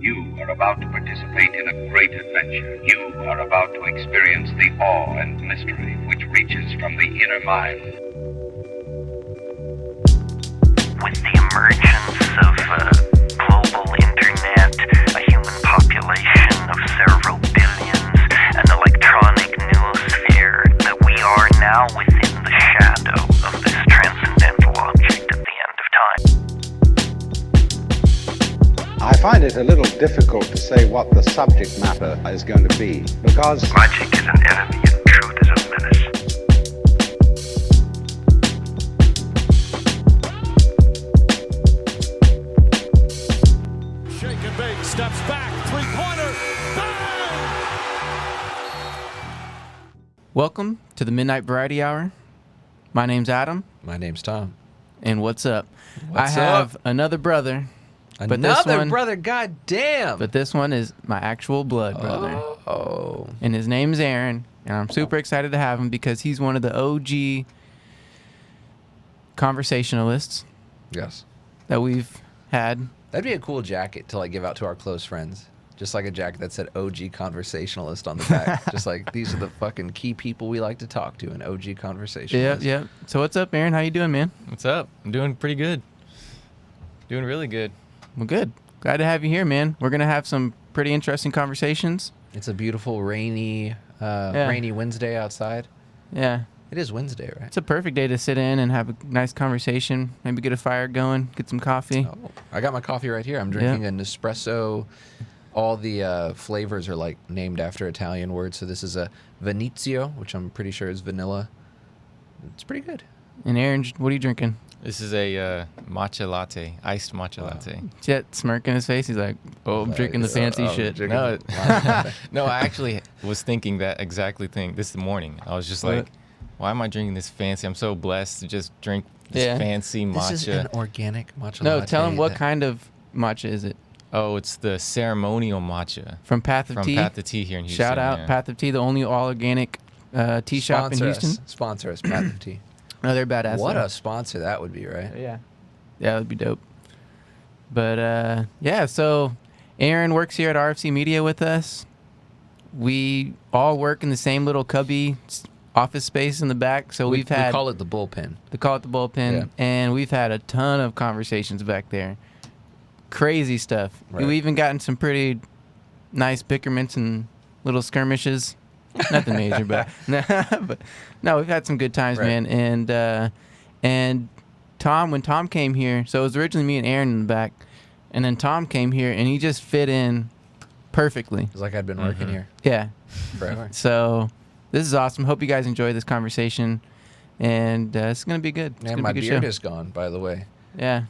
You are about to participate in a great adventure. You are about to experience the awe and mystery which reaches from the inner mind. With the emergence of global internet, a human population of several billions, an electronic noosphere, that we are now within the shadow of this transcendental object at the end of time. I find it a little difficult to say what the subject matter is going to be, because Magic is an enemy and truth is a menace. Shake and bake, steps back, three-pointer, bang! Welcome to the Midnight Variety Hour. My name's Adam, My name's Tom. and what's up? What's I have up? another brother, But this Another one- brother, goddamn. but this one is my actual blood brother, Oh. and his name's Aaron, and I'm super excited to have him because he's one of the OG conversationalists Yes. that we've had. That'd be a cool jacket to like give out to our close friends. Just like a jacket that said OG conversationalist on the back. Just like these are the fucking key people we like to talk to, an OG conversationalist. Yeah. So what's up, Aaron? How you doing, man? What's up? I'm doing pretty good. Doing really good. Well, good. Glad to have you here, man. We're gonna have some pretty interesting conversations. It's a beautiful rainy Wednesday outside. Yeah. It is Wednesday, right? It's a perfect day to sit in and have a nice conversation. Maybe get a fire going, get some coffee. Oh, I got my coffee right here. I'm drinking an espresso. All the flavors are like named after Italian words. So this is a Venezio, which I'm pretty sure is vanilla. It's pretty good. And Aaron, what are you drinking? This is a matcha latte, iced matcha latte. Jet smirk in his face. He's like, "Oh, I'm drinking the fancy shit." drinking No, the- no, I actually was thinking that exactly thing this morning. I was just like, why am I drinking this fancy? I'm so blessed to just drink this fancy matcha. This is an organic matcha No, latte. tell him what kind of matcha is it? Oh, it's the ceremonial matcha From Path of from Tea. Path of Tea here in Houston. Shout out yeah. Path of Tea, the only all organic tea shop in Houston. Sponsor us, Path of Tea. No, they're badass. What though. a sponsor that would be, right? Yeah, that'd be dope. But yeah, so Aaron works here at RFC Media with us. We all work in the same little cubby office space in the back. So we had call it the bullpen. they call it the bullpen, Yeah. and we've had a ton of conversations back there. Crazy stuff. Right. We've even gotten some pretty nice bickerments and little skirmishes. Nothing major, but no, we've had some good times, Right. man. And Tom, when Tom came here, so it was originally me and Aaron in the back, and then Tom came here and he just fit in perfectly. It's like I'd been working here Yeah. forever. So this is awesome. Hope you guys enjoy this conversation, and it's gonna be good. It's And gonna my be a good beard show. is gone, by the way, Yeah.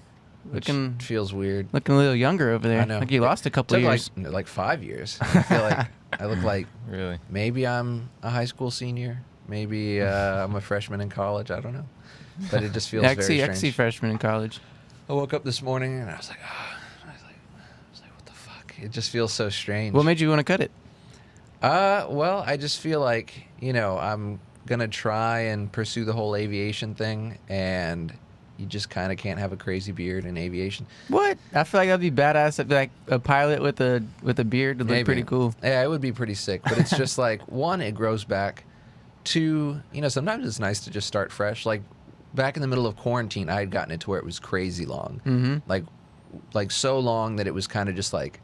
which Looking feels weird. a little younger over there. I know. Like you lost a couple Took of years. like 5 years. I feel like I look like Really? maybe I'm a high school senior. Maybe I'm a freshman in college. I don't know. But it just feels Yeah, I very can strange. see freshman in college. I woke up this morning and I was like, what the fuck? It just feels so strange. What made you want to cut it? Well, I just feel like, I'm gonna try and pursue the whole aviation thing, and you just kind of can't have a crazy beard in aviation. What? I feel like that'd be badass. That'd be like a pilot with a beard. It'd look Maybe. pretty cool. Yeah, it would be pretty sick, but it's just like, one, it grows back. Two, sometimes it's nice to just start fresh. Like back in the middle of quarantine, I had gotten it to where it was crazy long. Mm-hmm. Like so long that it was kind of just like,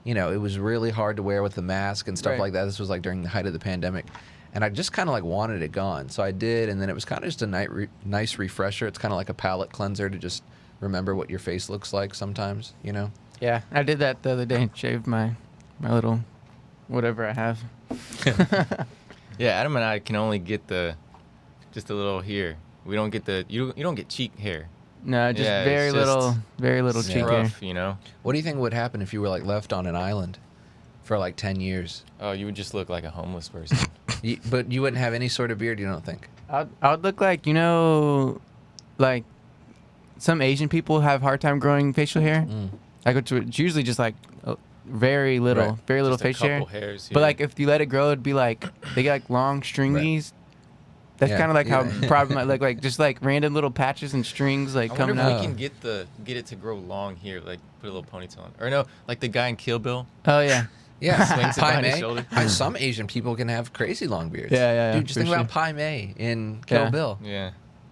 it was really hard to wear with the mask and stuff Right. like that. This was like during the height of the pandemic. And I just kind of like wanted it gone. So I did. And then it was kind of just a nice refresher. It's kind of like a palate cleanser to just remember what your face looks like sometimes, Yeah, I did that the other day and shaved my little whatever I have. Yeah, Adam and I can only get just a little here. We don't get you don't get cheek hair. No, just Yeah, very it's just- little It's cheek hair. rough, What do you think would happen if you were like left on an island for like 10 years? Oh, you would just look like a homeless person. But you wouldn't have any sort of beard, you don't think? I would look like like some Asian people have hard time growing facial hair. Like it's usually just like very little, Right. very little Just a facial hair. couple hairs But here. like if you let it grow, it'd be like they get like long stringies. That's Yeah. kind of like Yeah. how problem like just like random little patches and strings like I wonder coming if out. we can get it to grow long here, like put a little ponytail on. Or no, like the guy in Kill Bill. Oh yeah. Yeah, Swings it Pai behind his Mei. shoulder. Some Asian people can have crazy long beards. Yeah, Dude, just for think about sure. Pai Mei in Kill Yeah. Bill. Yeah.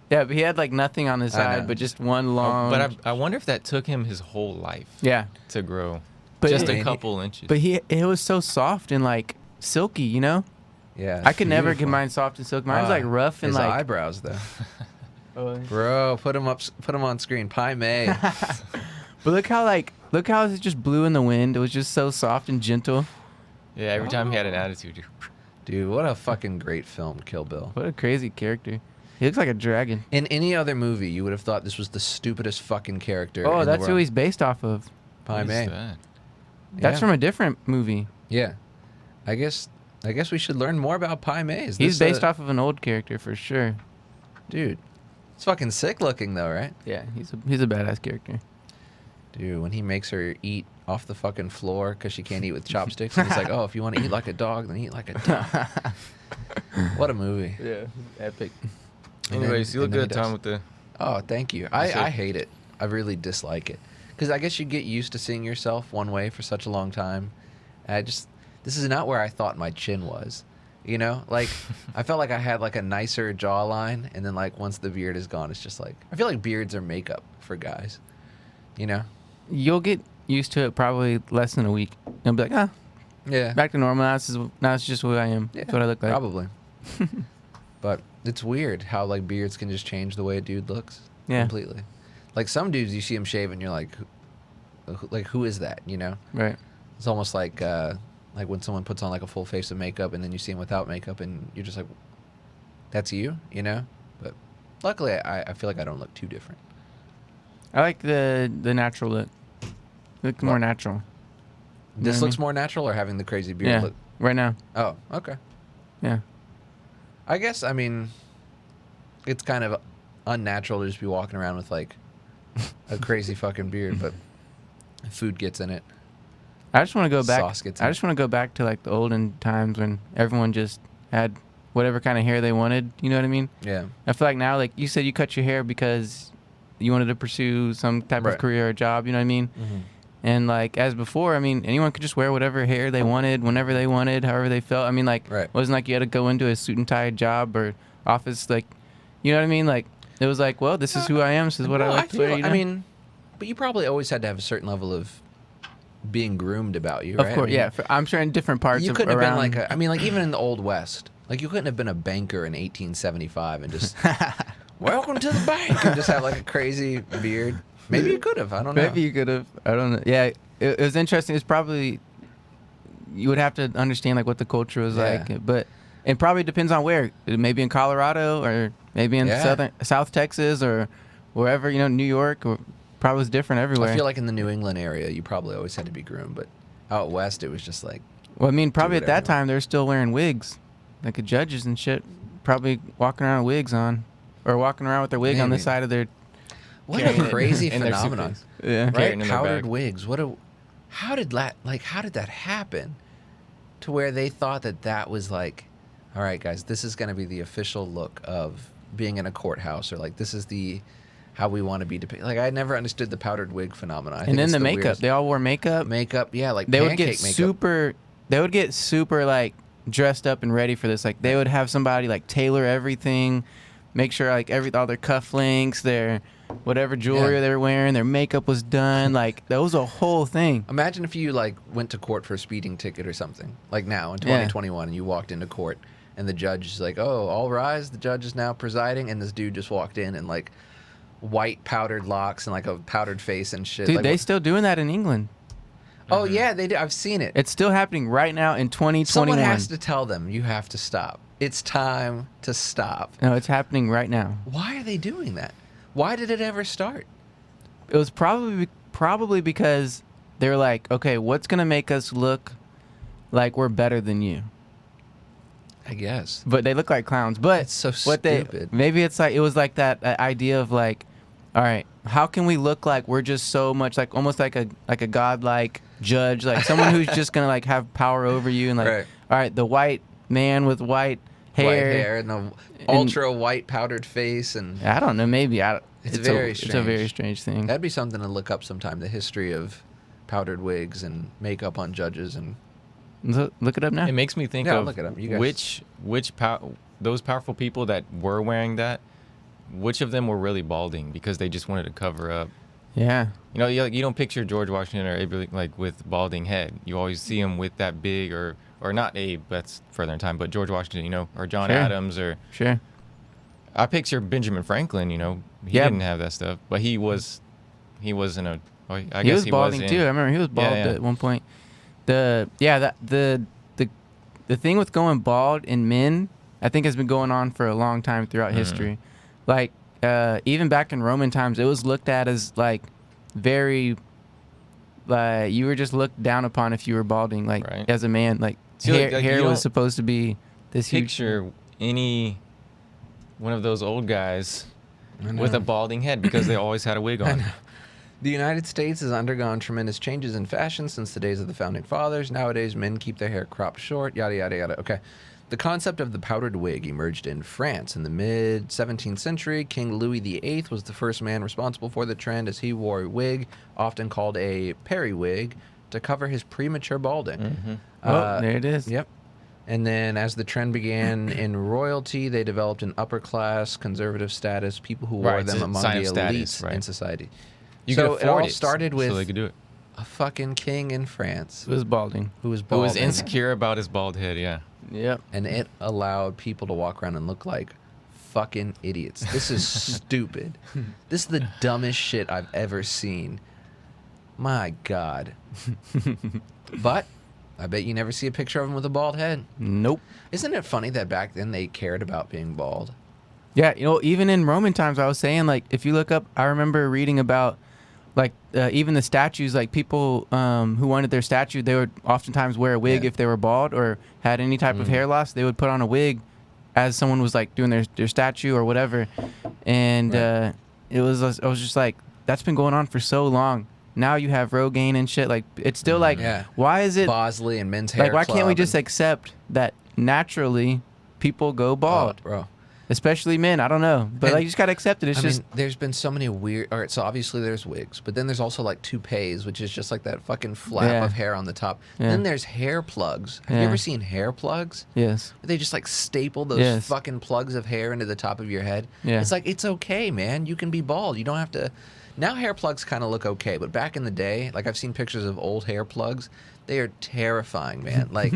Yeah, but he had like nothing on the I side, know. but just one long. But I wonder if that took him his whole life yeah, to grow. but Just it, a couple inches. but it was so soft and like silky, you know. Yeah, I could never get beautiful. mine soft and silky. Mine was like rough and His like. eyebrows though. Oh. Bro, put him on screen. Pai Mei. But look how it just blew in the wind. It was just so soft and gentle. Yeah, every time he had an attitude. Dude, what a fucking great film, Kill Bill. What a crazy character. He looks like a dragon. In any other movie, you would have thought this was the stupidest fucking character. Oh, in the that's who world. he's based off of. Pai What is Mei. that? That's Yeah. from a different movie. Yeah, I guess we should learn more about Pai Mei. Is He's this based off of an old character for sure. dude. It's fucking sick looking though, right? Yeah, he's a badass character. Dude, when he makes her eat off the fucking floor because she can't eat with chopsticks, and he's like, "Oh, if you want to eat like a dog, then eat like a dog." What a movie! Yeah, epic. And Anyways, you look and then he good, Tom, does- with the. Oh, thank you. I hate it. I really dislike it because I guess you get used to seeing yourself one way for such a long time. And this is not where I thought my chin was. You know, like I felt like I had like a nicer jawline, and then like once the beard is gone, it's just like I feel like beards are makeup for guys. You know? You'll get used to it probably less than a week. You'll be like, ah, Yeah. back to normal. Now it's just who I am. Yeah, That's what I look like. Probably. But it's weird how like beards can just change the way a dude looks. Yeah. Completely. Like some dudes, you see them shave, and you're like, who is that? You know? Right. It's almost like when someone puts on like a full face of makeup, and then you see them without makeup, and you're just like, that's you, you know? But luckily, I feel like I don't look too different. I like the natural look. Look more What? natural. You know This what I looks mean? more natural, or having the crazy beard Yeah. look? Right now. Oh, okay. Yeah. I guess, I mean, it's kind of unnatural to just be walking around with like a crazy fucking beard, but food gets in it. I just want to go back. Sauce gets I in. just want to go back to like the olden times when everyone just had whatever kind of hair they wanted. You know what I mean? Yeah. I feel like now, like you said, you cut your hair because you wanted to pursue some type Right. of career or job. You know what I mean? Mm-hmm. And like as before, I mean, anyone could just wear whatever hair they wanted, whenever they wanted, however they felt. I mean, like, Right. it wasn't like you had to go into a suit and tie job or office. Like, you know what I mean? Like, it was like, well, this is who I am. This is what I like to wear. You know? I mean, but you probably always had to have a certain level of being groomed about you, of right? course, I mean, yeah. I'm sure in different parts You of couldn't have around. been like I mean, like even in the Old West, like you couldn't have been a banker in 1875 and just welcome to the bank and just have like a crazy beard. Maybe you could have. I don't know. Maybe you could have. I don't know. Yeah, it was interesting. It's probably you would have to understand like what the culture was Yeah. like, but it probably depends on where. Maybe in Colorado or maybe in Yeah. South Texas or wherever. You know, New York. Or probably was different everywhere. I feel like in the New England area, you probably always had to be groomed, but out west, it was just like Well, I mean, probably at whatever that you want. time they were still wearing wigs, like the judges and shit. Probably walking around with wigs on, or walking around with their wig on the Maybe. side of their. what Carrying a it crazy in their phenomenon, suitcase. Yeah. right? Carrying it in their Powdered bag. wigs. How did that happen? To where they thought that was like, all right, guys, this is going to be the official look of being in a courthouse, or like this is how we want to be depicted. Like I never understood the powdered wig phenomenon. I think And then it's the makeup. weirdest- They all wore makeup. makeup, yeah, like They would pancake get makeup. super. They would get super like dressed up and ready for this. Like they would have somebody like tailor everything, make sure like all their cufflinks, their whatever jewelry Yeah. they were wearing, their makeup was done. Like that was a whole thing. Imagine if you like went to court for a speeding ticket or something, like now in 2021, and you walked into court, and the judge is like, "Oh, all rise! The judge is now presiding," and this dude just walked in and like white powdered locks and like a powdered face and shit. Dude, like, they still doing that in England. oh yeah, they do. I've seen it. It's still happening right now in 2021. Someone has to tell them you have to stop. It's time to stop. No, it's happening right now. Why are they doing that? Why did it ever start? It was probably because they're like, okay, what's gonna make us look like we're better than you? I guess. But they look like clowns. But It's so what stupid. Maybe it's like it was like that idea of like, all right, how can we look like we're just so much like almost like a godlike judge, like someone who's just gonna like have power over you and like, Right. all right, the white man with white hair and the ultra white powdered face, and I don't know. Maybe it's very It's a very strange thing. That'd be something to look up sometime. The history of powdered wigs and makeup on judges, and Look it up now. It makes me think Yeah, of look it up. You guys- those powerful people that were wearing that, which of them were really balding because they just wanted to cover up. Yeah. You know, you don't picture George Washington or Abe like with balding head. You always see him with that big or not Abe, that's further in time, but George Washington, you know, or John Sure. Adams or Sure. I picture Benjamin Franklin, you know, he Yeah. didn't have that stuff, but he was in a. I He guess was he balding was too. I remember he was bald Yeah, yeah. at one point. The thing with going bald in men, I think, has been going on for a long time throughout history. Like even back in Roman times, it was looked at as like very like you were just looked down upon if you were balding, like Right. as a man. Like See, hair, like, hair you was don't supposed to be this huge. Picture any one of those old guys I know. with a balding head because they always had a wig on. The United States has undergone tremendous changes in fashion since the days of the founding fathers. Nowadays, men keep their hair cropped short, yada, yada, yada. Okay. The concept of the powdered wig emerged in France in the mid-17th century. King Louis VIII was the first man responsible for the trend, as he wore a wig, often called a periwig, to cover his premature balding. Oh, there it is. Yep. And then as the trend began in royalty, they developed an upper class, conservative status, people who wore Right, them it's a among sign the of elites status, right. in society. You So could it all afford started with so they could do it. a fucking king in France It was balding. who was Who bald. was insecure about his bald head? Yeah. Yep. And it allowed people to walk around and look like fucking idiots. This is stupid. This is the dumbest shit I've ever seen. My God. But I bet you never see a picture of him with a bald head. Nope. Isn't it funny that back then they cared about being bald? Yeah, you know, even in Roman times, I was saying, like, if you look up, I remember reading about, like, even the statues, like, people who wanted their statue, they would oftentimes wear a wig Yeah. if they were bald or had any type of hair loss. They would put on a wig as someone was, like, doing their statue or whatever. And Right. I was just like, that's been going on for so long. Now you have Rogaine and shit. Like, it's still like, Yeah. why is it, Bosley and Men's Hair like, why can't we Club just and- accept that naturally people go bald? Oh, bro. Especially men, I don't know, but And- like you just gotta accept it. It's I just mean, there's been so many weird. All right, so obviously there's wigs, but then there's also like toupees, which is just like that fucking flap Yeah. of hair on the top. Yeah. Then there's hair plugs. Have you Yeah. ever seen hair plugs? yes, They just like staple those Yes. fucking plugs of hair into the top of your head. Yeah. It's like, it's okay, man. You can be bald. You don't have to. Now hair plugs kind of look okay, but back in the day, like I've seen pictures of old hair plugs. They are terrifying, man. Like,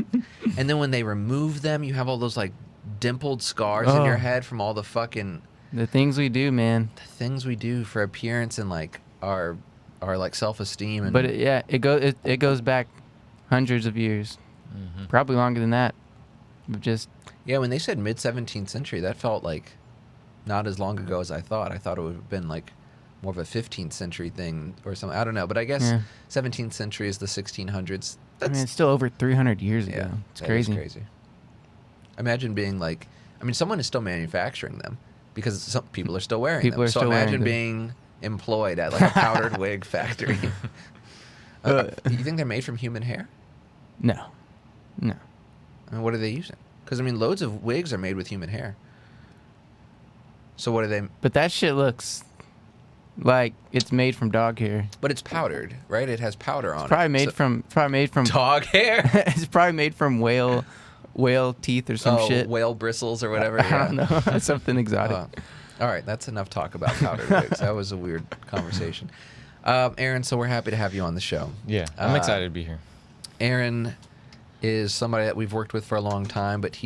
and then when they remove them, you have all those like dimpled scars in your Oh. head from all the fucking the things we do, man. the things we do for appearance and like our like self-esteem. And But it goes back hundreds of years, probably longer than that. But just yeah, when they said mid 17th century, that felt like not as long ago as I thought. I thought it would have been like more of a 15th century thing or something. I don't know, but I guess Yeah. 17th century is the 1600s. I mean, it's still over 300 years ago. It's that crazy. is crazy. Imagine being like, I mean, someone is still manufacturing them because some people are still wearing People them. are So still wearing imagine them. being employed at like a powdered wig factory. You think they're made from human hair? No. I mean, what are they using? Because I mean, loads of wigs are made with human hair. So what are they? But that shit looks like it's made from dog hair. But it's powdered, right? It has powder on Probably it. made from dog hair. it's probably made from whale teeth or some shit. Whale bristles or whatever. I don't know. Something exotic. All right, that's enough talk about powdered wigs. That was a weird conversation. Aaron, so we're happy to have you on the show. Yeah, I'm excited to be here. Aaron is somebody that we've worked with for a long time, but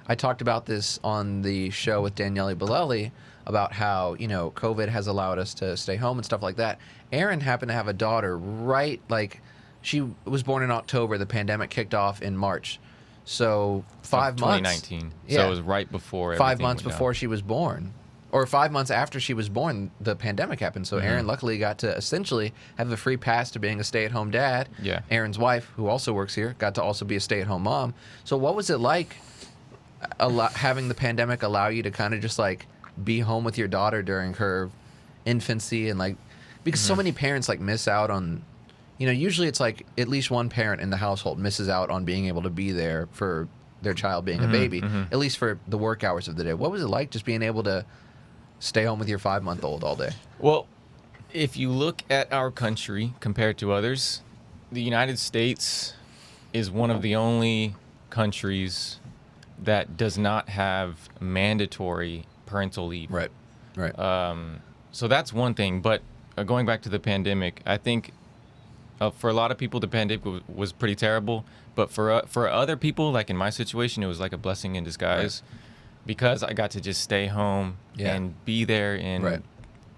I talked about this on the show with Daniele Bellelli about how, you know, COVID has allowed us to stay home and stuff like that. Aaron happened to have a daughter she was born in October. The pandemic kicked off in March. So 5 months. 2019. Yeah. So it was right before 5 everything months went before down. she was born. Or 5 months after she was born, the pandemic happened. So Aaron luckily got to essentially have a free pass to being a stay-at-home dad. Yeah. Aaron's wife, who also works here, got to also be a stay-at-home mom. So what was it like having the pandemic allow you to kind of just like be home with your daughter during her infancy and like, because so many parents like miss out on, you know, usually it's like at least one parent in the household misses out on being able to be there for their child being a baby, at least for the work hours of the day. What was it like just being able to stay home with your 5-month-old all day? Well, if you look at our country compared to others, the United States is one of the only countries that does not have mandatory parental leave. Right. So that's one thing. But going back to the pandemic, I think for a lot of people, the pandemic was pretty terrible. But for other people, like in my situation, it was like a blessing in disguise because I got to just stay home and be there and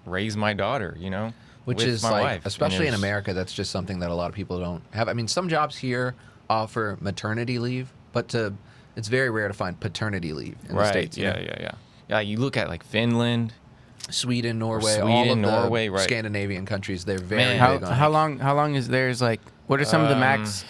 raise my daughter, you know? Which with is my like, wife. especially in America, that's just something that a lot of people don't have. I mean, some jobs here offer maternity leave, but it's very rare to find paternity leave in the States. Yeah, you look at like Finland, Sweden, Norway, all of Norway, the Scandinavian countries, they're very how, big on how long is theirs? Like, what are some of the max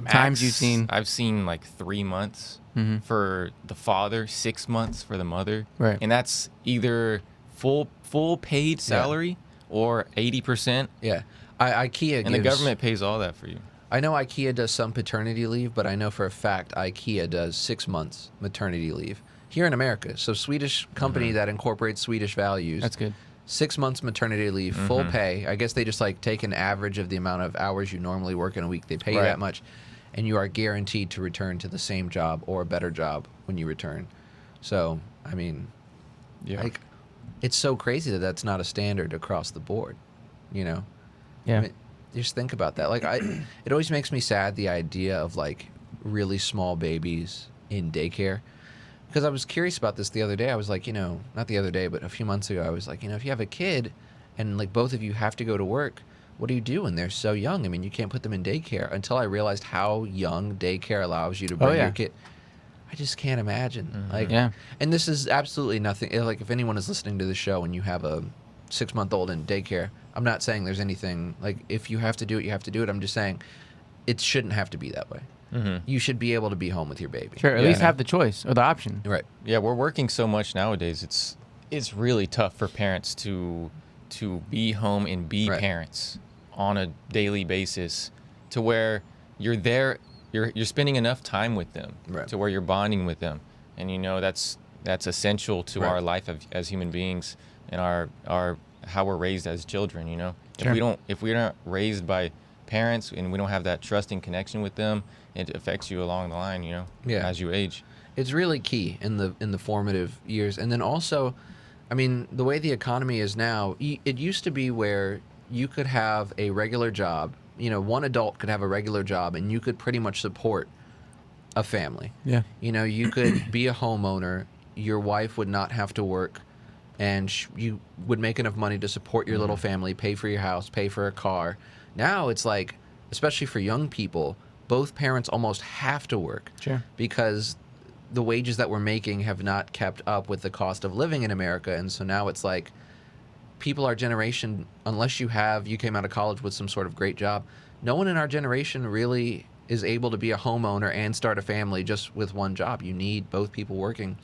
times you've seen? I've seen like 3 months for the father, 6 months for the mother, Right. and that's either full paid salary or 80%, Yeah. IKEA and the government pays all that for you. I know IKEA does some paternity leave, but I know for a fact IKEA does 6 months maternity leave here in America. So Swedish company that incorporates Swedish values. That's good. 6 months maternity leave, full pay. I guess they just like take an average of the amount of hours you normally work in a week. They pay you that much, and you are guaranteed to return to the same job or a better job when you return. So, I mean, like, it's so crazy that that's not a standard across the board, you know? Yeah. I mean, just think about that. Like, it always makes me sad, the idea of like really small babies in daycare. Because I was curious about this the other day. I was like, you know, not the other day, but a few months ago, I was like, you know, if you have a kid and like both of you have to go to work, what do you do when they're so young? I mean, you can't put them in daycare. Until I realized how young daycare allows you to bring your kid. I just can't imagine. Like, and this is absolutely nothing. Like, if anyone is listening to the show and you have a 6-month-old in daycare, I'm not saying there's anything like, if you have to do it, you have to do it. I'm just saying it shouldn't have to be that way. You should be able to be home with your baby. Sure, at least have the choice or the option. Right. Yeah, we're working so much nowadays. It's really tough for parents to be home and be parents on a daily basis, to where you're there, you're spending enough time with them to where you're bonding with them, and you know that's essential to our life as human beings and our how we're raised as children. You know, if we aren't raised by parents and we don't have that trusting connection with them, it affects you along the line, you know, as you age. It's really key in the formative years. And then also, I mean, the way the economy is now, it used to be where you could have a regular job, you know, one adult could have a regular job and you could pretty much support a family. Yeah. You know, you could be a homeowner, your wife would not have to work, and you would make enough money to support your little family, pay for your house, pay for a car. Now it's like, especially for young people, both parents almost have to work. Sure. Because the wages that we're making have not kept up with the cost of living in America. And so now it's like, people our generation, unless you came out of college with some sort of great job, no one in our generation really is able to be a homeowner and start a family just with one job. You need both people working,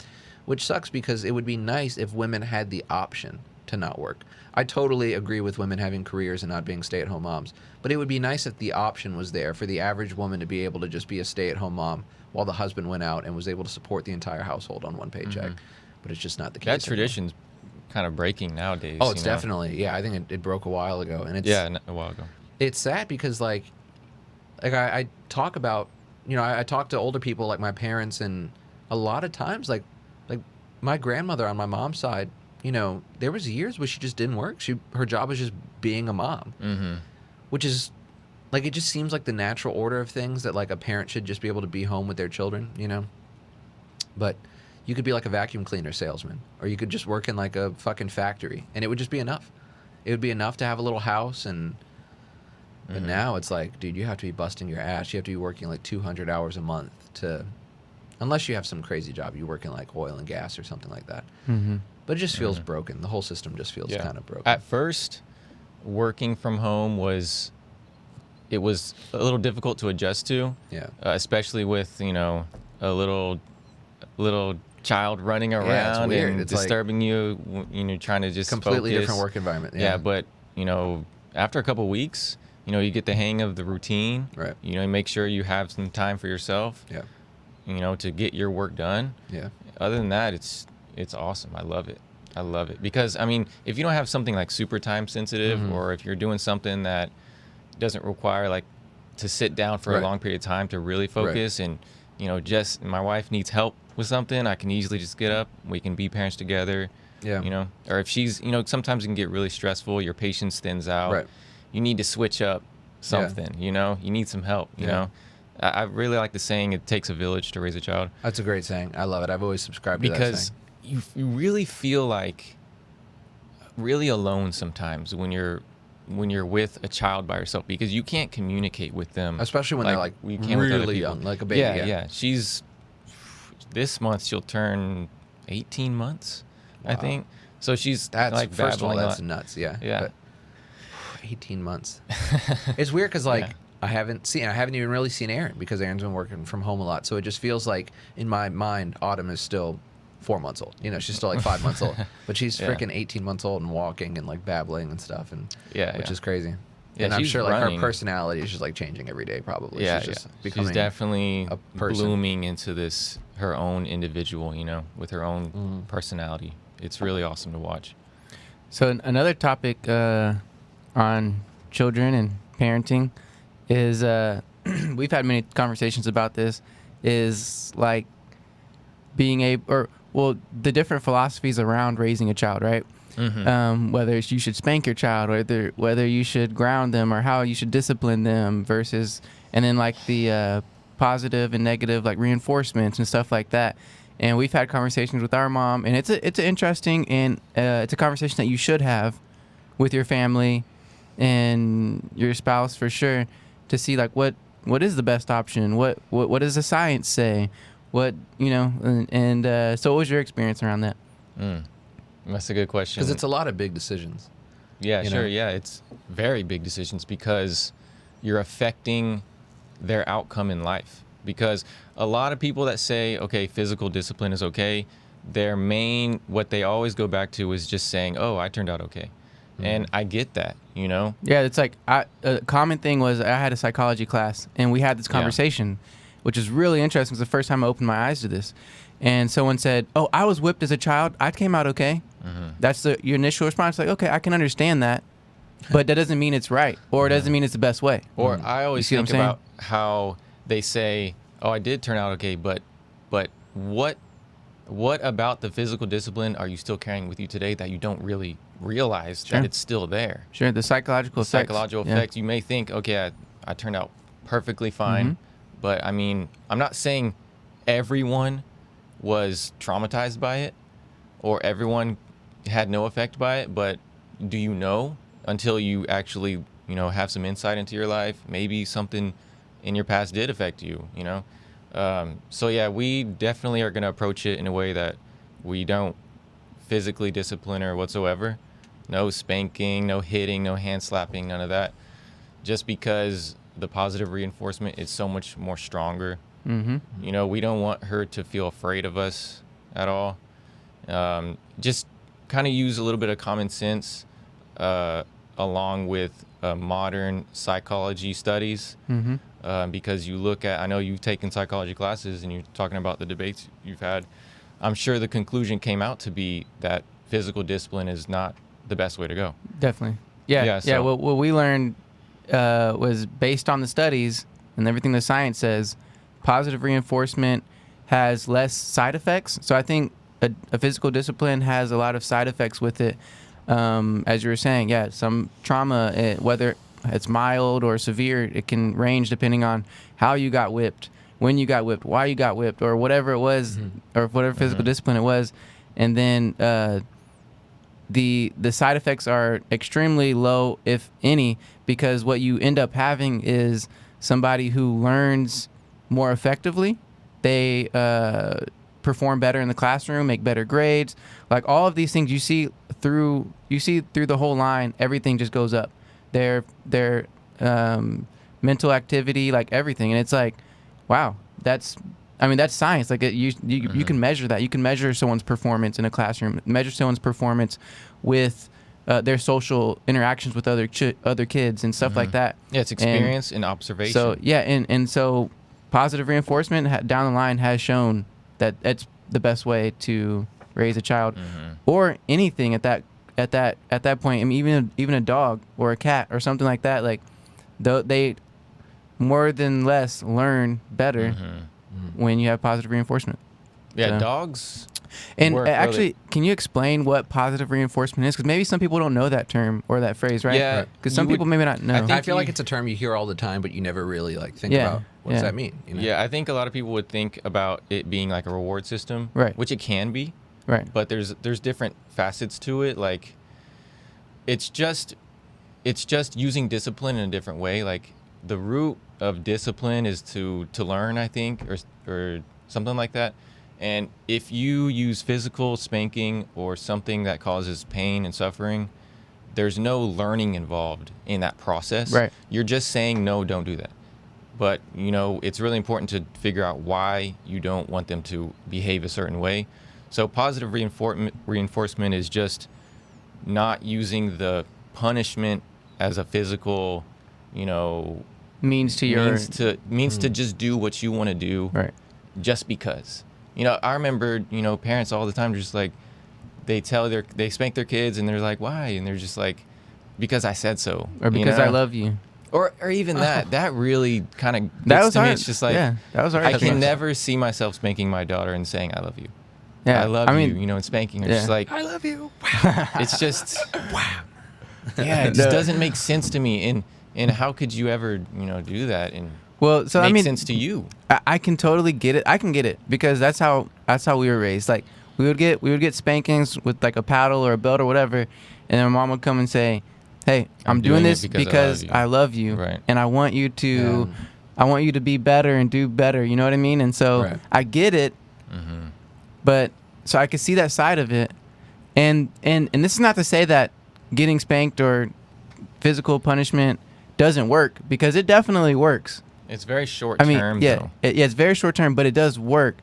which sucks because it would be nice if women had the option to not work. I totally agree with women having careers and not being stay-at-home moms, but it would be nice if the option was there for the average woman to be able to just be a stay-at-home mom while the husband went out and was able to support the entire household on one paycheck. But it's just not the case. That tradition's kind of breaking nowadays. Oh, it's definitely. Yeah, I think it broke a while ago. And it's a while ago. It's sad because like I talk about, you know, I talk to older people like my parents, and a lot of times like my grandmother on my mom's side, you know, there was years where she just didn't work. Her job was just being a mom, which is like, it just seems like the natural order of things that like a parent should just be able to be home with their children, you know. But you could be like a vacuum cleaner salesman, or you could just work in like a fucking factory, and it would just be enough. It would be enough to have a little house. And but now it's like, dude, you have to be busting your ass. You have to be working like 200 hours a month unless you have some crazy job. You work in like oil and gas or something like that. But it just feels broken. The whole system just feels kind of broken. At first, working from home was a little difficult to adjust to. Yeah. Especially with, you know, a little child running around and it's disturbing like, you know, trying to just completely focus. Different work environment. Yeah, but you know, after a couple of weeks, you know, you get the hang of the routine. Right. You know, you make sure you have some time for yourself. Yeah. to get your work done. Yeah. Other than that, it's awesome. I love it. Because I mean, if you don't have something like super time sensitive, or if you're doing something that doesn't require like to sit down for a long period of time to really focus, and just my wife needs help with something, I can easily just get up. We can be parents together. Yeah. Or if she's, sometimes it can get really stressful. Your patience thins out. Right. You need to switch up something. You need some help. You know. I really like the saying, "It takes a village to raise a child." That's a great saying. I love it. I've always subscribed to that saying. Because you really feel like really alone sometimes when you're with a child by yourself, because you can't communicate with them, especially when they're like we can with other really people. young, like a baby. Yeah. This month she'll turn 18 months, I think. So she's That's like first of all, babbling that's a lot. nuts. Yeah. Yeah. But 18 months. It's weird because I haven't even really seen Aaron because Aaron's been working from home a lot. So it just feels like in my mind, Autumn is still 4 months old. She's still like 5 months old, but she's freaking 18 months old and walking and like babbling and stuff, and which is crazy. Yeah, and I'm she's sure like running. her personality is just like changing every day. Probably. Yeah, She's just becoming she's definitely a person. blooming into this her own individual, with her own personality. It's really awesome to watch. So another topic on children and parenting is we've had many conversations about this, is like being the different philosophies around raising a child, right? Whether you should spank your child, whether you should ground them, or how you should discipline them versus, and then like the positive and negative like reinforcements and stuff like that. And we've had conversations with our mom, and it's an interesting, and it's a conversation that you should have with your family and your spouse for sure, to see like what is the best option, what does the science say, so what was your experience around that? That's a good question. because it's a lot of big decisions. Yeah, sure. Yeah, it's very big decisions because you're affecting their outcome in life. Because a lot of people that say, okay, physical discipline is okay, what they always go back to is just saying, oh, I turned out okay. And I get that, Yeah, it's like a common thing was I had a psychology class, and we had this conversation, which is really interesting. It's the first time I opened my eyes to this. And someone said, oh, I was whipped as a child. I came out okay. That's your initial response. Like, okay, I can understand that, but that doesn't mean it's right, or it doesn't mean it's the best way. Or I always see what think I'm about how they say, oh, I did turn out okay, but what about the physical discipline are you still carrying with you today that you don't really realize that it's still there? Sure, the psychological effects. You may think, okay, I turned out perfectly fine, but I mean, I'm not saying everyone was traumatized by it or everyone had no effect by it, but do you know until you actually, have some insight into your life? Maybe something in your past did affect you, So yeah, we definitely are going to approach it in a way that we don't physically discipline her whatsoever. No spanking, no hitting, no hand slapping, none of that. Just because the positive reinforcement is so much more stronger. We don't want her to feel afraid of us at all. Just kind of use a little bit of common sense along with modern psychology studies. Because you look at, I know you've taken psychology classes and you're talking about the debates you've had. I'm sure the conclusion came out to be that physical discipline is not the best way to go. Definitely. Yeah. What we learned was based on the studies and everything the science says, positive reinforcement has less side effects. So I think a physical discipline has a lot of side effects with it. As you were saying, some trauma, whether it's mild or severe, it can range depending on how you got whipped, when you got whipped, why you got whipped, or whatever it was, or whatever physical discipline it was. And then the side effects are extremely low, if any, because what you end up having is somebody who learns more effectively. They perform better in the classroom, make better grades. Like all of these things you see through the whole line, everything just goes up. Their mental activity, like everything. And it's like, wow, that's science. Like you can measure that. You can measure someone's performance in a classroom, measure someone's performance with their social interactions with other kids and stuff like that. Yeah, it's experience and observation. So yeah, and so positive reinforcement down the line has shown that it's the best way to raise a child, or anything at that point. I mean, even a dog or a cat or something like that. Like, they more than less learn better when you have positive reinforcement. Yeah, So. dogs. And work actually, really- can you explain what positive reinforcement is? Because maybe some people don't know that term or that phrase, right? Yeah, Because some you would- people maybe not know. I feel like it's a term you hear all the time, but you never really like think Yeah, about what does yeah. that mean. You know? Yeah, I think a lot of people would think about it being like a reward system, Right. which it can be, Right. but there's different facets to it. Like, it's just using discipline in a different way. Like, the root of discipline is to learn, I think, or something like that. And if you use physical spanking or something that causes pain and suffering, there's no learning involved in that process. Right. You're just saying, no, don't do that. But, it's really important to figure out why you don't want them to behave a certain way. So positive reinforcement is just not using the punishment as a physical, means to your means to just do what you want to do, right. just because. I remember, parents all the time just like, they spank their kids and they're like, why? And they're just like, because I said so. Or because I love you. Or even that really kind of That gets was to me. hard. It's just like, Yeah, that was hard. I can never see myself spanking my daughter and saying, I love you. Yeah, I love I mean, you, and spanking her. yeah. Just like, I love you. it's just, yeah, it just doesn't make sense to me. And how could you ever, do that and Well, so make I mean, sense to you? I can totally get it. I can get it because that's how we were raised. Like, we would get spankings with like a paddle or a belt or whatever, and then my mom would come and say, "Hey, I'm doing this because I love you, Right. and I want you to, be better and do better." You know what I mean? And so Right. I get it, but so I could see that side of it, and this is not to say that getting spanked or physical punishment doesn't work, because it definitely works. It's very short I mean, term, yeah, though. it's very short term, but it does work.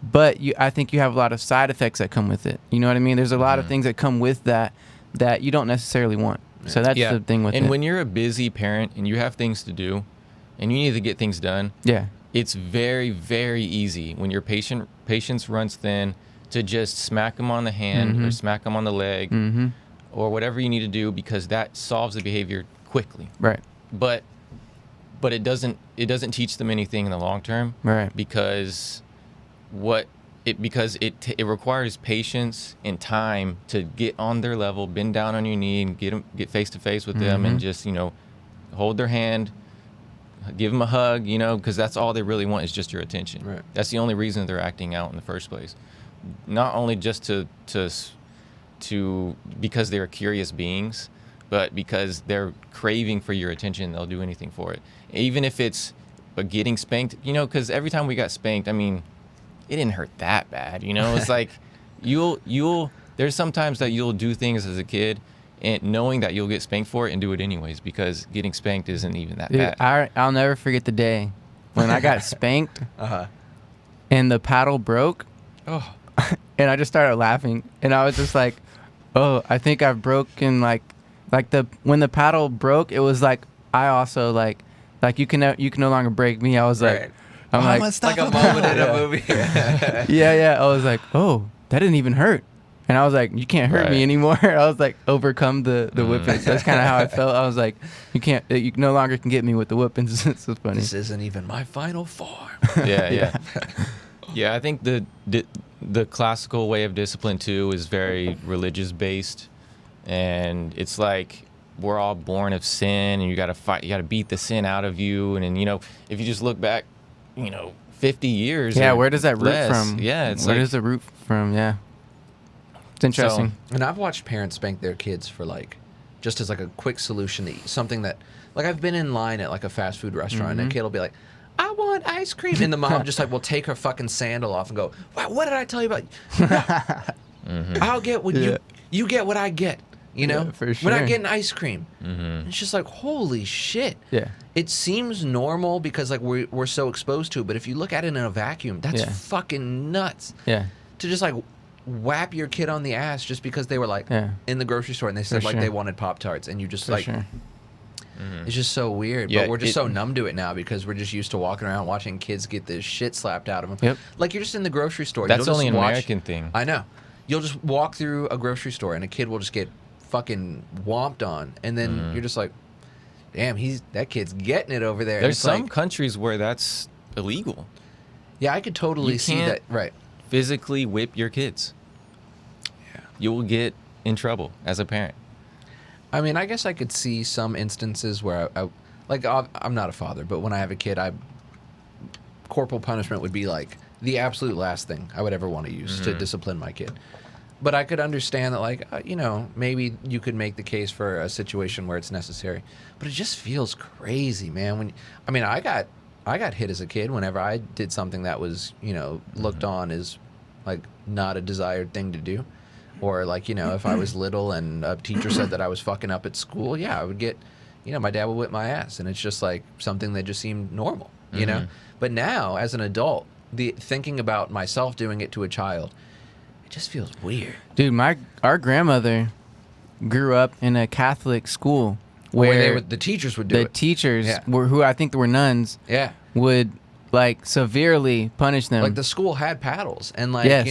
But I think you have a lot of side effects that come with it. You know what I mean? There's a lot of things that come with that you don't necessarily want. So that's the thing with it. And when you're a busy parent and you have things to do and you need to get things done, yeah, it's very, very easy when your patience runs thin to just smack them on the hand or smack them on the leg or whatever you need to do, because that solves the behavior quickly. right, But it doesn't teach them anything in the long term, right, because it requires patience and time to get on their level, bend down on your knee and get face to face with them and just hold their hand, give them a hug, because that's all they really want is just your attention. Right. That's the only reason they're acting out in the first place. Not only just to because they're curious beings, but because they're craving for your attention. They'll do anything for it, even if it's getting spanked. Because every time we got spanked, I mean, it didn't hurt that bad. It's like there's sometimes that you'll do things as a kid and knowing that you'll get spanked for it and do it anyways, because getting spanked isn't even that Dude, bad. I'll never forget the day when I got spanked and the paddle broke. Oh. And I just started laughing, and I was just like, "Oh, I think I've broken when the paddle broke, it was like I also like you can no longer break me." I was like, Right. I'm like Like a moment in a movie. yeah. I was like, "Oh, that didn't even hurt," and I was like, "You can't hurt me Right. anymore." I was like, overcome the whippings. That's kind of how I felt. I was like, you no longer can get me with the whippings. It's so funny. This isn't even my final form. Yeah. Yeah, I think the classical way of discipline too is very religious based, and it's like we're all born of sin, and you got to fight, you got to beat the sin out of you, and then if you just look back, 50 years. Yeah, or where does that root less, from? Yeah, it's where like, does the root from? Yeah, it's interesting. And I've watched parents spank their kids for just as a quick solution to something that, I've been in line at a fast food restaurant and a kid will be like, "I want ice cream," and the mom just will take her fucking sandal off and go, "Wow, what did I tell you about? No. I'll get what you get what I get. Yeah, for We're sure. not getting ice cream." And it's just like, holy shit. Yeah. It seems normal because we're so exposed to it, but if you look at it in a vacuum, that's Yeah. fucking nuts. Yeah. To just whap your kid on the ass just because they were Yeah. in the grocery store and they said For sure. they wanted Pop-Tarts, and you just For sure. It's just so weird. Yeah, but we're just so numb to it now because we're just used to walking around watching kids get this shit slapped out of them. Yep. Like you're just in the grocery store. That's You'll only just an watch- American thing. I know. You'll just walk through a grocery store and a kid will just get fucking whomped on, and then you're just like, damn, that kid's getting it over there. And There's it's some like, countries where that's illegal. yeah, I could totally You see can't- that. Right. Physically whip your kids. Yeah. You will get in trouble as a parent. I mean, I guess I could see some instances where I'm not a father, but when I have a kid, corporal punishment would be like the absolute last thing I would ever want to use to discipline my kid. But I could understand that, like, maybe you could make the case for a situation where it's necessary. But it just feels crazy, man. I got hit as a kid whenever I did something that was, looked on as like not a desired thing to do. Or like, if I was little and a teacher said that I was fucking up at school, yeah, I would get, my dad would whip my ass. And it's just like something that just seemed normal, you know? But now, as an adult, thinking about myself doing it to a child, it just feels weird. Dude, our grandmother grew up in a Catholic school where the teachers would do it. The teachers, Yeah. who I think were nuns, Yeah. would like severely punish them. Like the school had paddles and like, Yes.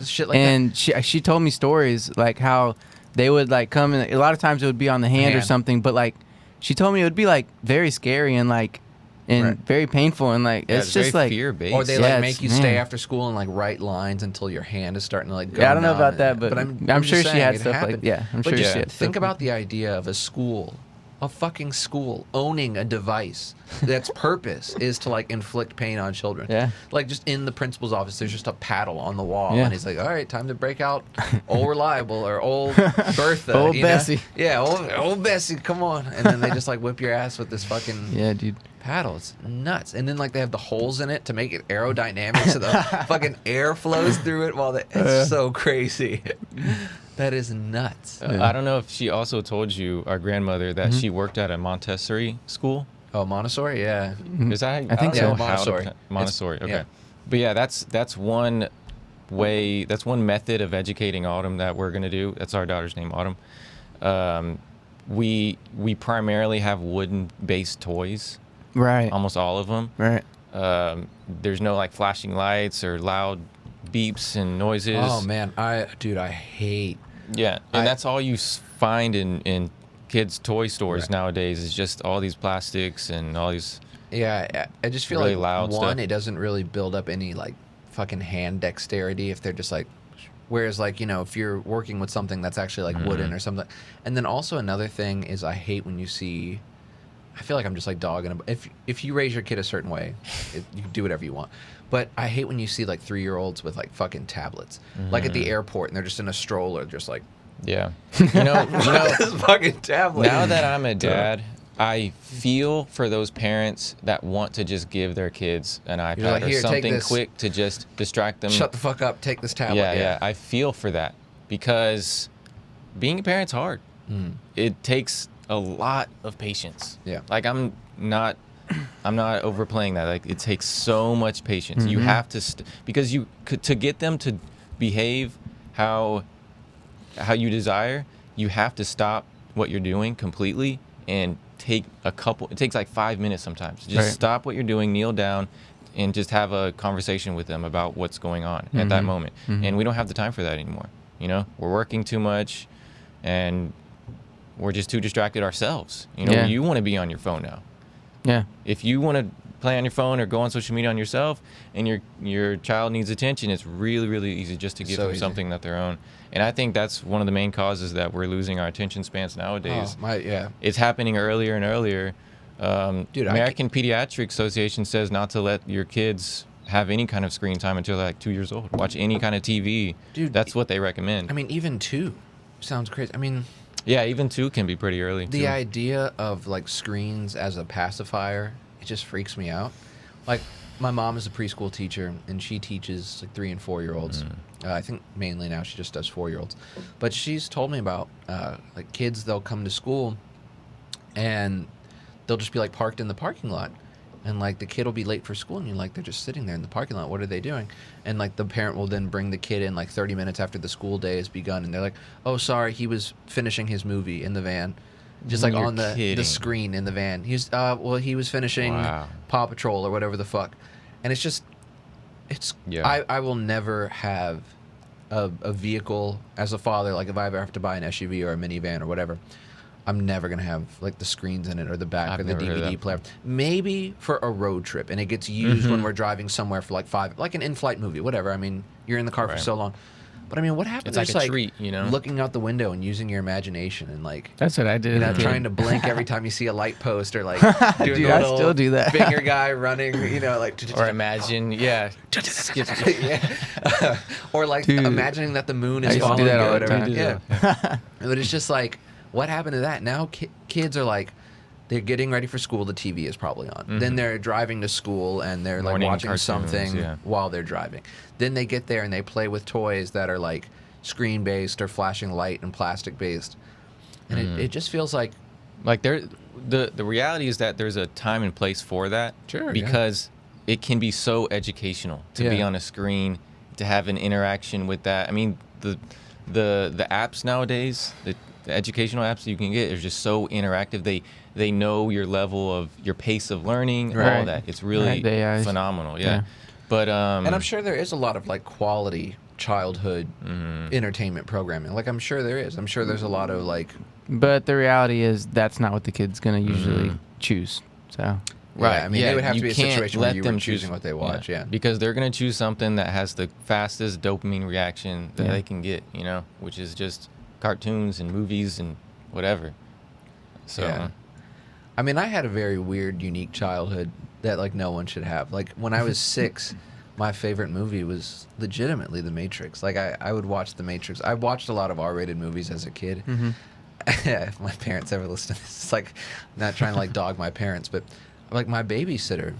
shit like that. and she told me stories like how they would like come and a lot of times it would be on the hand or Hand. something, but like she told me it would be like very scary and like Right. very painful and like Yeah, it's just very like fear-based. Or they Yeah, like make you it's- stay man. after school and like write lines until your hand is starting to like go Yeah, I don't know numb. about that, but I'm I'm just sure she saying had it stuff like- happened. yeah, I'm But sure just she had think stuff about the idea of a fucking school owning a device that's purpose is to like inflict pain on children. Yeah. Like just in the principal's office, there's just a paddle on the wall, Yeah. and he's like, "All right, time to break out old Reliable or old Bertha, Old you know? Bessie. Yeah, old Bessie, come on!" And then they just like whip your ass with this fucking yeah, dude. paddle. It's nuts. And then like they have the holes in it to make it aerodynamic so the fucking air flows through it it's so crazy. That is nuts. I don't know if she also told you, our grandmother, that she worked at a Montessori school. Oh, Montessori, yeah. Is that? I think don't know so. how to Montessori. Montessori. Okay. yeah. But yeah, that's one way. That's one method of educating Autumn that we're gonna do. That's our daughter's name, Autumn. We primarily have wooden-based toys. Right. Almost all of them. Right. There's no like flashing lights or loud beeps and noises. Oh man, I hate. Yeah, and that's all you find in kids' toy stores Right. nowadays is just all these plastics and all these. Yeah, I just feel Really like loud one, stuff. it doesn't really build up any like fucking hand dexterity if they're just like. Whereas like if you're working with something that's actually like wooden or something, and then also another thing is I hate when you see. I feel like I'm just like dogging them. If you raise your kid a certain way, you can do whatever you want. But I hate when you see like 3-year-olds with like fucking tablets, like at the airport, and they're just in a stroller, just like Yeah, you know this fucking tablet. now that I'm a dad, I feel for those parents that want to just give their kids an iPad like, or "Here, take something this. quick to just distract them. Shut the fuck up. Take this tablet. Yeah. I feel for that because being a parent's hard. It takes a lot of patience. Yeah. Like I'm not overplaying that. Like it takes so much patience. You have to because to get them to behave how you desire, you have to stop what you're doing completely and take it takes like 5 minutes sometimes. Just Right. stop what you're doing, kneel down and just have a conversation with them about what's going on at that moment. And we don't have the time for that anymore. We're working too much and we're just too distracted ourselves. Yeah. You want to be on your phone now. Yeah. If you want to play on your phone or go on social media on yourself and your child needs attention, it's really, really easy just to give So them easy. something that they're own. And I think that's one of the main causes that we're losing our attention spans nowadays. Yeah. It's happening earlier and earlier. Dude, American Pediatric Association says not to let your kids have any kind of screen time until they're like 2 years old. Watch any kind of TV. Dude, That's what they recommend. I mean, even 2 sounds crazy. I mean, yeah, even 2 can be pretty early. the too. idea of like screens as a pacifier, it just freaks me out. Like, my mom is a preschool teacher, and she teaches like 3 and 4-year-olds. I think mainly now she just does 4-year-olds. But she's told me about like kids. They'll come to school, and they'll just be like parked in the parking lot. And like the kid will be late for school, and you're like, they're just sitting there in the parking lot. What are they doing? And like the parent will then bring the kid in like 30 minutes after the school day has begun, and they're like, "Oh, sorry, he was finishing his movie in the van." just like You're on the kidding. screen in the van. He was finishing Wow. Paw Patrol or whatever the fuck, and it's just, Yeah. I will never have a vehicle as a father. Like if I ever have to buy an SUV or a minivan or whatever, I'm never gonna have like the screens in it or the back I've or the never heard of DVD that. player. Maybe for a road trip, and it gets used when we're driving somewhere for like an in-flight movie, whatever. I mean, you're in the car for Right. so long. But I mean, what happens? It's like just, a treat, you know? looking out the window and using your imagination and like, That's what I did. you know, as a kid. trying to blink every time you see a light post or like doing Dude, the I little still do that. finger guy running, you know, like Or imagine, yeah. yeah. Or like Dude, imagining that the moon I is used to falling do that or all the whatever. time. Yeah. But it's just like, what happened to that? Now kids are like, they're getting ready for school. The TV is probably on. Then they're driving to school and they're like Morning watching cartoons, something yeah. while they're driving. Then they get there and they play with toys that are like screen based or flashing light and plastic based. And it just feels like, Like the reality is that there's a time and place for that. Sure, yeah. Because it can be so educational to be Yeah. on a screen, to have an interaction with that. I mean, the apps nowadays, the educational apps you can get are just so interactive. They know your level of your pace of learning, all Right. that. It's really Right, the AIs. phenomenal. Yeah. Yeah. But and I'm sure there is a lot of like quality childhood entertainment programming. Like I'm sure there is. I'm sure there's a lot of like, But the reality is that's not what the kid's gonna usually choose. So right. I mean, yeah, it would have you to be a can't situation where let you them were choose choosing what they watch. Yeah. Because they're gonna choose something that has the fastest dopamine reaction that Yeah. they can get, you know, which is just cartoons and movies and whatever. So Yeah. I mean, I had a very weird, unique childhood that like no one should have. Like when I was 6, my favorite movie was legitimately The Matrix. Like I would watch The Matrix. I watched a lot of R-rated movies as a kid. If my parents ever listen to this, it's like not trying to like dog my parents, but like my babysitter,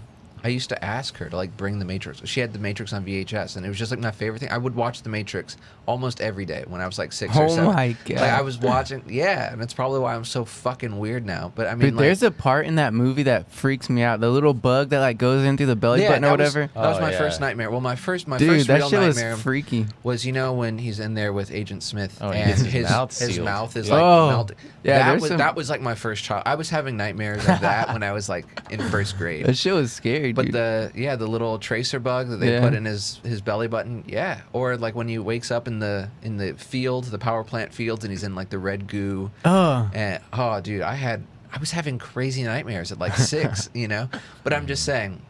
I used to ask her to like bring The Matrix. She had The Matrix on VHS, and it was just like my favorite thing. I would watch The Matrix almost every day when I was like 6 or Oh 7. my God. Like I was watching, yeah, and it's probably why I'm so fucking weird now. But I mean, Dude, there's a part in that movie that freaks me out. The little bug that like goes in through the belly button or that was- whatever. that was Oh, my yeah. first nightmare. Well, my first Dude, first that real shit was nightmare freaky. was, you know, when he's in there with Agent Smith Oh, he and gets his mouth his sealed. mouth is Yeah. like Oh, melted. yeah, there's some- That was like my first child. I was having nightmares of that when I was like in first grade. That shit was scary, But dude. the little tracer bug that they Yeah. put in his belly button, yeah. Or like when he wakes up in the field, the power plant fields, and he's in like the red goo. Oh. And oh, dude, I was having crazy nightmares at like 6, you know. But I'm just saying,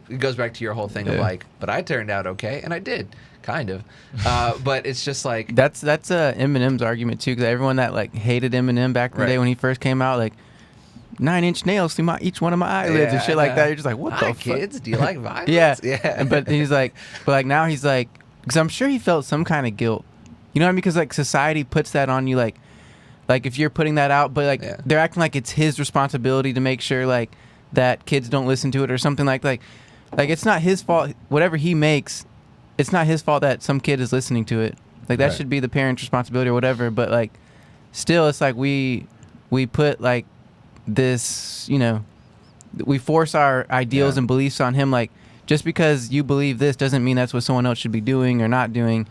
it goes back to your whole thing of Yeah. like, but I turned out okay, and I did, kind of. But it's just like, That's Eminem's argument too, because everyone that like hated Eminem back in the Right. day when he first came out, like 9-inch nails through each one of my eyelids and Yeah, shit like I that. know. You're just like, what Hi, the fuck? kids, do you like violence? Yeah, yeah. But he's like, now he's like, because I'm sure he felt some kind of guilt. You know what I mean? Because like society puts that on you, like if you're putting that out, but like Yeah. they're acting like it's his responsibility to make sure like that kids don't listen to it or something like it's not his fault. Whatever he makes, it's not his fault that some kid is listening to it. Like that Right. should be the parent's responsibility or whatever. But like, still, it's like we put like this, you know, we force our ideals Yeah. and beliefs on him. Like just because you believe this doesn't mean that's what someone else should be doing or not doing.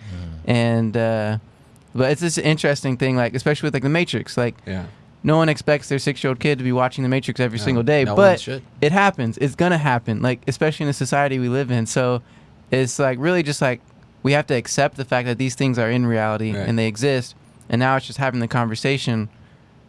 And but it's this interesting thing, like especially with like the Matrix, like. Yeah. No one expects their 6-year-old kid to be watching The Matrix every No, single day, no one but should. it happens. It's gonna happen, like especially in the society we live in. So it's like really just like we have to accept the fact that these things are in reality Right. and they exist. And now it's just having the conversation,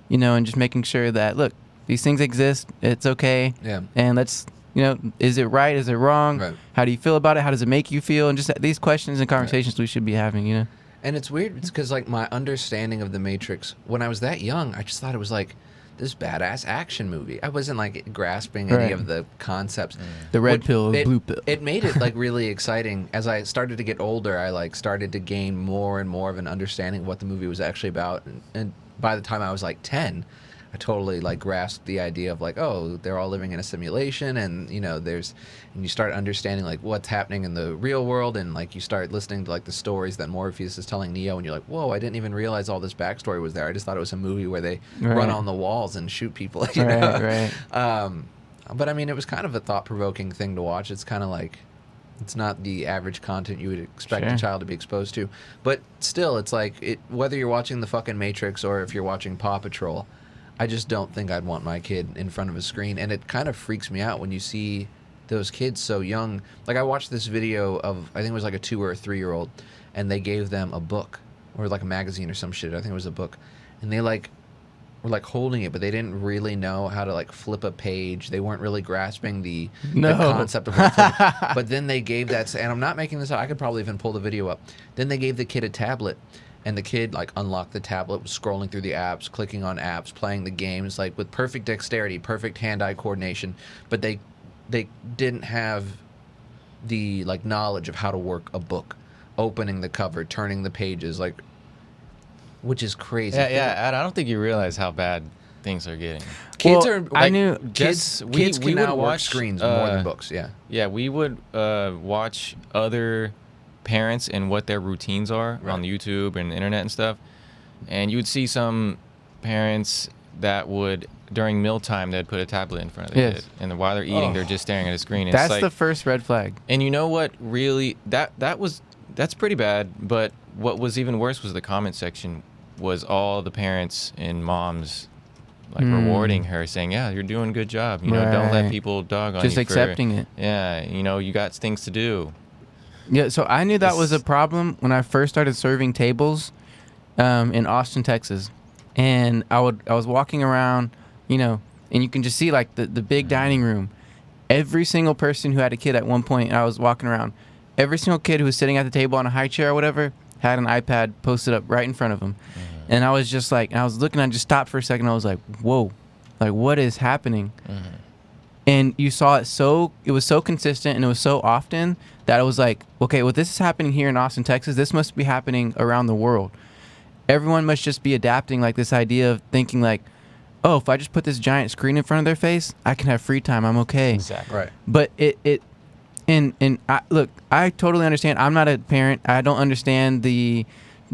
you know, and just making sure that look, these things exist. It's okay. Yeah. And let's, you know, is it right? Is it wrong? Right. How do you feel about it? How does it make you feel? And just these questions and conversations we should be having, you know. And it's weird because like my understanding of The Matrix when I was that young, I just thought it was like this badass action movie. I wasn't like grasping any Right. of the concepts. The red What- pill, it, blue pill. It made it like really exciting. As I started to get older, I like started to gain more and more of an understanding of what the movie was actually about. And by the time I was like 10, I totally like grasped the idea of like, oh, they're all living in a simulation, and you know, and you start understanding like what's happening in the real world, and like you start listening to like the stories that Morpheus is telling Neo, and you're like, whoa, I didn't even realize all this backstory was there. I just thought it was a movie where they Right. run on the walls and shoot people. You know? Right. But I mean, it was kind of a thought-provoking thing to watch. It's kind of like, it's not the average content you would expect Sure. a child to be exposed to. But still, it's like, whether you're watching the fucking Matrix or if you're watching Paw Patrol, I just don't think I'd want my kid in front of a screen, and it kind of freaks me out when you see those kids so young. Like I watched this video of, I think it was like a 2 or a 3-year-old, and they gave them a book or like a magazine or some shit. I think it was a book, and they like were like holding it, but they didn't really know how to like flip a page. They weren't really grasping the concept of what but then they gave that, and I'm not making this up, I could probably even pull the video up. Then they gave the kid a tablet, and the kid like unlocked the tablet, was scrolling through the apps, clicking on apps, playing the games like with perfect dexterity, perfect hand-eye coordination, but they didn't have the like knowledge of how to work a book, opening the cover, turning the pages, like, which is crazy. Yeah. I don't think you realize how bad things are getting. Kids Well, are. Like, I knew- kids. we- Kids we can would now watch watch, screens more than books. Yeah. Yeah, we would watch other parents and what their routines are Right. on YouTube and the internet and stuff, and you would see some parents that would, during mealtime, they'd put a tablet in front of their Yes. kid, and then while they're eating, they're just staring at a screen. And That's it's like, the first red flag. and you know what? Really, that's pretty bad. But what was even worse was the comment section was all the parents and moms like rewarding her, saying, "Yeah, you're doing a good job. You know, don't let Right. people dog on Just you." accepting it. Yeah, you know, you got things to do. Yeah, so I knew that was a problem when I first started serving tables in Austin, Texas. And I was walking around, you know, and you can just see like the big dining room. Every single person who had a kid at one point, I was walking around, every single kid who was sitting at the table on a high chair or whatever had an iPad posted up right in front of them. And I was just like, I was looking, I just stopped for a second. I was like, whoa, like what is happening? And you saw it it was so consistent and it was so often that it was like, okay, well, this is happening here in Austin, Texas. This must be happening around the world. Everyone must just be adapting like this idea of thinking like, oh, if I just put this giant screen in front of their face, I can have free time. I'm okay. Exactly. Right. But look, I totally understand. I'm not a parent. I don't understand the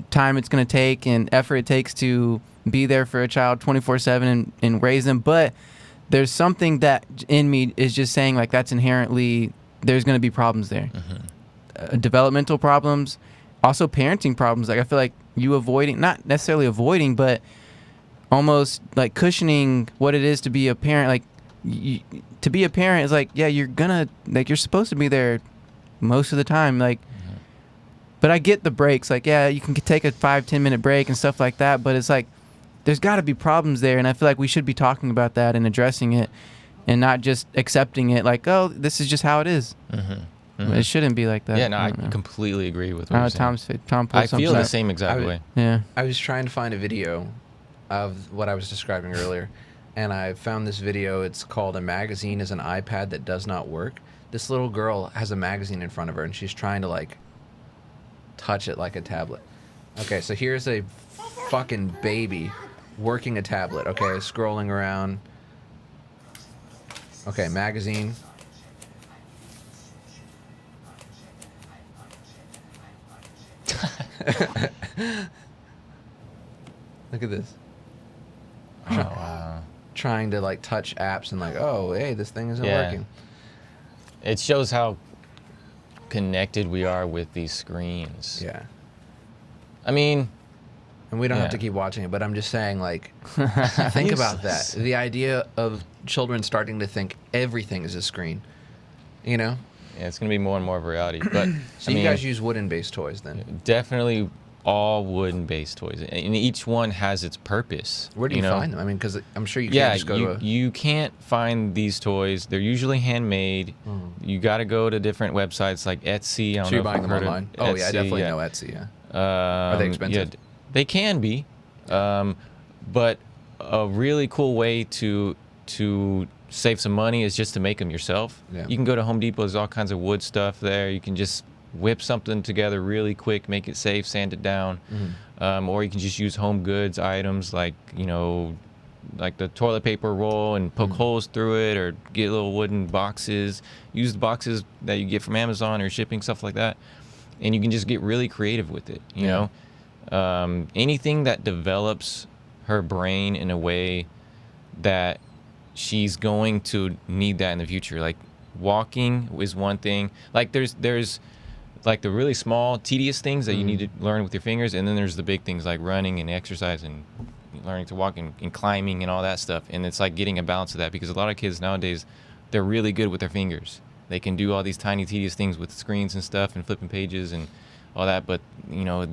time it's going to take and effort it takes to be there for a child 24/7 and raise them. But there's something that in me is just saying like that's inherently, there's going to be problems there. Developmental problems, also parenting problems. Like I feel like you not necessarily avoiding, but almost like cushioning what it is to be a parent. Like to be a parent is like, yeah, you're supposed to be there most of the time. Like, but I get the breaks. Like, yeah, you can take a 5-10 minute break and stuff like that. But it's like, there's got to be problems there. And I feel like we should be talking about that and addressing it and not just accepting it like, oh, this is just how it is. It shouldn't be like that. Yeah, no, I don't know. completely agree with what you're saying. Tom I pulled feel the something same exact way. Yeah. I was trying to find a video of what I was describing earlier, and I found this video. It's called "A Magazine is an iPad That Does Not Work." This little girl has a magazine in front of her, and she's trying to like touch it like a tablet. Okay, so here's a fucking baby working a tablet. Okay, scrolling around. Okay, magazine. Look at this. Oh, wow. Trying to like touch apps and like, oh, hey, this thing isn't working. It shows how connected we are with these screens. Yeah. I mean, And we don't have Yeah. to keep watching it, but I'm just saying, like, think about that. The idea of children starting to think everything is a screen, you know? yeah, it's gonna be more and more of a reality. But So I mean, you guys use wooden-based toys then? definitely all wooden-based toys, and each one has its purpose. Where do you know? find them? I mean, because I'm sure you can't Yeah, just go to a... you can't find these toys. They're usually handmade. You got to go to different websites like Etsy. I don't So know you're if buying you've them heard of online? Oh, yeah, I Etsy, definitely yeah. know Etsy, yeah. Are they expensive? Yeah, they can be, but a really cool way to save some money is just to make them yourself. Yeah. You can go to Home Depot. There's all kinds of wood stuff there. You can just whip something together really quick, make it safe, sand it down, or you can just use home goods items like like the toilet paper roll and poke holes through it, or get little wooden boxes. Use the boxes that you get from Amazon or shipping, stuff like that. And you can just get really creative with it, you know? Anything that develops her brain in a way that she's going to need that in the future. Like walking is one thing. Like there's like the really small, tedious things that you need to learn with your fingers, and then there's the big things like running and exercise and learning to walk and climbing and all that stuff. And it's like getting a balance of that, because a lot of kids nowadays, they're really good with their fingers. They can do all these tiny, tedious things with screens and stuff and flipping pages and all that. But, you know,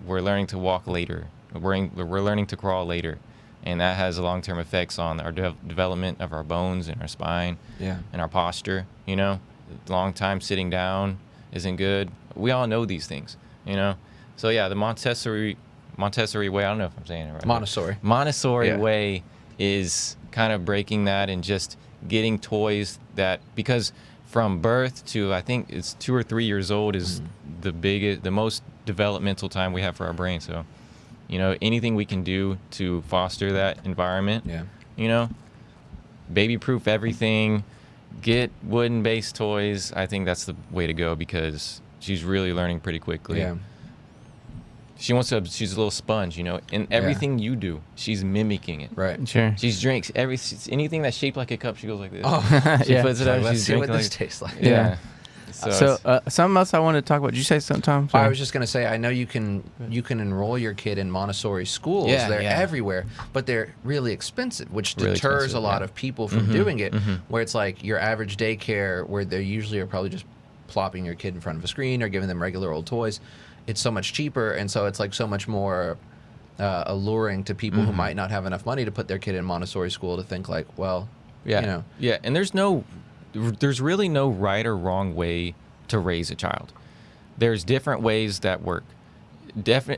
we're learning to walk later. We're learning to crawl later. And that has long-term effects on our development of our bones and our spine and our posture, you know. Long time sitting down isn't good. We all know these things, you know. So, yeah, the Montessori way, I don't know if I'm saying it right. Montessori way is kind of breaking that and just getting toys that, because from birth to, I think it's 2 or 3 years old is the most developmental time we have for our brain. So, you know, anything we can do to foster that environment, you know, baby-proof everything, get wooden-based toys. I think that's the way to go, because she's really learning pretty quickly. Yeah. She's a little sponge, you know, and everything you do, she's mimicking it. Right. Sure. She drinks anything that's shaped like a cup, she goes like this. Oh, she puts it up, let's she's see what drinking this tastes like. Yeah. So something else I wanted to talk about. Did you say something, Tom? Sorry. I was just going to say, I know you can enroll your kid in Montessori schools. They're everywhere, but they're really expensive, which deters a lot of people from doing it, where it's like your average daycare, where they usually are probably just plopping your kid in front of a screen or giving them regular old toys. It's so much cheaper, and so it's like so much more alluring to people who might not have enough money to put their kid in Montessori school, to think like, well, you know. Yeah, and there's really no right or wrong way to raise a child. There's different ways that work.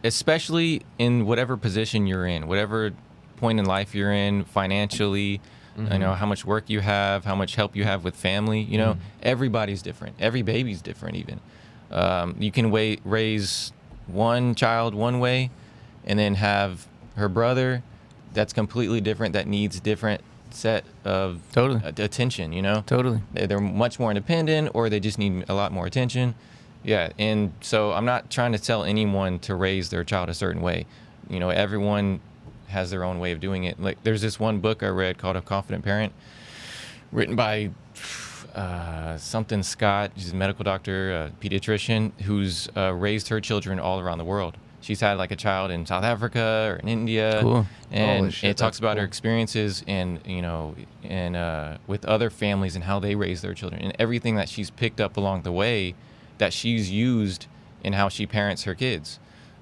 Especially in whatever position you're in, whatever point in life you're in, financially, you know, how much work you have, how much help you have with family, you know, everybody's different. Every baby's different even. You can raise one child one way and then have her brother that's completely different, that needs different set of attention, you know. They're much more independent, or they just need a lot more attention. And so I'm not trying to tell anyone to raise their child a certain way. You know, everyone has their own way of doing it. Like, there's this one book I read called A Confident Parent, written by something Scott. She's a medical doctor, a pediatrician, who's raised her children all around the world. She's had like a child in South Africa or in India. Cool. And it talks about her experiences and, you know, and with other families and how they raise their children, and everything that she's picked up along the way that she's used in how she parents her kids.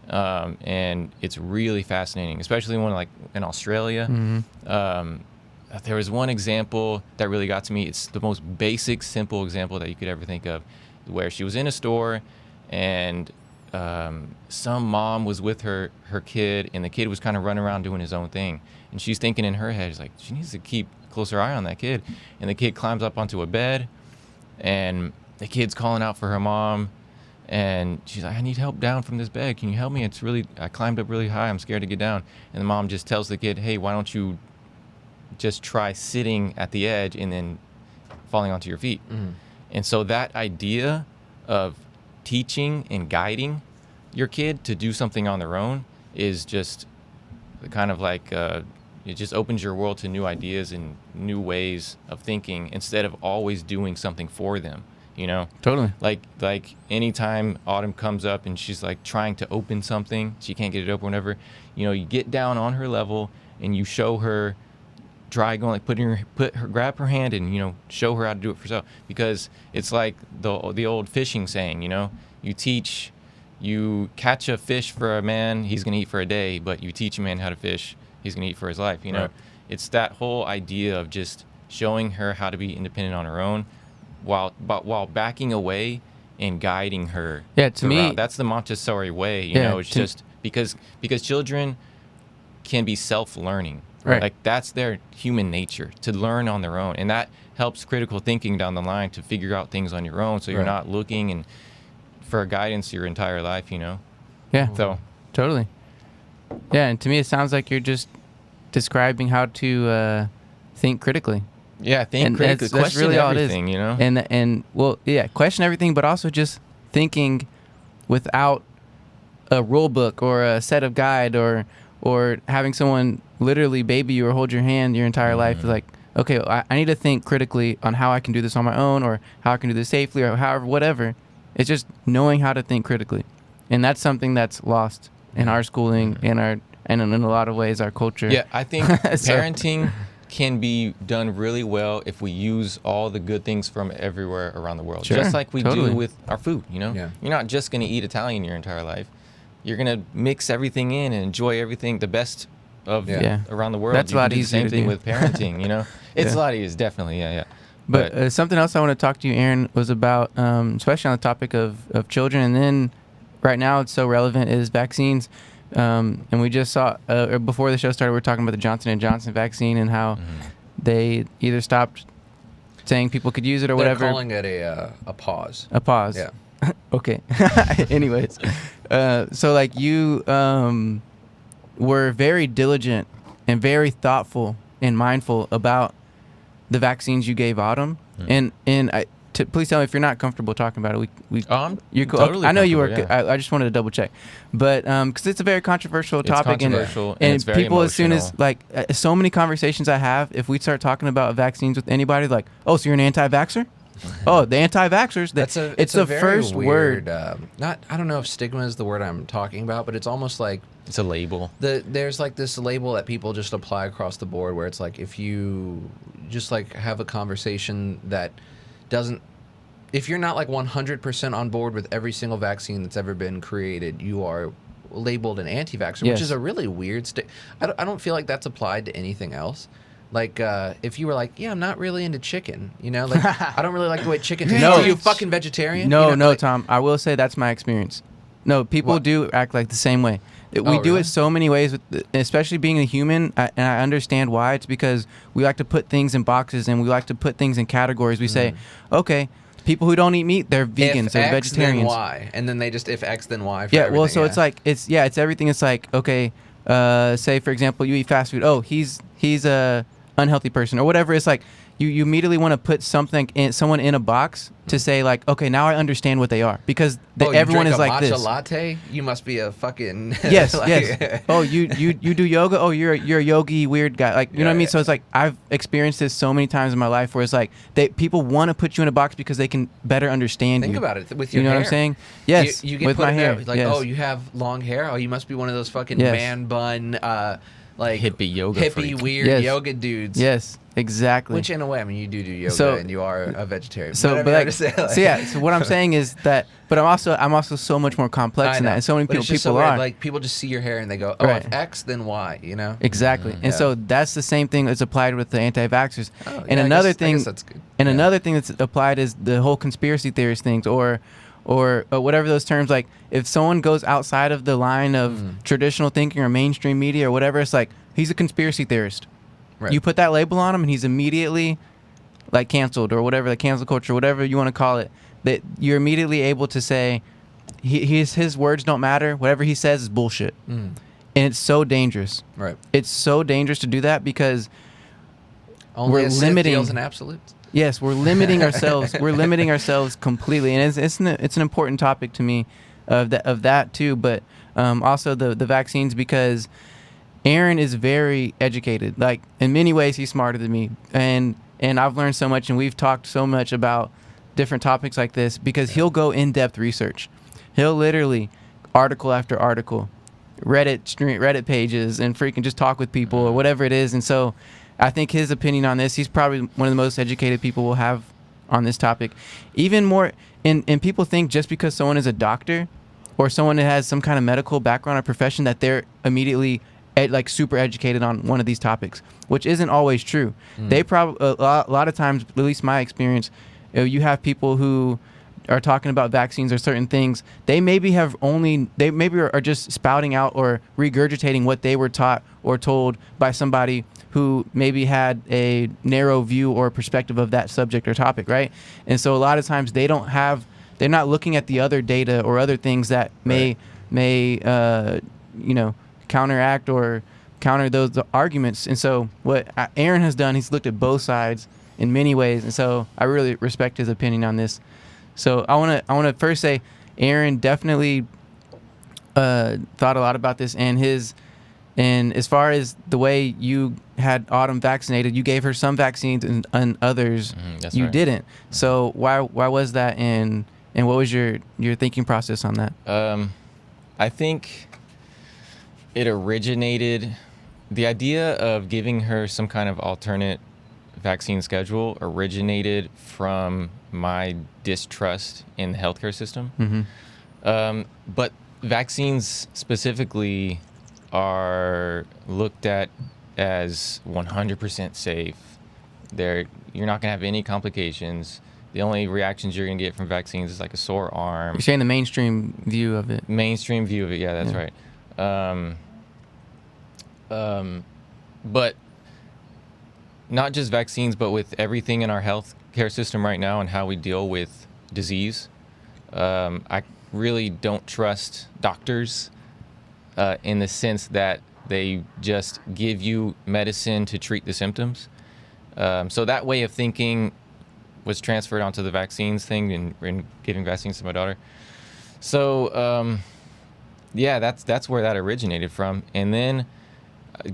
And it's really fascinating, especially when, like, in Australia. There was one example that really got to me. It's the most basic, simple example that you could ever think of, where she was in a store and some mom was with her kid, and the kid was kind of running around doing his own thing, and she's thinking in her head, she's like, she needs to keep a closer eye on that kid. And the kid climbs up onto a bed, and the kid's calling out for her mom, and she's like, I need help down from this bed, can you help me? I climbed up really high, I'm scared to get down. And the mom just tells the kid, hey, why don't you just try sitting at the edge and then falling onto your feet. And so that idea of teaching and guiding your kid to do something on their own is just kind of like it just opens your world to new ideas and new ways of thinking, instead of always doing something for them, you know. Like anytime Autumn comes up and she's like trying to open something, she can't get it open, whatever, you know, you get down on her level and you show her, try going, like grab her hand and, you know, show her how to do it for herself. Because it's like the old fishing saying, you know, you catch a fish for a man, he's gonna eat for a day, but you teach a man how to fish, he's gonna eat for his life, you know. It's that whole idea of just showing her how to be independent on her own, while backing away and guiding her. To me, that's the Montessori way, you know. It's just because children can be self-learning. Like, that's their human nature, to learn on their own, and that helps critical thinking down the line, to figure out things on your own, so you're not looking and for guidance your entire life, you know. So totally. And to me, it sounds like you're just describing how to think critically. Think critically. That's really all it is, you know. And question everything, but also just thinking without a rule book or a set of guide, or having someone literally baby you or hold your hand your entire life. Like, okay, I need to think critically on how I can do this on my own, or how I can do this safely, or however, whatever. It's just knowing how to think critically. And that's something that's lost in our schooling, in our and in a lot of ways our culture. Yeah, I think parenting can be done really well if we use all the good things from everywhere around the world. Sure, Just like we totally. do with our food, you know? Yeah. You're not just going to eat Italian your entire life. You're going to mix everything in and enjoy everything, the best of Yeah. around the world. That's a You lot can do the easier same to thing do. with parenting, you know? It's Yeah. a lot easier, definitely, yeah. But something else I want to talk to you, Aaron, was about, especially on the topic of children, and then right now it's so relevant, is vaccines. And we just saw, or before the show started, we were talking about the Johnson & Johnson vaccine and how they either stopped saying people could use it or They're whatever. calling it a pause. A pause. Yeah. Okay. Anyways, so like you were very diligent and very thoughtful and mindful about the vaccines you gave Autumn, and please tell me if you're not comfortable talking about it. You're cool. totally I know you were. comfortable, yeah. I just wanted to double check, but because it's a very controversial It's topic, controversial, and and it's very people as soon as emotional. like so many conversations I have, if we start talking about vaccines with anybody, like, oh, so you're an anti-vaxxer? Oh, the anti-vaxxers. It's a the very first weird, word. I don't know if stigma is the word I'm talking about, but it's almost like It's a label. there's like this label that people just apply across the board, where it's like if you just like have a conversation that doesn't, if you're not like 100% on board with every single vaccine that's ever been created, you are labeled an anti-vaxxer, Yes. which is a really weird I don't feel like that's applied to anything else. Like, if you were like, yeah, I'm not really into chicken, you know, like, I don't really like the way chicken tastes. No. Are you fucking vegetarian? No, You know, no, like- Tom. I will say that's my experience. No, people What? do act like the same way. We Oh, do really? it so many ways, especially being a human, and I understand why. It's because we like to put things in boxes and we like to put things in categories. We say, okay, people who don't eat meat, they're vegans, If they're X, vegetarians. then Y, and then they just if X, then Y. For Yeah, well, everything, so yeah. it's like it's everything. It's like, okay, say for example, you eat fast food. Oh, he's a unhealthy person or whatever. It's like you immediately want to put someone in a box to say like, okay, now I understand what they are, because Oh, you everyone drink is a like matcha this. latte? You must be a fucking Yes, like- yes. Oh, you do yoga? Oh, you're a yogi weird guy. Like, you know what I mean? Yeah. So it's like I've experienced this so many times in my life where it's like people want to put you in a box because they can better understand Think you. about it with your You know hair. what I'm saying? Yes. You get with put my in hair. there, like, yes. oh, you have long hair. Oh, you must be one of those fucking Yes. man bun, like Hippie yoga hippie freak. weird Yes. yoga dudes. Yes, exactly. Which in a way, I mean, you do yoga, So- and you are a vegetarian. So, Whatever but you like, have to say, like- so yeah. So what I'm saying is that, but I'm also so much more complex I than know, that, and so many but people it's just so are. weird. Like people just see your hair and they go, "Oh, Right. if X, then Y." You know? Exactly. And Yeah. so that's the same thing that's applied with the anti-vaxxers. Oh, And yeah, another I thing, guess that's good. and Yeah. another thing that's applied is the whole conspiracy theorist things, or whatever those terms. Like if someone goes outside of the line of traditional thinking or mainstream media or whatever, it's like he's a conspiracy theorist. Right. You put that label on him, and he's immediately like canceled or whatever, the cancel culture, whatever you want to call it. That you're immediately able to say his words don't matter. Whatever he says is bullshit. Mm. And it's so dangerous. Right. It's so dangerous to do that because Only we're a Sith limiting- feels an absolute. yes, we're limiting ourselves. We're limiting ourselves completely, and it's an important topic to me of that too. But also the vaccines, because Aaron is very educated. Like in many ways, he's smarter than me, and I've learned so much, and we've talked so much about different topics like this because he'll go in-depth research. He'll literally article after article, Reddit pages, and freaking just talk with people or whatever it is. And so I think his opinion on this, he's probably one of the most educated people we'll have on this topic. Even more, and people think just because someone is a doctor or someone that has some kind of medical background or profession that they're immediately like super educated on one of these topics, which isn't always true. They probably a lot of times, at least my experience, you have people who are talking about vaccines or certain things. They maybe are just spouting out or regurgitating what they were taught or told by somebody who maybe had a narrow view or perspective of that subject or topic, right? And so a lot of times they're not looking at the other data or other things that may counteract or counter those arguments. And so what Aaron has done, he's looked at both sides in many ways, and so I really respect his opinion on this. So I want to first say Aaron definitely thought a lot about this, and as far as the way you had Autumn vaccinated, you gave her some vaccines and others That's you right. didn't. So why was that, and what was your thinking process on that? I think the idea of giving her some kind of alternate vaccine schedule originated from my distrust in the healthcare system. But vaccines specifically are looked at as 100% safe. You're not going to have any complications. The only reactions you're going to get from vaccines is like a sore arm. You're saying the mainstream view of it. Mainstream view of it, yeah, that's right. But not just vaccines, but with everything in our healthcare system right now and how we deal with disease. I really don't trust doctors in the sense that they just give you medicine to treat the symptoms. So that way of thinking was transferred onto the vaccines thing and giving vaccines to my daughter. So yeah, that's where that originated from. And then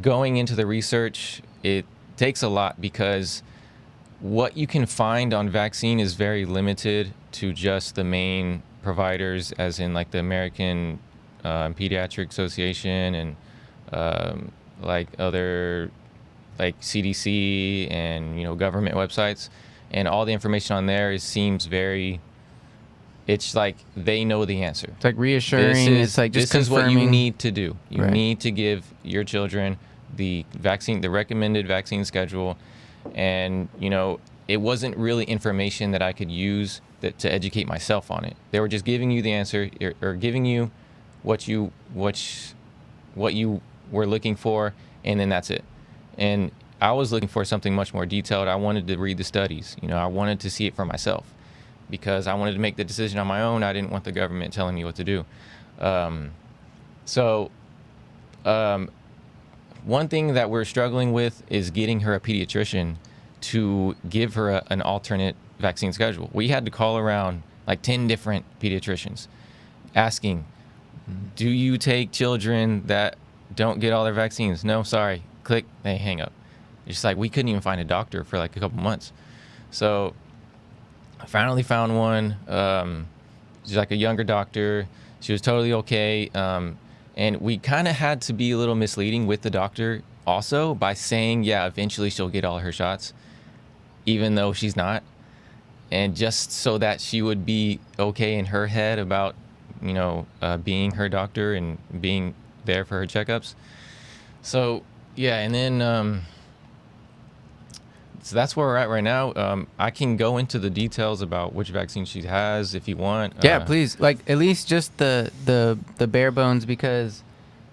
going into the research, it takes a lot because what you can find on vaccine is very limited to just the main providers, as in like the American Pediatric Association and like other like CDC and government websites, and all the information on there seems very. It's like they know the answer. It's like reassuring. It's like just this confirming. is what you need to do. You Right. need to give your children the vaccine, the recommended vaccine schedule, and it wasn't really information that I could use to educate myself on it. They were just giving you the answer or giving you what you were looking for, and then that's it. And I was looking for something much more detailed. I wanted to read the studies. I wanted to see it for myself because I wanted to make the decision on my own. I didn't want the government telling me what to do. One thing that we're struggling with is getting her a pediatrician to give her an alternate vaccine schedule. We had to call around like 10 different pediatricians asking, do you take children that don't get all their vaccines? No, sorry. Click, they hang up. It's just like we couldn't even find a doctor for like a couple months. So I finally found one. She's like a younger doctor. She was totally okay. And we kind of had to be a little misleading with the doctor also by saying, yeah, eventually she'll get all her shots, even though she's not. And just so that she would be okay in her head about, being her doctor and being there for her checkups. So, yeah, and then, so that's where we're at right now. I can go into the details about which vaccine she has if you want. Yeah, please. Like at least just the bare bones, because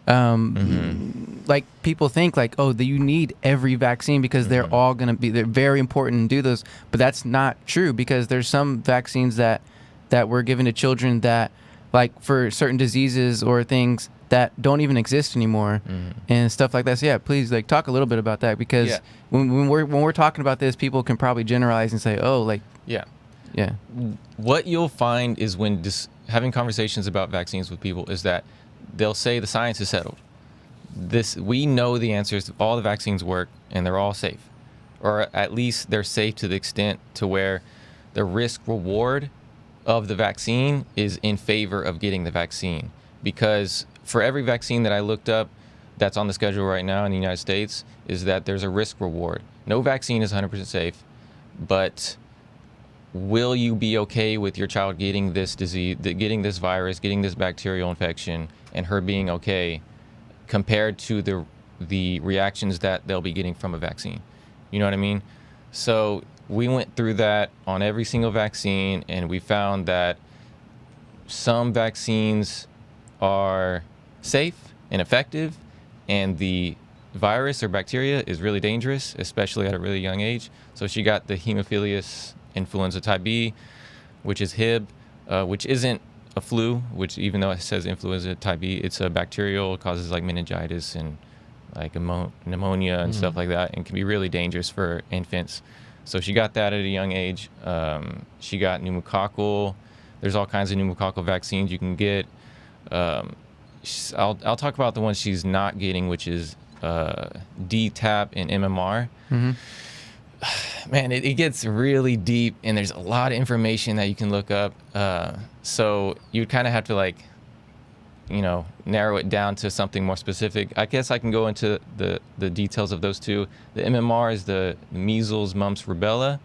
like people think like, oh, you need every vaccine because they're all going to be, they're very important and do those. But that's not true, because there's some vaccines that were given to children that, like for certain diseases or things that don't even exist anymore and stuff like that. So yeah, please like talk a little bit about that, because when we're talking about this, people can probably generalize and say, oh, like yeah. What you'll find is when having conversations about vaccines with people is that they'll say the science is settled. We know the answers. All the vaccines work and they're all safe, or at least they're safe to the extent to where the risk reward of the vaccine is in favor of getting the vaccine. Because for every vaccine that I looked up that's on the schedule right now in the United States, is that there's a risk reward. No vaccine is 100% safe, but will you be okay with your child getting this disease, getting this virus, getting this bacterial infection, and her being okay compared to the reactions that they'll be getting from a vaccine? You know what I mean? So we went through that on every single vaccine, and we found that some vaccines are safe and effective, and the virus or bacteria is really dangerous, especially at a really young age. So she got the Haemophilus influenza type B, which is Hib, which isn't a flu, which even though it says influenza type B, it's a bacterial, causes like meningitis and like pneumonia and stuff like that, and can be really dangerous for infants. So she got that at a young age. She got pneumococcal. There's all kinds of pneumococcal vaccines you can get. I'll talk about the ones she's not getting, which is DTaP and MMR. Man, it gets really deep, and there's a lot of information that you can look up. So you kind of have to narrow it down to something more specific, I guess I can go into the details of those two. The MMR is the measles, mumps, rubella.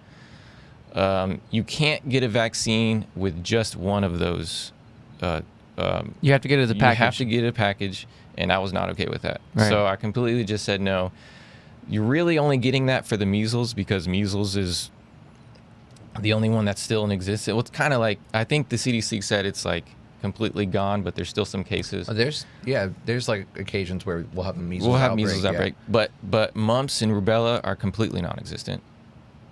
You can't get a vaccine with just one of those. You have to get it as a package. You have to get a package, and I was not okay with that. Right. So I completely just said no. You're really only getting that for the measles because measles is the only one that's still in existence. Well, it's kind of like, I think the CDC said it's like completely gone, but there's still some cases. There's like occasions where we'll have a measles outbreak. But mumps and rubella are completely non-existent.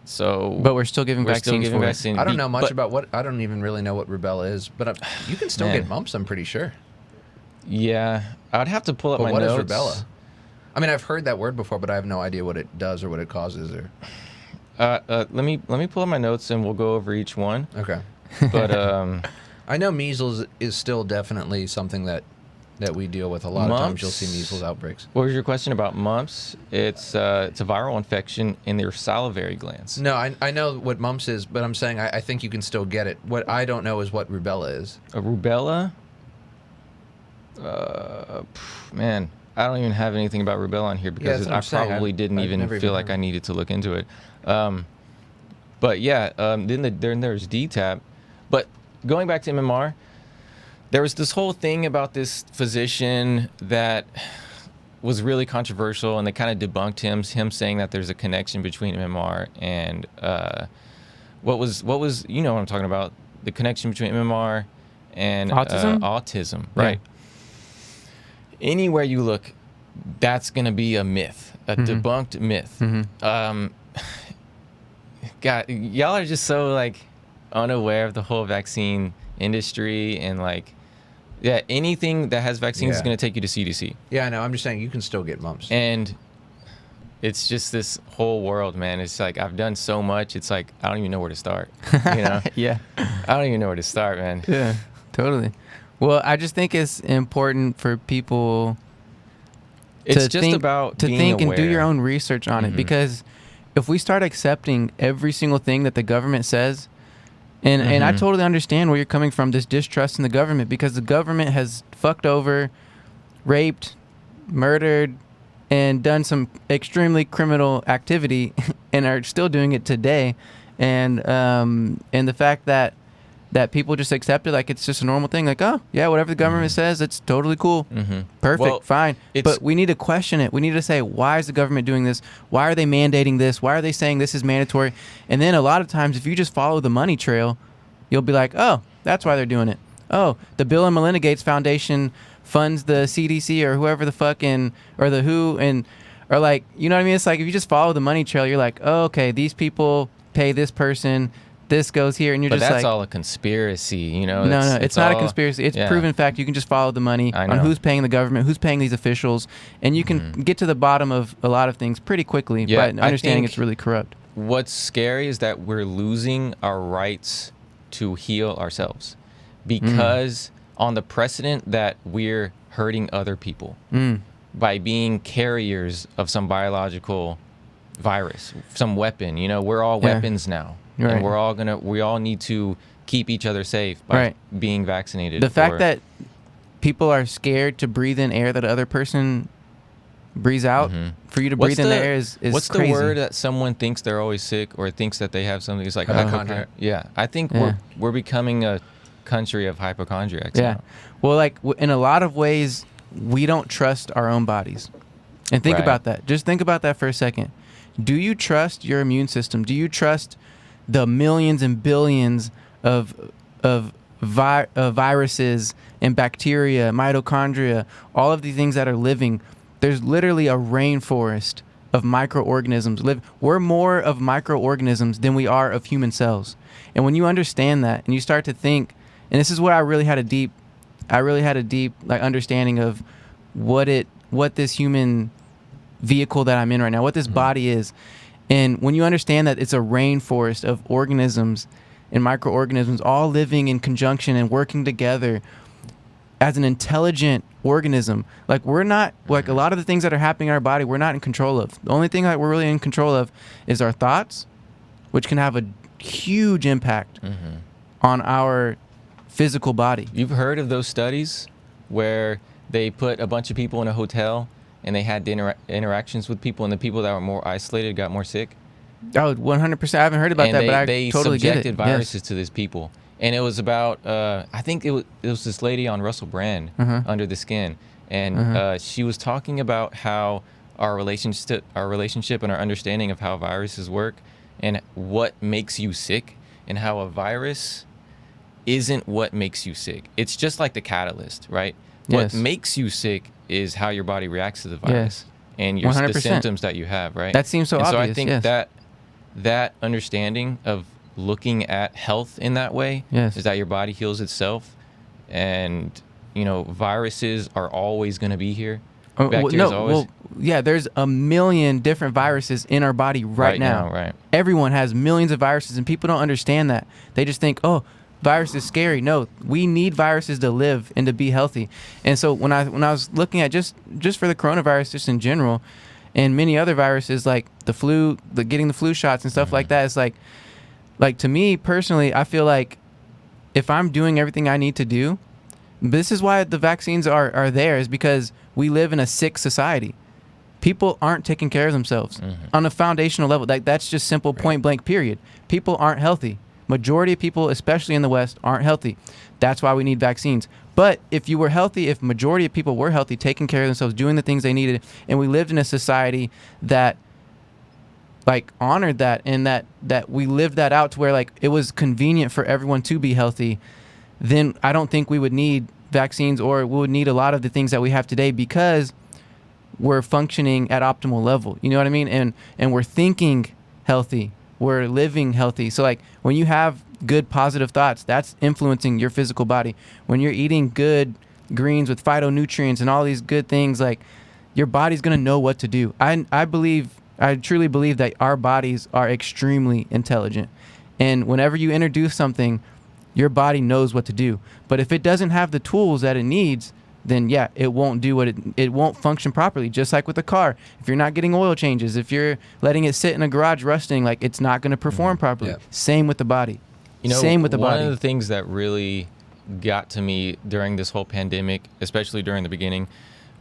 So, but we're still giving vaccines for it. I don't know much about what. I don't even really know what rubella is, but you can still get mumps. I'm pretty sure. Yeah, I'd have to pull up my notes. What is rubella? I mean, I've heard that word before, but I have no idea what it does or what it causes. Or let me pull up my notes and we'll go over each one. Okay. But I know measles is still definitely something that we deal with a lot of times. You'll see measles outbreaks. What was your question about mumps? It's a viral infection in their salivary glands. No, I know what mumps is, but I'm saying I think you can still get it. What I don't know is what rubella is. A rubella? Man, I don't even have anything about rubella on here because I probably didn't even feel like I needed to look into it. But yeah, then there's DTaP. But going back to MMR, there was this whole thing about this physician that was really controversial, and they kind of debunked him saying that there's a connection between MMR and what was what I'm talking about, the connection between MMR and autism, right? Yeah. Anywhere you look, that's going to be a myth, a debunked myth. God, y'all are just so like unaware of the whole vaccine industry and like. Yeah, anything that has vaccines is going to take you to CDC. Yeah, I know. I'm just saying you can still get mumps. And it's just this whole world, man. It's like I've done so much. It's like I don't even know where to start. Yeah. I don't even know where to start, man. Yeah, totally. Well, I just think it's important for people to think and do your own research on it, because if we start accepting every single thing that the government says, and I totally understand where you're coming from, this distrust in the government, because the government has fucked over, raped, murdered, and done some extremely criminal activity and are still doing it today. And the fact that people just accept it like it's just a normal thing, like, oh, yeah, whatever the government says, it's totally cool. Perfect, well, fine. But we need to question it. We need to say, why is the government doing this? Why are they mandating this? Why are they saying this is mandatory? And then a lot of times, if you just follow the money trail, you'll be like, oh, that's why they're doing it. Oh, the Bill and Melinda Gates Foundation funds the CDC or whoever the fuck or the WHO, or like, you know what I mean? It's like if you just follow the money trail, you're like, oh, okay, these people pay this person, this goes here, and you're just like... But that's all a conspiracy, No, it's not a conspiracy. It's proven fact. You can just follow the money on who's paying the government, who's paying these officials, and you can get to the bottom of a lot of things pretty quickly by understanding it's really corrupt. What's scary is that we're losing our rights to heal ourselves because on the precedent that we're hurting other people by being carriers of some biological virus, some weapon. We're all weapons now. Right. And we all need to keep each other safe by being vaccinated. The fact that people are scared to breathe in air that other person breathes out, for you to breathe in the air is what's crazy. The word that someone thinks they're always sick or thinks that they have something? It's like hypochondriac. Yeah, I think we're becoming a country of hypochondriacs now. Well, like in a lot of ways, we don't trust our own bodies. And think about that. Just think about that for a second. Do you trust your immune system? Do you trust the millions and billions of viruses and bacteria, mitochondria, all of these things that are living? There's literally a rainforest of microorganisms. We're more of microorganisms than we are of human cells. And when you understand that and you start to think, and this is where I really had a deep like understanding of what this human vehicle that I'm in right now, what this body is. And when you understand that it's a rainforest of organisms and microorganisms all living in conjunction and working together as an intelligent organism, like we're not, like a lot of the things that are happening in our body, we're not in control of. The only thing that we're really in control of is our thoughts, which can have a huge impact on our physical body. You've heard of those studies where they put a bunch of people in a hotel and they had interactions with people, and the people that were more isolated got more sick. Oh, 100%. I haven't heard about And that, but they I totally get it. subjected viruses to these people. And it was about, I think it was this lady on Russell Brand, Under the Skin. And she was talking about how our relationship and our understanding of how viruses work and what makes you sick, and how a virus isn't what makes you sick. It's just like the catalyst, right? Yes. What makes you sick is how your body reacts to the virus and the 100%. symptoms that you have, right? That seems so and obvious. So I think that understanding of looking at health in that way is that your body heals itself, and viruses are always going to be here. Bacteria is always. There's a million different viruses in our body right now. Right. Everyone has millions of viruses, and people don't understand that. They just think, oh, virus is scary. No, we need viruses to live and to be healthy. And so when I was looking at just for the coronavirus, just in general, and many other viruses like the flu, getting the flu shots and stuff like that, it's like to me personally, I feel like if I'm doing everything I need to do, this is why the vaccines are there, is because we live in a sick society. People aren't taking care of themselves on a foundational level. That's just simple, point blank, period. People aren't healthy. Majority of people, especially in the West, aren't healthy. That's why we need vaccines. But if you were healthy, if majority of people were healthy, taking care of themselves, doing the things they needed, and we lived in a society that honored that, and that we lived that out to where it was convenient for everyone to be healthy, then I don't think we would need vaccines, or we would need a lot of the things that we have today, because we're functioning at optimal level. You know what I mean? And we're thinking healthy. We're living healthy. So when you have good positive thoughts, that's influencing your physical body. When you're eating good greens with phytonutrients and all these good things, your body's going to know what to do. I truly believe that our bodies are extremely intelligent. And whenever you introduce something, your body knows what to do. But if it doesn't have the tools that it needs, then it won't do what it won't function properly. Just like with a car, if you're not getting oil changes, if you're letting it sit in a garage rusting, it's not going to perform properly. Yeah. Same with the body. Same with the body. One of the things that really got to me during this whole pandemic, especially during the beginning,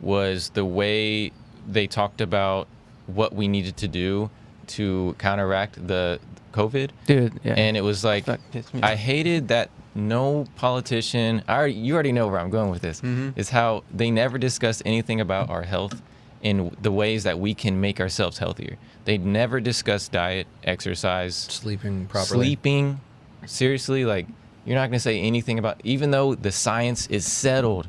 was the way they talked about what we needed to do to counteract the COVID. Dude, yeah. And it was I hated that no politician, you already know where I'm going with this, is how they never discussed anything about our health in the ways that we can make ourselves healthier. They never discussed diet, exercise, sleeping properly. Seriously, you're not going to say anything about, even though the science is settled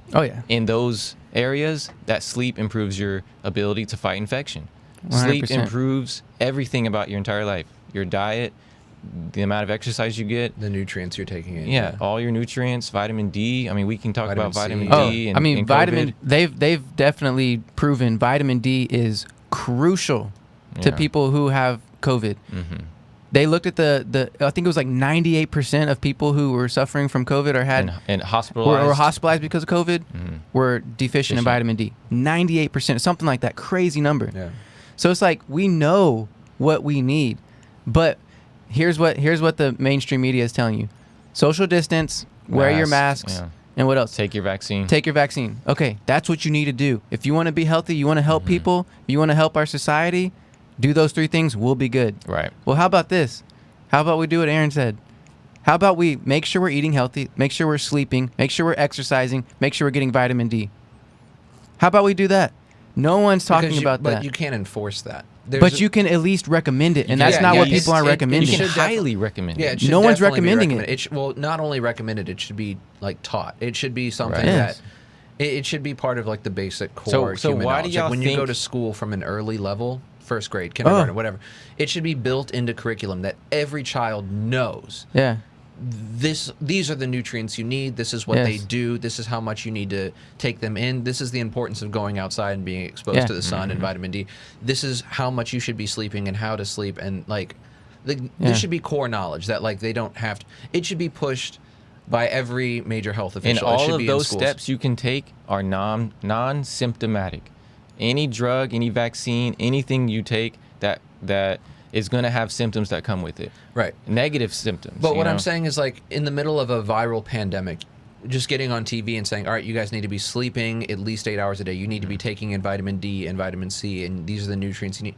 in those areas, that sleep improves your ability to fight infection. 100%. Sleep improves everything about your entire life. Your diet, the amount of exercise you get, the nutrients you're taking in. Yeah, all your nutrients, vitamin D. I mean, we can talk about vitamin D. And vitamin. COVID. They've definitely proven vitamin D is crucial to people who have COVID. They looked at the I think it was 98% of people who were suffering from COVID or had and hospitalized or hospitalized because of COVID were deficient in vitamin D. 98%, something like that. Crazy number. Yeah. So it's we know what we need, but here's what the mainstream media is telling you: social distance, wear your masks, and what else? Take your vaccine. Take your vaccine. Okay, that's what you need to do. If you want to be healthy, you want to help people, if you want to help our society, do those three things, we'll be good. Right. Well, how about this? How about we do what Aaron said? How about we make sure we're eating healthy, make sure we're sleeping, make sure we're exercising, make sure we're getting vitamin D? How about we do that? No one's talking about that. But you can't enforce that. But you can at least recommend it, and that's not what people are recommending. You can highly recommend it. Yeah, no one's recommending it. Not only recommended, it should be taught. It should be something that it should be part of the basic core human why knowledge. do y'all when you go to school from an early level, first grade, kindergarten, whatever, it should be built into curriculum that every child knows. Yeah. These are the nutrients you need. This is what they do. This is how much you need to take them in. This is the importance of going outside and being exposed to the sun and vitamin D. This is how much you should be sleeping and how to sleep. And this should be core knowledge that they don't have to. It should be pushed by every major health official. And all of those steps you can take are non-symptomatic. Any drug, any vaccine, anything you take that is going to have symptoms that come with it. Right. Negative symptoms. But what I'm saying is in the middle of a viral pandemic, just getting on TV and saying, all right, you guys need to be sleeping at least 8 hours a day. You need to be taking in vitamin D and vitamin C, and these are the nutrients you need.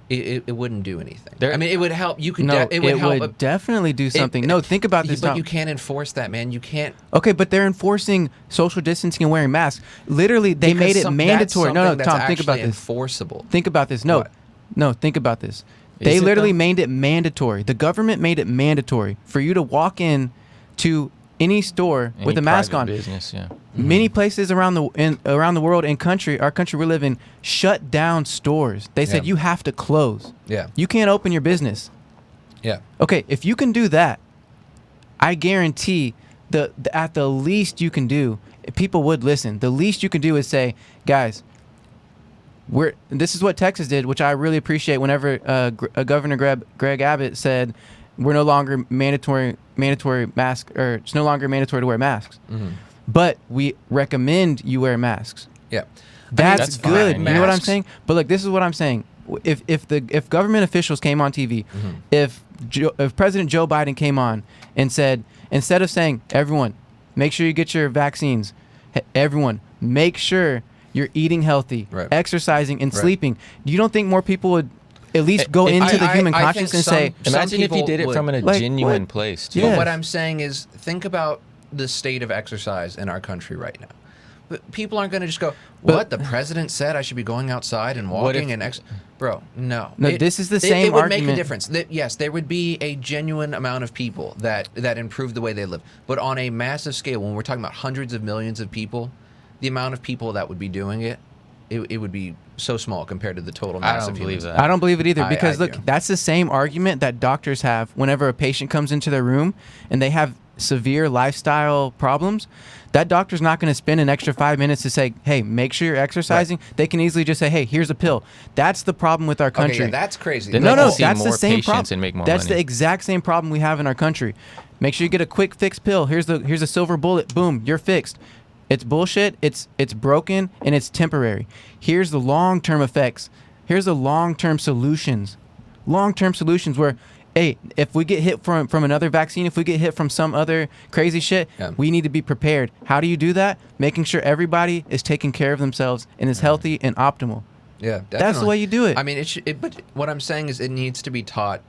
It wouldn't do anything. I mean, it would help. You could. No, it would help. would definitely do something. No, think about this. But Tom. you can't enforce that, man. You can't. Okay, but they're enforcing social distancing and wearing masks. Literally, they made it mandatory. No, Tom, think about this. Enforceable. Think about this. No, What? no, think about this. They literally made it mandatory. The government made it mandatory for you to walk in to any store with a mask on. Business, yeah. Many places around the world and our country we live in, shut down stores. They said you have to close. Yeah. You can't open your business. Yeah. Okay, if you can do that, I guarantee at the least you can do, people would listen. The least you can do is say, guys, this is what Texas did, which I really appreciate. Whenever Governor Greg Abbott said, we're no longer mandatory mask, or it's no longer mandatory to wear masks, but we recommend you wear masks. Yeah. That's good. fine. You know what I'm Masks. saying? But look, this is what I'm saying. If government officials came on TV, if President Joe Biden came on and said, instead of saying, everyone, make sure you get your vaccines, everyone, make sure you're eating healthy, Right. exercising, and Right. sleeping, you don't think more people would at least go into the human I conscience think and say, some Imagine if he people did it would. from a Like, genuine what? place, too. Yeah. But what I'm saying is, think about the state of exercise in our country right now. But people aren't going to just go, what? The president said I should be going outside and walking Bro, no. No, this is the same It would make a argument. difference. Yes, there would be a genuine amount of people that improve the way they live. But on a massive scale, when we're talking about hundreds of millions of people, the amount of people that would be doing it would be so small compared to the total I mass don't of believe humans. that. I don't believe it either, I because look, do. that's the same argument that doctors have whenever a patient comes into their room and they have severe lifestyle problems. That doctor's not going to spend an extra 5 minutes to say, hey, make sure you're exercising. Right. They can easily just say, hey, here's a pill. That's the problem with our country. Okay, yeah, that's crazy. Then No, they no, can see that's the more same patients problem. and make more That's money. the exact same problem we have in our country. Make sure you get a quick fix pill. Here's a silver bullet. Boom, you're fixed. It's bullshit. It's broken and it's temporary. Here's the long-term effects. Here's the long-term solutions. Long-term solutions where, hey, if we get hit from another vaccine, if we get hit from some other crazy shit, we need to be prepared. How do you do that? Making sure everybody is taking care of themselves and is healthy and optimal. Yeah, definitely. That's the way you do it. I mean, but what I'm saying is, it needs to be taught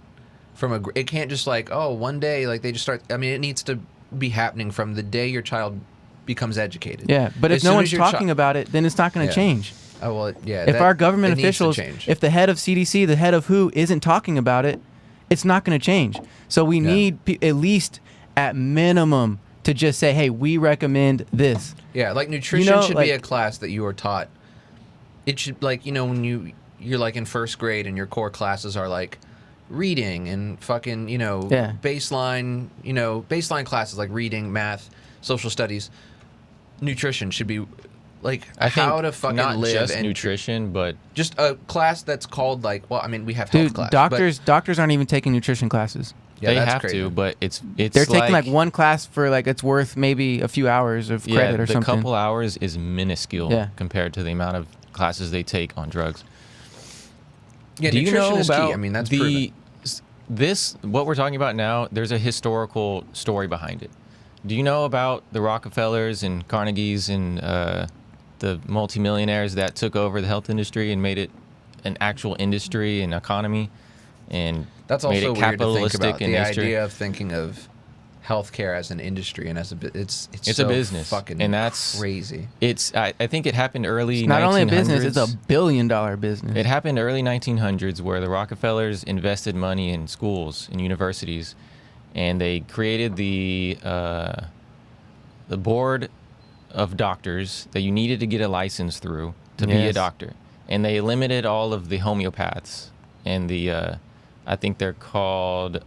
from it can't just like, oh, one day like they just start. I mean, it needs to be happening from the day your child becomes educated. Yeah, but if As no soon one's as your talking about it, then it's not going to Yeah. change. Oh well, yeah. If our government it needs to officials, change. if the head of CDC, the head of WHO isn't talking about it, it's not going to change. So we need at least at minimum to just say, hey, we recommend this. Yeah, like nutrition know, should like- be a class that you are taught. It should, like, when you're like in first grade and your core classes are like reading and fucking, baseline classes like reading, math, social studies. Nutrition should be like I think how to fucking not live just and nutrition, but just a class that's called like, well, I mean, we have health Dude, class. doctors aren't even taking nutrition classes. Yeah, they that's have crazy. to. But it's They're taking like one class for like it's worth maybe a few hours of credit or the something. couple hours is minuscule Yeah. compared to the amount of classes they take on drugs. Yeah, Do you nutrition know is about key. I mean, that's proven. what we're talking about now? There's a historical story behind it. Do you know about the Rockefellers and Carnegies and the multimillionaires that took over the health industry and made it an actual industry and economy, and That's made also it weird to think capitalistic about. in The history? idea of thinking of healthcare as an industry and as a it's It's so a business, fucking and that's crazy. I think it happened early. It's not only a business, 1900s. it's a $1 billion business. It happened early 1900s where the Rockefellers invested money in schools and universities, and they created the board of doctors that you needed to get a license through to be a Yes. doctor, and they limited all of the homeopaths and the I think they're called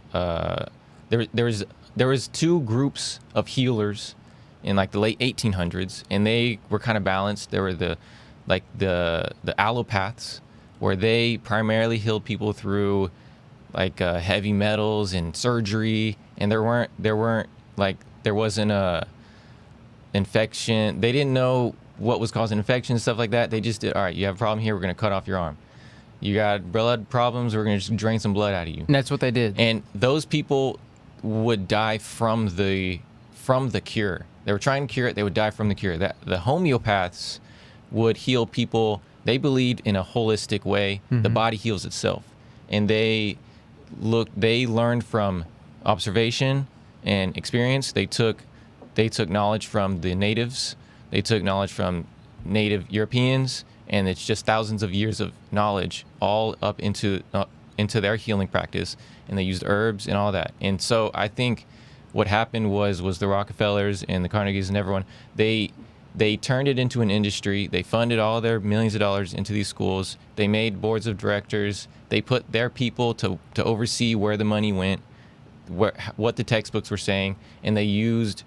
there was two groups of healers in like the late 1800s, and they were kind of balanced. There were the allopaths, where they primarily healed people through like heavy metals and surgery, and there wasn't a infection. They didn't know what was causing infection and stuff like that. They just did, all right, you have a problem here, we're going to cut off your arm. You got blood problems, we're going to just drain some blood out of you. And that's what they did. And those people would die from the cure. They were trying to cure it. They would die from the cure. That the homeopaths would heal people. They believed in a holistic way. The body heals itself, and they learned from observation and experience. They took knowledge from the natives. They took knowledge from native Europeans, and it's just thousands of years of knowledge all up into their healing practice. And they used herbs and all that. And so I think what happened was the Rockefellers and the Carnegies and everyone, they turned it into an industry. They funded all their millions of dollars into these schools. They made boards of directors. They put their people to oversee where the money went, what the textbooks were saying, and they used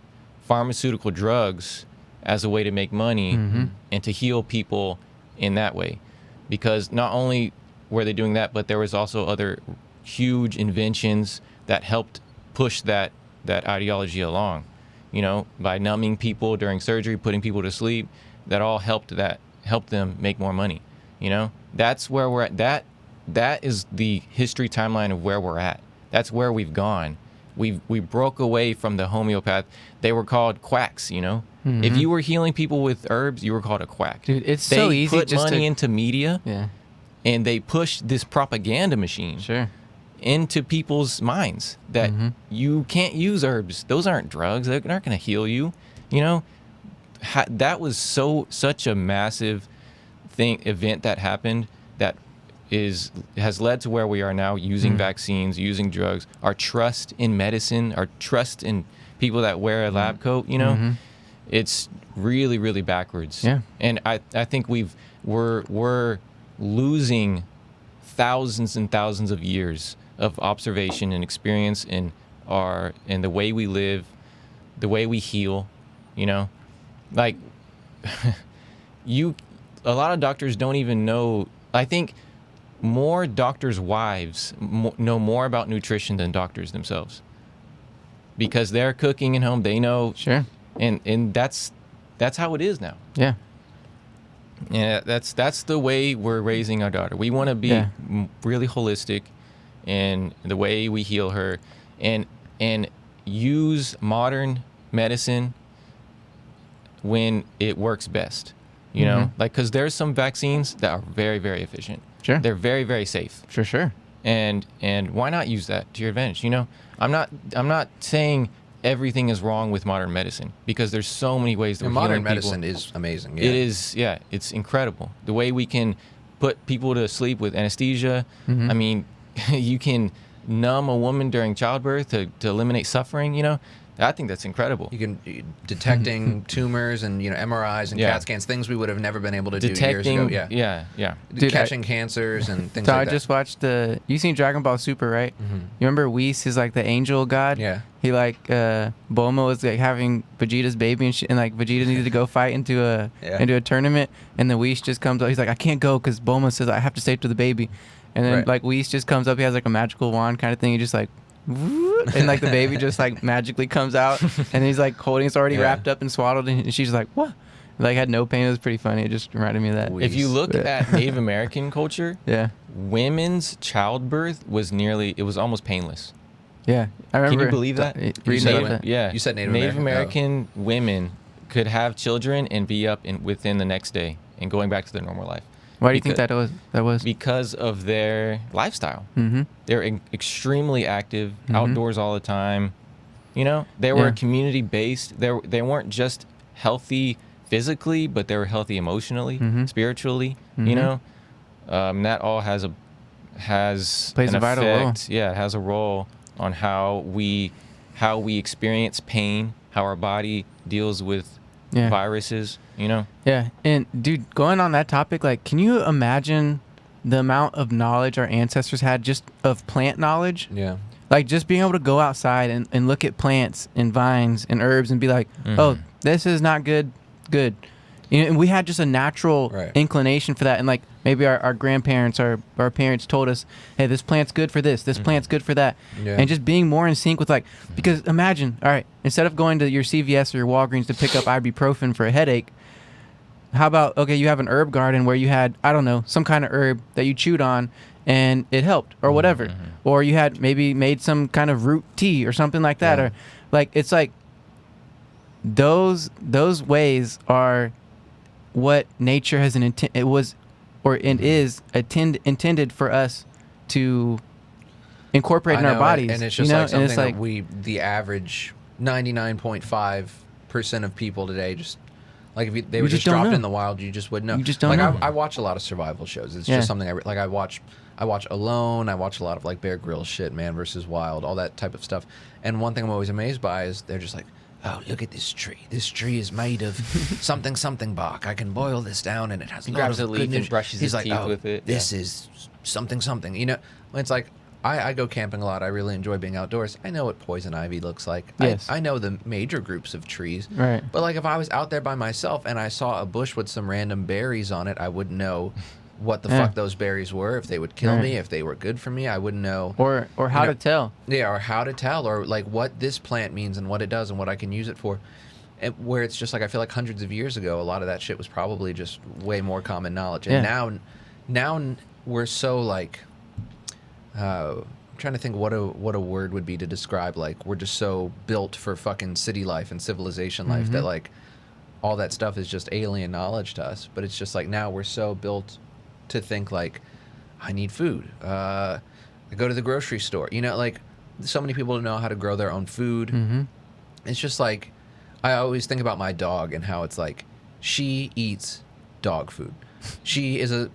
pharmaceutical drugs as a way to make money and to heal people in that way. Because not only were they doing that, but there was also other huge inventions that helped push that ideology along, by numbing people during surgery, putting people to sleep. That all helped them make more money. That's where we're at. That is the history timeline of where we're at. That's where we've gone. We broke away from the homeopath. They were called quacks. If you were healing people with herbs, you were called a quack. Dude, it's so easy. They put money into media, yeah, and they pushed this propaganda machine. Sure. Into people's minds that you can't use herbs. Those aren't drugs. They're not going to heal you. That was such a massive event that happened that has led to where we are now, using vaccines, using drugs, our trust in medicine, our trust in people that wear a lab coat. It's really, really backwards. Yeah. And I think we're losing thousands and thousands of years of observation and experience in the way we live, the way we heal. Like a lot of doctors don't even know. I think more doctors' wives know more about nutrition than doctors themselves, because they're cooking at home. They know. Sure. And that's how it is now. Yeah. Yeah, that's the way we're raising our daughter. We want to be really holistic in the way we heal her, and use modern medicine when it works best. Because there's some vaccines that are very, very efficient. Sure. They're very, very safe. For sure. And why not use that to your advantage? I'm not saying everything is wrong with modern medicine, because there's so many ways that modern medicine is amazing. Yeah. It is, it's incredible. The way we can put people to sleep with anesthesia. I mean, you can numb a woman during childbirth to eliminate suffering. I think that's incredible. You can detecting tumors and MRIs and CAT scans, things we would have never been able to do years ago. Yeah. Dude, catching cancers and things so like that. I just watched you seen Dragon Ball Super, right? You remember Whis is like the angel god? Yeah. He Bulma was like having Vegeta's baby, and like Vegeta needed to go fight into a tournament, and then Whis just comes up. He's like, I can't go because Bulma says I have to stay to the baby, and then like Whis just comes up. He has like a magical wand kind of thing. He just like. And like the baby just like magically comes out, and he's like holding, it's already wrapped up and swaddled, and she's like, what? Like had no pain. It was pretty funny. It just reminded me of that. If you look at Native American culture, women's childbirth was almost painless. Yeah, I remember. Can you believe that? Reading about that. Yeah, you said Native American women could have children and be up within the next day and going back to their normal life. Why do you think that was? Because of their lifestyle. Mm-hmm. They're extremely active, outdoors all the time. They were community based. They weren't just healthy physically, but they were healthy emotionally, spiritually. That all has plays a vital role. Yeah, it has a role on how we experience pain, how our body deals with viruses. Yeah, and dude, going on that topic, like, can you imagine the amount of knowledge our ancestors had just of plant knowledge? Yeah. Like just being able to go outside and look at plants and vines and herbs and be like, oh, this is not good. And we had just a natural inclination for that. And like maybe our grandparents, our parents told us, hey, this plant's good for this plant's good for that. Yeah. And just being more in sync with like, because imagine, all right, instead of going to your CVS or your Walgreens to pick up ibuprofen for a headache, how about, okay, you have an herb garden where you had, I don't know, some kind of herb that you chewed on and it helped or whatever. Or you had maybe made some kind of root tea or something like that. Or like, it's like, those ways are what nature has intended for us to incorporate in our bodies. And it's just you know? like something and it's like, that the average 99.5% of people today just like if they were just don't dropped know. in the wild, you just wouldn't know. You just don't like know. I watch a lot of survival shows. It's Yeah. just something I watch Alone. I watch a lot of like Bear Grylls shit, Man versus Wild, all that type of stuff. And one thing I'm always amazed by is they're just like, oh, look at this tree. This tree is made of something bark. I can boil this down and it has. He a lot grabs of a leaf good and brushes He's his like, teeth oh, with it. This is something. You know, it's like I go camping a lot. I really enjoy being outdoors. I know what poison ivy looks like. Yes. I know the major groups of trees. Right. But like if I was out there by myself and I saw a bush with some random berries on it, I wouldn't know what the fuck those berries were, if they would kill me, if they were good for me. I wouldn't know. or how to tell. Yeah, or how to tell, or like what this plant means and what it does and what I can use it for. And where it's just like I feel like hundreds of years ago, a lot of that shit was probably just way more common knowledge. And now we're so like, I'm trying to think what a word would be to describe, like we're just so built for fucking city life and civilization life that like all that stuff is just alien knowledge to us. But it's just like now we're so built to think like I need food. I go to the grocery store. You know, like so many people don't know how to grow their own food. It's just like I always think about my dog and how it's like she eats dog food. She is a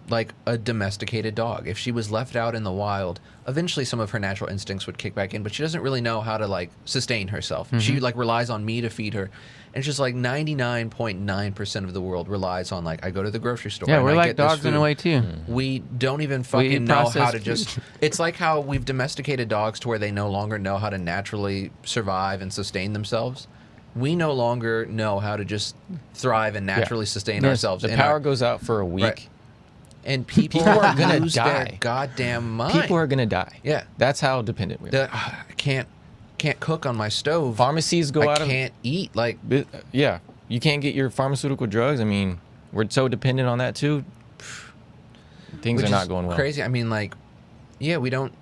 domesticated dog. If she was left out in the wild, eventually some of her natural instincts would kick back in, but she doesn't really know how to like sustain herself. She like relies on me to feed her. And it's just like 99.9% of the world relies on like I go to the grocery store. Yeah, and we're I like get this dogs in a food. way too. We don't even eat fucking know how processed to food. just. It's like how we've domesticated dogs to where they no longer know how to naturally survive and sustain themselves. We no longer know how to just thrive and naturally sustain ourselves. The in power our- goes out for a week. Right. And people are gonna lose die. their goddamn mind. People are gonna die. Yeah. That's how dependent we are. I can't cook on my stove. Pharmacies go out I of. can't eat like. Yeah, you can't get your pharmaceutical drugs. I mean, we're so dependent on that too. Things which are not is going well. Crazy. I mean, like, yeah, we don't.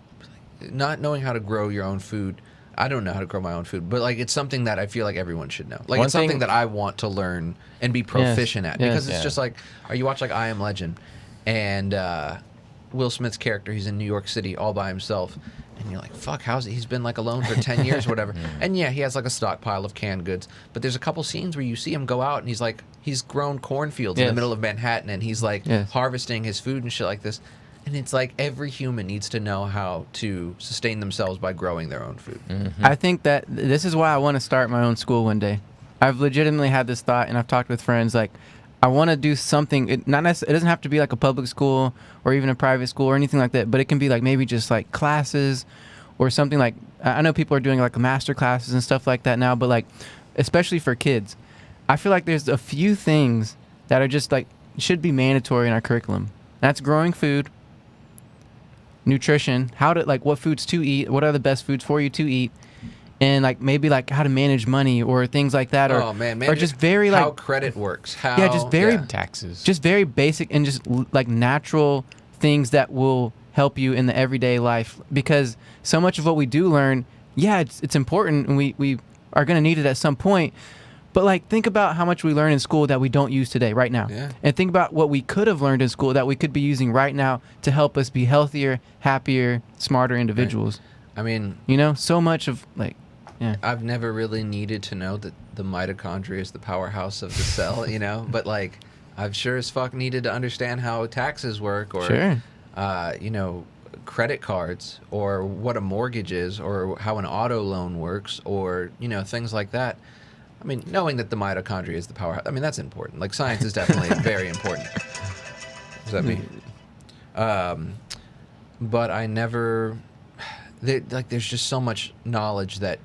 Not knowing how to grow your own food. I don't know how to grow my own food, but like it's something that I feel like everyone should know. Like One it's something thing- that I want to learn and be proficient at because it's Yeah. just like, or you watch like I Am Legend, and Will Smith's character, he's in New York City all by himself, and you're like, fuck, he's been like alone for 10 years or whatever. And yeah, he has like a stockpile of canned goods, but there's a couple scenes where you see him go out and he's grown cornfields in the Yes. middle of Manhattan, and he's like Yes. harvesting his food and shit like this. And it's like every human needs to know how to sustain themselves by growing their own food. I think that this is why I want to start my own school one day. I've legitimately had this thought, and I've talked with friends. Like, I want to do something. It doesn't have to be like a public school or even a private school or anything like that. But it can be like maybe just like classes or something like. I know people are doing like master classes and stuff like that now, but like, especially for kids, I feel like there's a few things that are just like should be mandatory in our curriculum. That's growing food. Nutrition, what foods to eat, what are the best foods for you to eat, and like maybe like how to manage money or things like that, or or just very how like credit works. How just very Taxes. just very basic and just like natural things that will help you in the everyday life, because so much of what we do learn, it's important and we are going to need it at some point. But like, think about how much we learn in school that we don't use today, right now. Yeah. And think about what we could have learned in school that we could be using right now to help us be healthier, happier, smarter individuals. I mean, You know, so much of like, yeah. I've never really needed to know that the mitochondria is the powerhouse of the cell, you know, but like I've sure as fuck needed to understand how taxes work, or Sure. you know, credit cards, or what a mortgage is, or how an auto loan works, or you know, things like that. I mean, knowing that the mitochondria is the powerhouse, I mean, that's important. Like, science is definitely very important. What does that mean? But I never, there's just so much knowledge that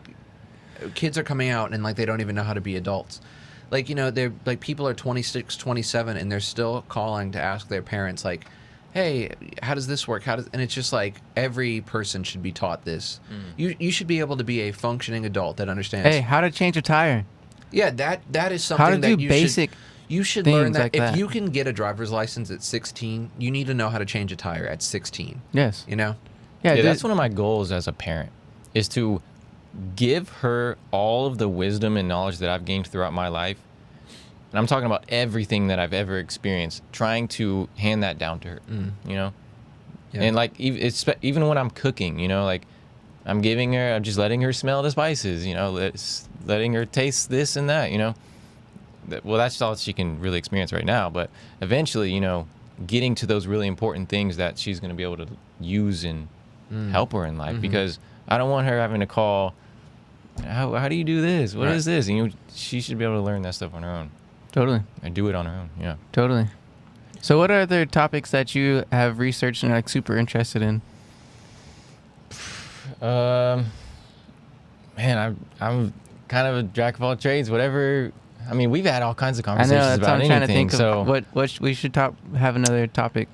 kids are coming out and like they don't even know how to be adults. Like, you know, they're like, people are 26, 27, and they're still calling to ask their parents, like, hey, how does this work? And it's just like every person should be taught this. You should be able to be a functioning adult that understands. Hey, how to change a tire? Yeah, that is something How to that do you basic you should learn things that. like If that. you can get a driver's license at 16, you need to know how to change a tire at 16. Yes. You know? Yeah, Yeah, dude. that's one of my goals as a parent, is to give her all of the wisdom and knowledge that I've gained throughout my life. And I'm talking about everything that I've ever experienced, trying to hand that down to her, you know? Yeah. And like, even when I'm cooking, you know, like I'm just letting her smell the spices, you know, letting her taste this and that, you know? Well, that's all she can really experience right now. But eventually, you know, getting to those really important things that she's going to be able to use and help her in life, because I don't want her having to call, how do you do this? What is this? And, you know, she should be able to learn that stuff on her own. Totally. And do it on her own. Yeah. Totally. So what are other topics that you have researched and are like super interested in? Man, I'm kind of a jack of all trades. Whatever. I mean, we've had all kinds of I conversations know, that's about what I'm trying to anything. think So of what we should have another topic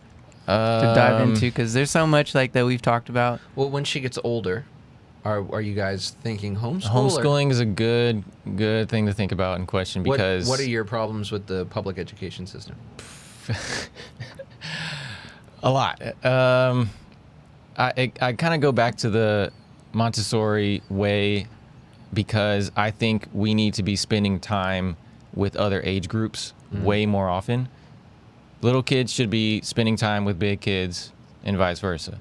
to dive into, because there's so much like that we've talked about. Well, when she gets older, are you guys thinking homeschool? Homeschooling is a good thing to think about and question, because what are your problems with the public education system? a lot. I kind of go back to the Montessori way, because I think we need to be spending time with other age groups way more often. Little kids should be spending time with big kids and vice versa.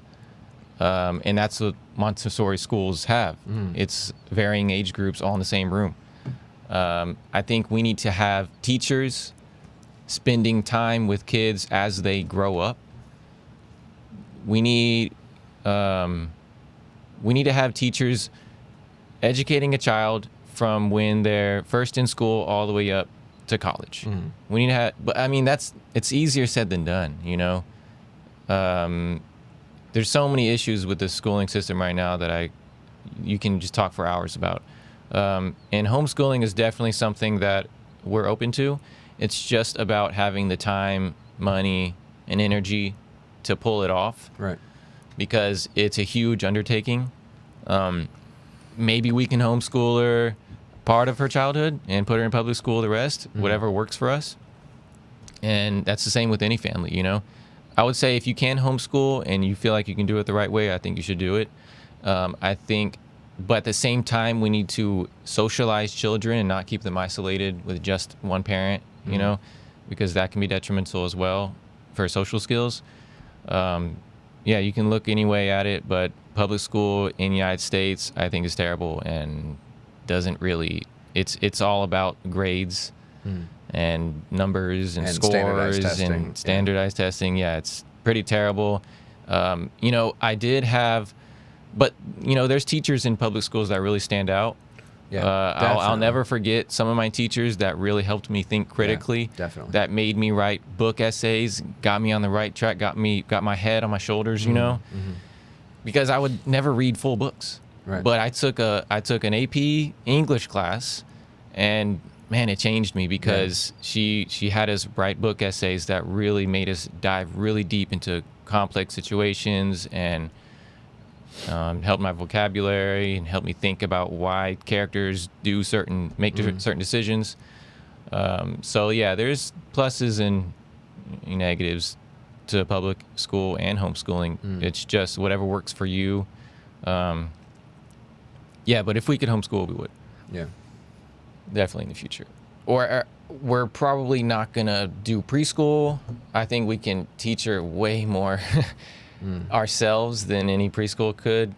And that's what Montessori schools have. It's varying age groups all in the same room. I think we need to have teachers spending time with kids as they grow up. We need to have teachers educating a child from when they're first in school all the way up to college. We need to have, but I mean, it's easier said than done, you know? There's so many issues with the schooling system right now that you can just talk for hours about. And homeschooling is definitely something that we're open to. It's just about having the time, money, and energy to pull it off. Right. Because it's a huge undertaking. Maybe we can homeschool her part of her childhood and put her in public school the rest, whatever works for us. And that's the same with any family, you know? I would say if you can homeschool and you feel like you can do it the right way, I think you should do it. I think, but at the same time, we need to socialize children and not keep them isolated with just one parent, you know, because that can be detrimental as well for social skills. Yeah, you can look any way at it, but public school in the United States, I think, is terrible and doesn't really, it's all about grades and numbers and scores and standardized testing. Yeah, it's pretty terrible. You know, I did have, but, you know, there's teachers in public schools that really stand out. Yeah, I'll never forget some of my teachers that really helped me think critically. Yeah, definitely. That made me write book essays, got me on the right track, got my head on my shoulders, you know, because I would never read full books. Right. But I took an AP English class, and man, it changed me, because she had us write book essays that really made us dive really deep into complex situations and helped my vocabulary and helped me think about why characters make certain decisions. So yeah, there's pluses and negatives to public school and homeschooling. It's just whatever works for you. Yeah, but if we could homeschool, we would. Yeah. Definitely in the future. Or we're probably not going to do preschool. I think we can teach her way more ourselves than any preschool could,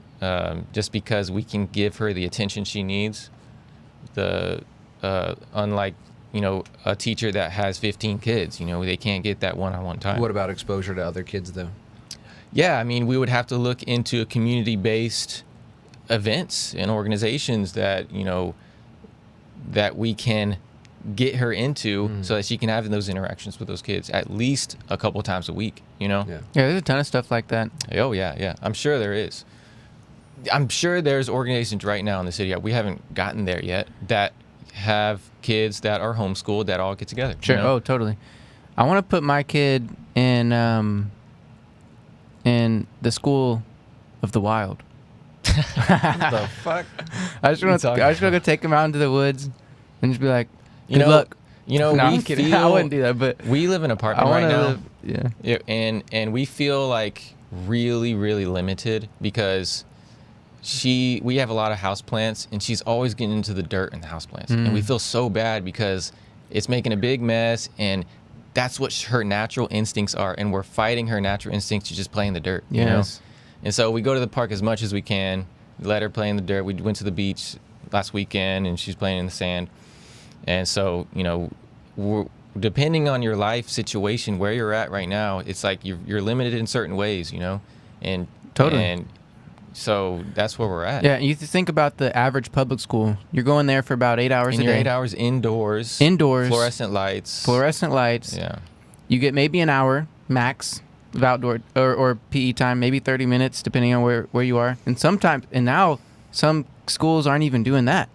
just because we can give her the attention she needs. Unlike, you know, a teacher that has 15 kids, you know, they can't get that one-on-one time. What about exposure to other kids, though? Yeah, I mean, we would have to look into community-based events and organizations that, you know, that we can get her into so that she can have those interactions with those kids at least a couple times a week, you know? Yeah. Yeah, there's a ton of stuff like that. Oh, yeah. I'm sure there is. I'm sure there's organizations right now in the city, we haven't gotten there yet, that have kids that are homeschooled that all get together. Sure. You know? Oh, totally. I want to put my kid in the school of the wild. What the fuck? I just want to go take him out into the woods and just be like, You good know, luck. You know, No, we I'm kidding. feel, I wouldn't do that, but we live in an I apartment want right to now. live. Yeah. Yeah, and we feel like really, really limited, because we have a lot of houseplants, and she's always getting into the dirt in the houseplants, and we feel so bad because it's making a big mess, and that's what her natural instincts are, and we're fighting her natural instincts to just play in the dirt. You know? And so we go to the park as much as we can, let her play in the dirt. We went to the beach last weekend, and she's playing in the sand. And so, you know, depending on your life situation, where you're at right now, it's like you're limited in certain ways, you know? And Totally. And so that's where we're at. Yeah, you think about the average public school. You're going there for about 8 hours And a you're day. 8 hours indoors. Fluorescent lights. Yeah. You get maybe an hour max of outdoor or PE time, maybe 30 minutes, depending on where you are. And now some schools aren't even doing that.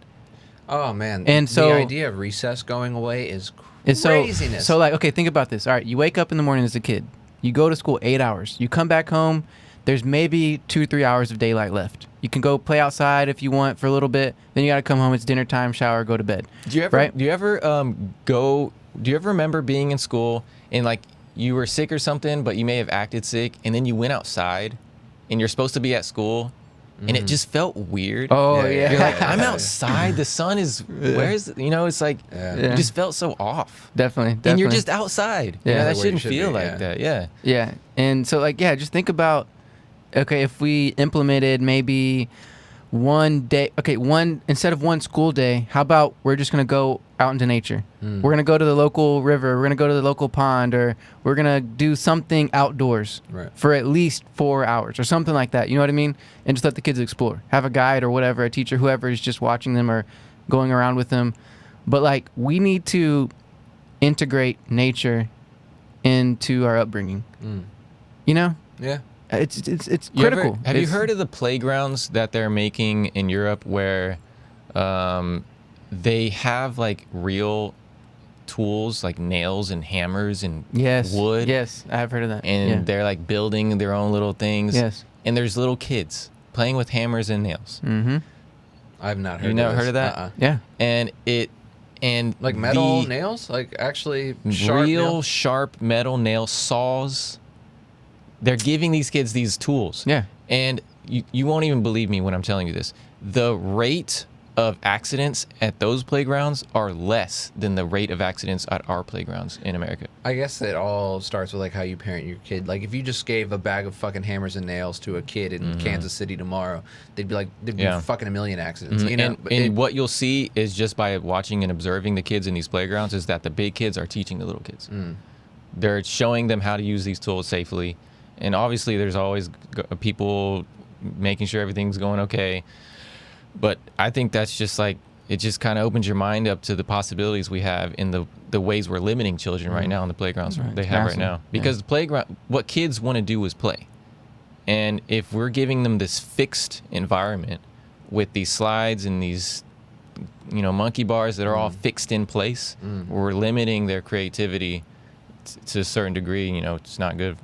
Oh man! And so the idea of recess going away is It's craziness. So like, okay, think about this. All right, you wake up in the morning as a kid. You go to school 8 hours. You come back home. There's maybe 2-3 hours of daylight left. You can go play outside if you want for a little bit. Then you got to come home. It's dinner time, shower, go to bed. Do you ever remember being in school and like you were sick or something, but you may have acted sick, and then you went outside and you're supposed to be at school, and it just felt weird? Oh, yeah. You're like, I'm outside. The sun is, it's like, you just felt so off. Definitely. And you're just outside. Yeah. You know, that Where you shouldn't should feel be, like yeah. that. Yeah. Yeah. And so like, yeah, just think about, okay, if we implemented maybe one day, instead of one school day, how about we're just going to go out into nature? We're going to go to the local river. We're going to go to the local pond, or we're going to do something outdoors for at least 4 hours or something like that. You know what I mean? And just let the kids explore. Have a guide or whatever, a teacher, whoever is just watching them or going around with them. But like, we need to integrate nature into our upbringing. You know? Yeah. It's critical. Have you heard of the playgrounds that they're making in Europe where they have like real tools like nails and hammers and wood? Yes, I have heard of that. And they're like building their own little things. Yes. And there's little kids playing with hammers and nails. Mm-hmm. I've not heard. You never heard of that? Yeah. And like metal nails, like actually sharp nails? Sharp metal nail saws. They're giving these kids these tools. Yeah. And you won't even believe me when I'm telling you this. The rate of accidents at those playgrounds are less than the rate of accidents at our playgrounds in America. I guess it all starts with like how you parent your kid. Like if you just gave a bag of fucking hammers and nails to a kid in Kansas City tomorrow, there'd be fucking a million accidents. You know? And what you'll see is just by watching and observing the kids in these playgrounds is that the big kids are teaching the little kids. They're showing them how to use these tools safely. And obviously there's always people making sure everything's going okay. But I think that's just like, it just kind of opens your mind up to the possibilities we have in the ways we're limiting children right now in the playgrounds they have right now. Because the playground, what kids want to do is play. And if we're giving them this fixed environment with these slides and these, monkey bars that are all fixed in place, we're limiting their creativity to a certain degree. It's not good.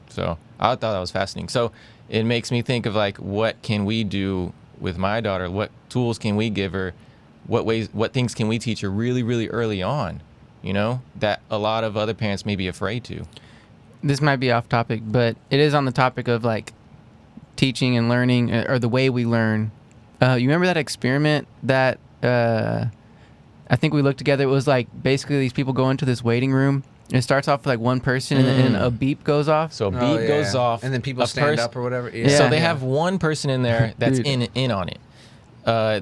So I thought that was fascinating. So it makes me think of like, what can we do with my daughter? What tools can we give her? What things can we teach her really, really early on? That a lot of other parents may be afraid to. This might be off topic, but it is on the topic of like teaching and learning, or the way we learn. You remember that experiment that I think we looked together? It was like basically these people go into this waiting room. It starts off with like one person, and then a beep goes off. So a beep goes off, and then people stand up or whatever. Yeah. So they have one person in there that's in on it.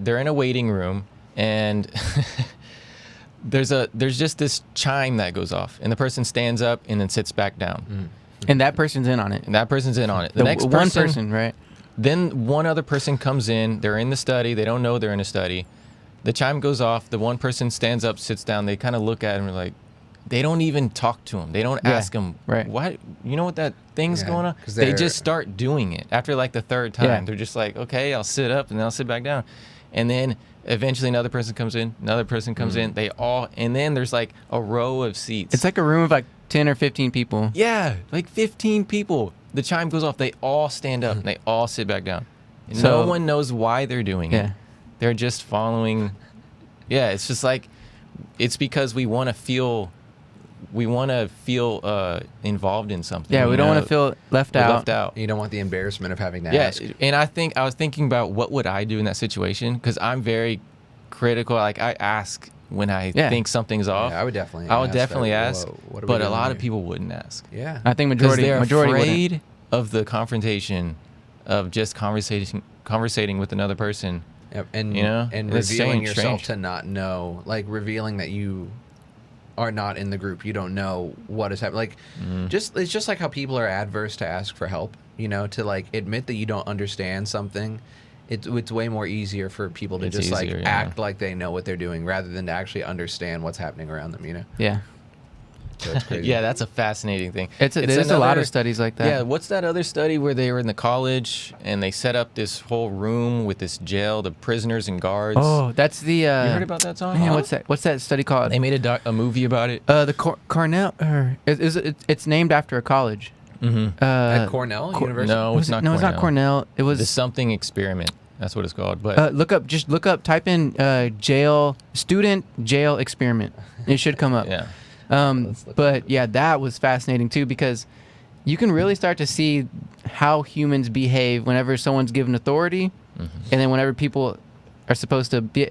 They're in a waiting room, and there's just this chime that goes off, and the person stands up and then sits back down. And that person's in on it. The next one person, right? Then one other person comes in. They're in the study. They don't know they're in a study. The chime goes off. The one person stands up, sits down. They kind of look at him and like. They don't even talk to him. They don't ask him, what, what that thing's going on? They just start doing it. After like the third time, they're just like, okay, I'll sit up and then I'll sit back down. And then eventually another person comes in, in. And then there's like a row of seats. It's like a room of like 10 or 15 people. Yeah, like 15 people. The chime goes off. They all stand up and they all sit back down. And no one knows why they're doing it. They're just following. Yeah, it's just like, it's because we want to feel we want to feel involved in something. Yeah, we you don't want know? to feel left We're out. left out. You don't want the embarrassment of having to Yeah, ask. and I was thinking about what would I do in that situation, because I'm very critical. Like, I ask when I think something's off. Yeah, I would definitely ask, what are we but a doing lot of here? people wouldn't ask. Yeah. I think Because majority they're wouldn't. afraid of the confrontation of just conversating with another person. Yep. And You know? and It's revealing strange. yourself to not know, like revealing that you are not in the group. You don't know what is happening. Like, it's just like how people are adverse to ask for help. You know, to like admit that you don't understand something. It's way more easier for people to It's just easier, like yeah. act like they know what they're doing rather than to actually understand what's happening around them. You know. Yeah. So it's crazy. Yeah, that's a fascinating thing. There's a lot of studies like that. Yeah, what's that other study where they were in the college and they set up this whole room with this jail, the prisoners and guards? Oh, that's the. you heard about that, Tom? Man, what's that study called? They made a movie about it. The Cornell. It's named after a college. Mm-hmm. At Cornell University. No, it's not. No, Cornell. it's not Cornell. It was The something experiment. That's what it's called. But type in student jail experiment. It should come up. yeah, But yeah, that was fascinating too, because you can really start to see how humans behave whenever someone's given authority, and then whenever people are supposed to be,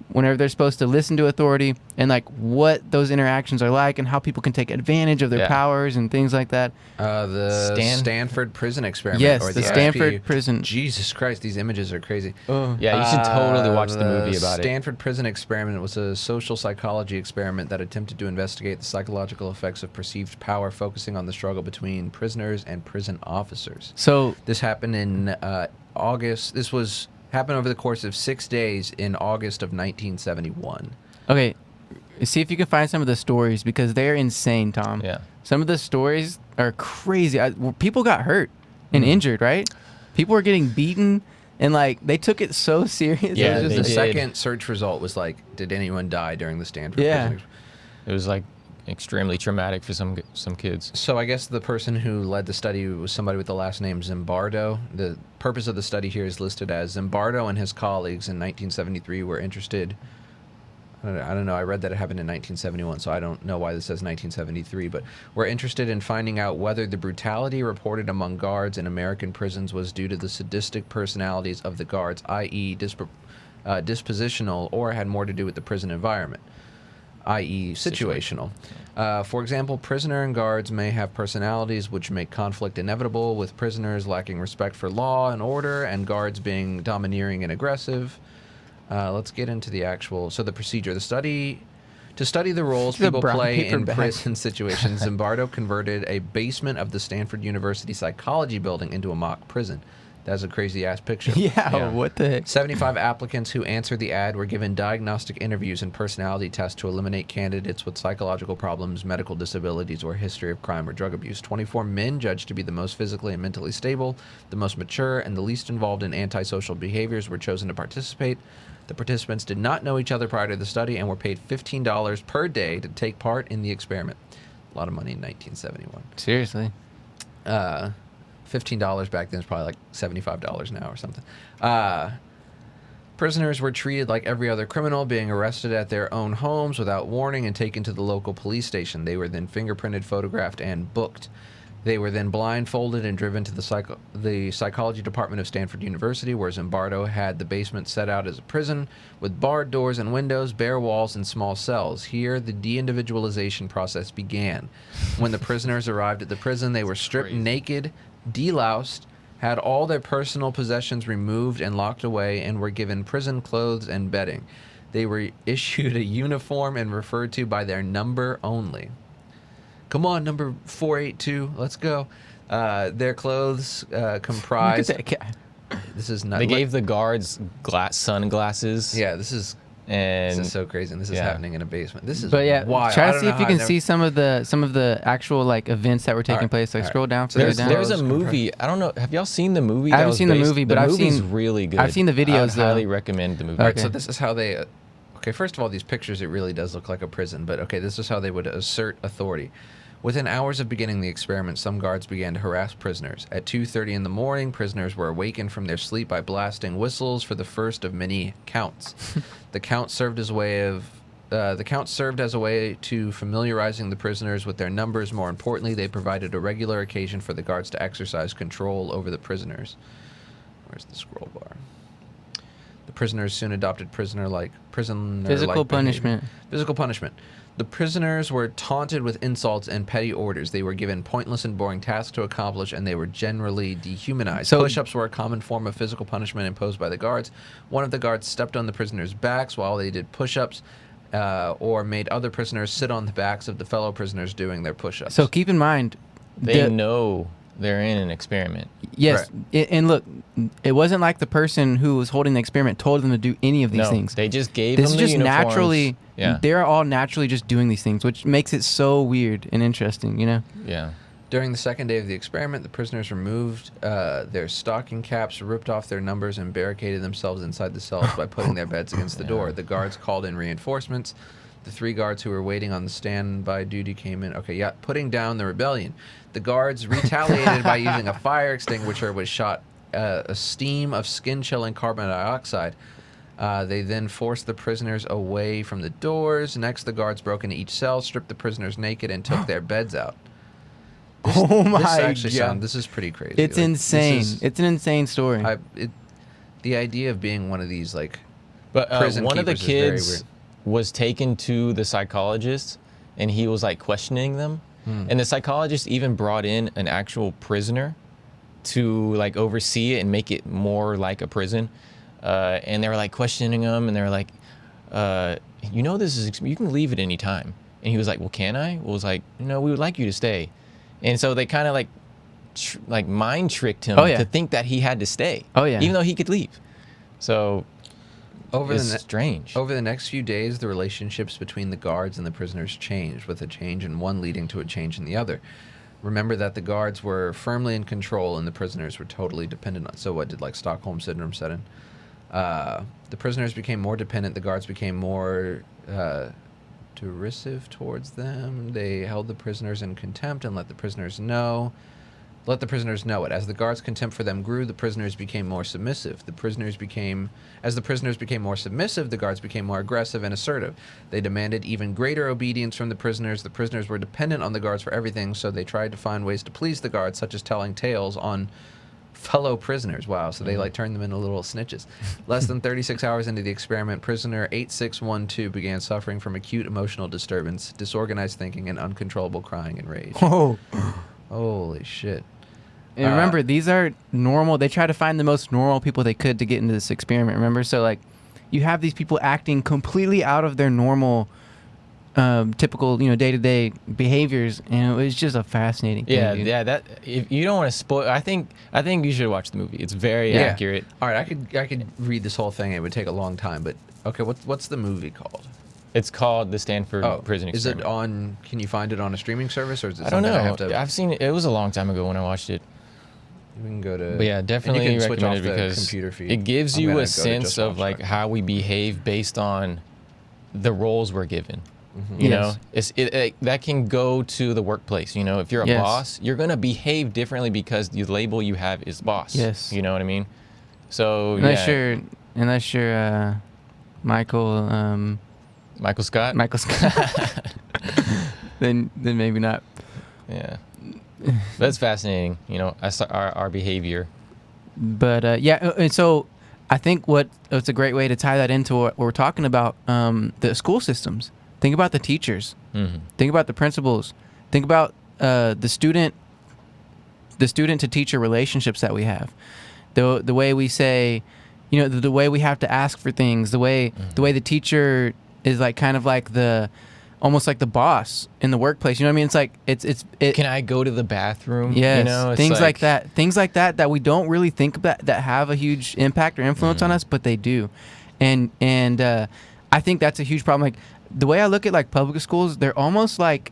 whenever they're supposed to listen to authority, and like what those interactions are like, and how people can take advantage of their powers and things like that. The Stanford prison experiment. Yes, or the Stanford SP. prison. Jesus Christ, these images are crazy. yeah, you should totally watch the movie about it. Stanford prison experiment was a social psychology experiment that attempted to investigate the psychological effects of perceived power, focusing on the struggle between prisoners and prison officers. So This happened in August. This happened over the course of 6 days in August of 1971. okay, see if you can find some of the stories, because they're insane, Tom. Yeah. Some of the stories are crazy. People got hurt and injured, right? People were getting beaten, and like they took it so serious. Yeah, It was The just second search result was like, did anyone die during the Stanford Yeah. prison? It was like extremely traumatic for some kids. So I guess the person who led the study was somebody with the last name Zimbardo. The purpose of the study here is listed as Zimbardo and his colleagues in 1973 were interested. I don't know. I read that it happened in 1971, so I don't know why this says 1973, but we're interested in finding out whether the brutality reported among guards in American prisons was due to the sadistic personalities of the guards, i.e. dispositional, or had more to do with the prison environment, i.e. situational. For example, prisoner and guards may have personalities which make conflict inevitable, with prisoners lacking respect for law and order and guards being domineering and aggressive. Let's get into the procedure. To study the roles The people brown play paper in bag. prison situations, Zimbardo converted a basement of the Stanford University Psychology Building into a mock prison. That's a crazy-ass picture. yeah, what the heck? 75 applicants who answered the ad were given diagnostic interviews and personality tests to eliminate candidates with psychological problems, medical disabilities, or history of crime or drug abuse. 24 men judged to be the most physically and mentally stable, the most mature, and the least involved in antisocial behaviors were chosen to participate. The participants did not know each other prior to the study and were paid $15 per day to take part in the experiment. A lot of money in 1971. Seriously. $15 back then is probably like $75 now or something. Prisoners were treated like every other criminal, being arrested at their own homes without warning and taken to the local police station. They were then fingerprinted, photographed, and booked. They were then blindfolded and driven to the psychology department of Stanford University, where Zimbardo had the basement set out as a prison with barred doors and windows, bare walls, and small cells. Here, the de-individualization process began. When the prisoners arrived at the prison, they were stripped naked, deloused, had all their personal possessions removed and locked away, and were given prison clothes and bedding. They were issued a uniform and referred to by their number only. Come on, number 482, let's go. Their clothes comprised... Look at that guy. This is not... They gave the guards sunglasses. Yeah, this is so crazy, and this is happening in a basement. This is But yeah, wild. try I to don't see know if you how I can see some of the actual like events that were taking Alright, place. Like alright. scroll down, So further there's- down. There's a Clothes movie. I don't know. Have y'all seen the movie? I that haven't was seen the based- movie, but I've movie's seen- really good. I've seen the videos, I would highly though. recommend the movie. All right, so Okay. this is how they... Okay, first of all, these pictures, it really does look like a prison, but okay, this is how they would assert authority. Within hours of beginning the experiment, some guards began to harass prisoners. At 2:30 in the morning, prisoners were awakened from their sleep by blasting whistles for the first of many counts. The count served as a way The counts served as a way to familiarizing the prisoners with their numbers. More importantly, they provided a regular occasion for the guards to exercise control over the prisoners. Where's the scroll bar? The prisoners soon adopted Physical punishment. Physical punishment. The prisoners were taunted with insults and petty orders. They were given pointless and boring tasks to accomplish, and they were generally dehumanized. So- Push-ups were a common form of physical punishment imposed by the guards. One of the guards stepped on the prisoners' backs while they did push-ups, or made other prisoners sit on the backs of the fellow prisoners doing their push-ups. So keep in mind, They know they're in an experiment. yes, and look, it wasn't like the person who was holding the experiment told them to do any of these No, things. they just gave This them is the just uniforms. naturally. Yeah. They're all naturally just doing these things, which makes it so weird and interesting. You know. Yeah. During the second day of the experiment, the prisoners removed their stocking caps, ripped off their numbers, and barricaded themselves inside the cells by putting their beds against the door. The guards called in reinforcements. The 3 guards who were waiting on the standby duty came in. Okay, yeah, putting down the rebellion. The guards retaliated by using a fire extinguisher, which shot a steam of skin-chilling carbon dioxide. They then forced the prisoners away from the doors. Next, the guards broke into each cell, stripped the prisoners naked, and took their beds out. Oh my This is pretty crazy. It's Like, insane. this is- It's an insane story. the idea of being one of these like But prison one of the keepers is very kids weird. was taken to the psychologist, and he was like questioning them. And the psychologist even brought in an actual prisoner to like oversee it and make it more like a prison. And they were like questioning him, and they were like, you know, this is, you can leave at any time. And he was like, well, can I? Well, it was like, no, we would like you to stay. And so they kind of like mind tricked him to think that he had to stay. Oh, yeah. Even though he could leave. So Over it's the strange. Over the next few days, the relationships between the guards and the prisoners changed, with a change in one leading to a change in the other. Remember that the guards were firmly in control and the prisoners were totally dependent on. So what did like Stockholm Syndrome set in? The prisoners became more dependent. The guards became more derisive towards them. They held the prisoners in contempt and let the prisoners know it. As the guards' contempt for them grew, the prisoners became more submissive. As the prisoners became more submissive, the guards became more aggressive and assertive. They demanded even greater obedience from the prisoners. The prisoners were dependent on the guards for everything, so they tried to find ways to please the guards, such as telling tales on fellow prisoners. Wow, so they like turned them into little snitches. Less than 36 hours into the experiment, prisoner 8612 began suffering from acute emotional disturbance, disorganized thinking, and uncontrollable crying and rage. Oh. Holy shit. And remember, these are normal. They try to find the most normal people they could to get into this experiment. Remember, so like, you have these people acting completely out of their normal, typical, day-to-day behaviors, and it was just a fascinating thing. Yeah, dude. yeah. That if you don't want to spoil, I think you should watch the movie. It's very accurate. All right, I could read this whole thing. It would take a long time, but okay. What's the movie called? It's called the Stanford Prison Is Experiment. it on? Can you find it on a streaming service, or is it? I don't something know. I have to, I've seen it. It was a long time ago when I watched it. We can go to. But yeah, definitely and you can switch recommend off it the because computer feed. it gives I'm you gonna a go to sense Just of Watch like That. how we behave based on the roles we're given. Mm-hmm. You Yes. know, that can go to the workplace. You know, if you're a Yes. boss, you're gonna behave differently because the label you have is boss. Yes. You know what I mean? So Unless yeah, you're Michael Scott. Michael Scott, then maybe not. Yeah, that's fascinating. You know, our behavior. But and so I think it's a great way to tie that into what we're talking about, the school systems. Think about the teachers. Mm-hmm. Think about the principals. Think about the student to teacher relationships that we have. The way we say, the way we have to ask for things. The way the teacher is like kind of like almost like the boss in the workplace. You know what I mean? It's like it. Can I go to the bathroom? Yes, You know, it's things like that. Things like that we don't really think about that have a huge impact or influence on us, but they do. And I think that's a huge problem. Like the way I look at like public schools, they're almost like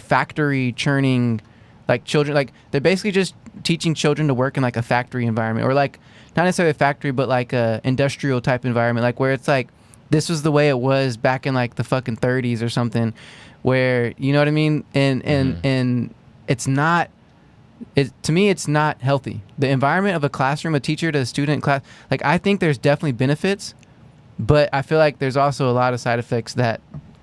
factory churning, like children. Like they're basically just teaching children to work in like a factory environment, or like not necessarily a factory, but like a industrial type environment, like where it's like this was the way it was back in like the fucking 30s or something, where you know what I mean, and it's not. To me, it's not healthy. The environment of a classroom, a teacher to a student class, like I think there's definitely benefits, But I feel like there's also a lot of side effects that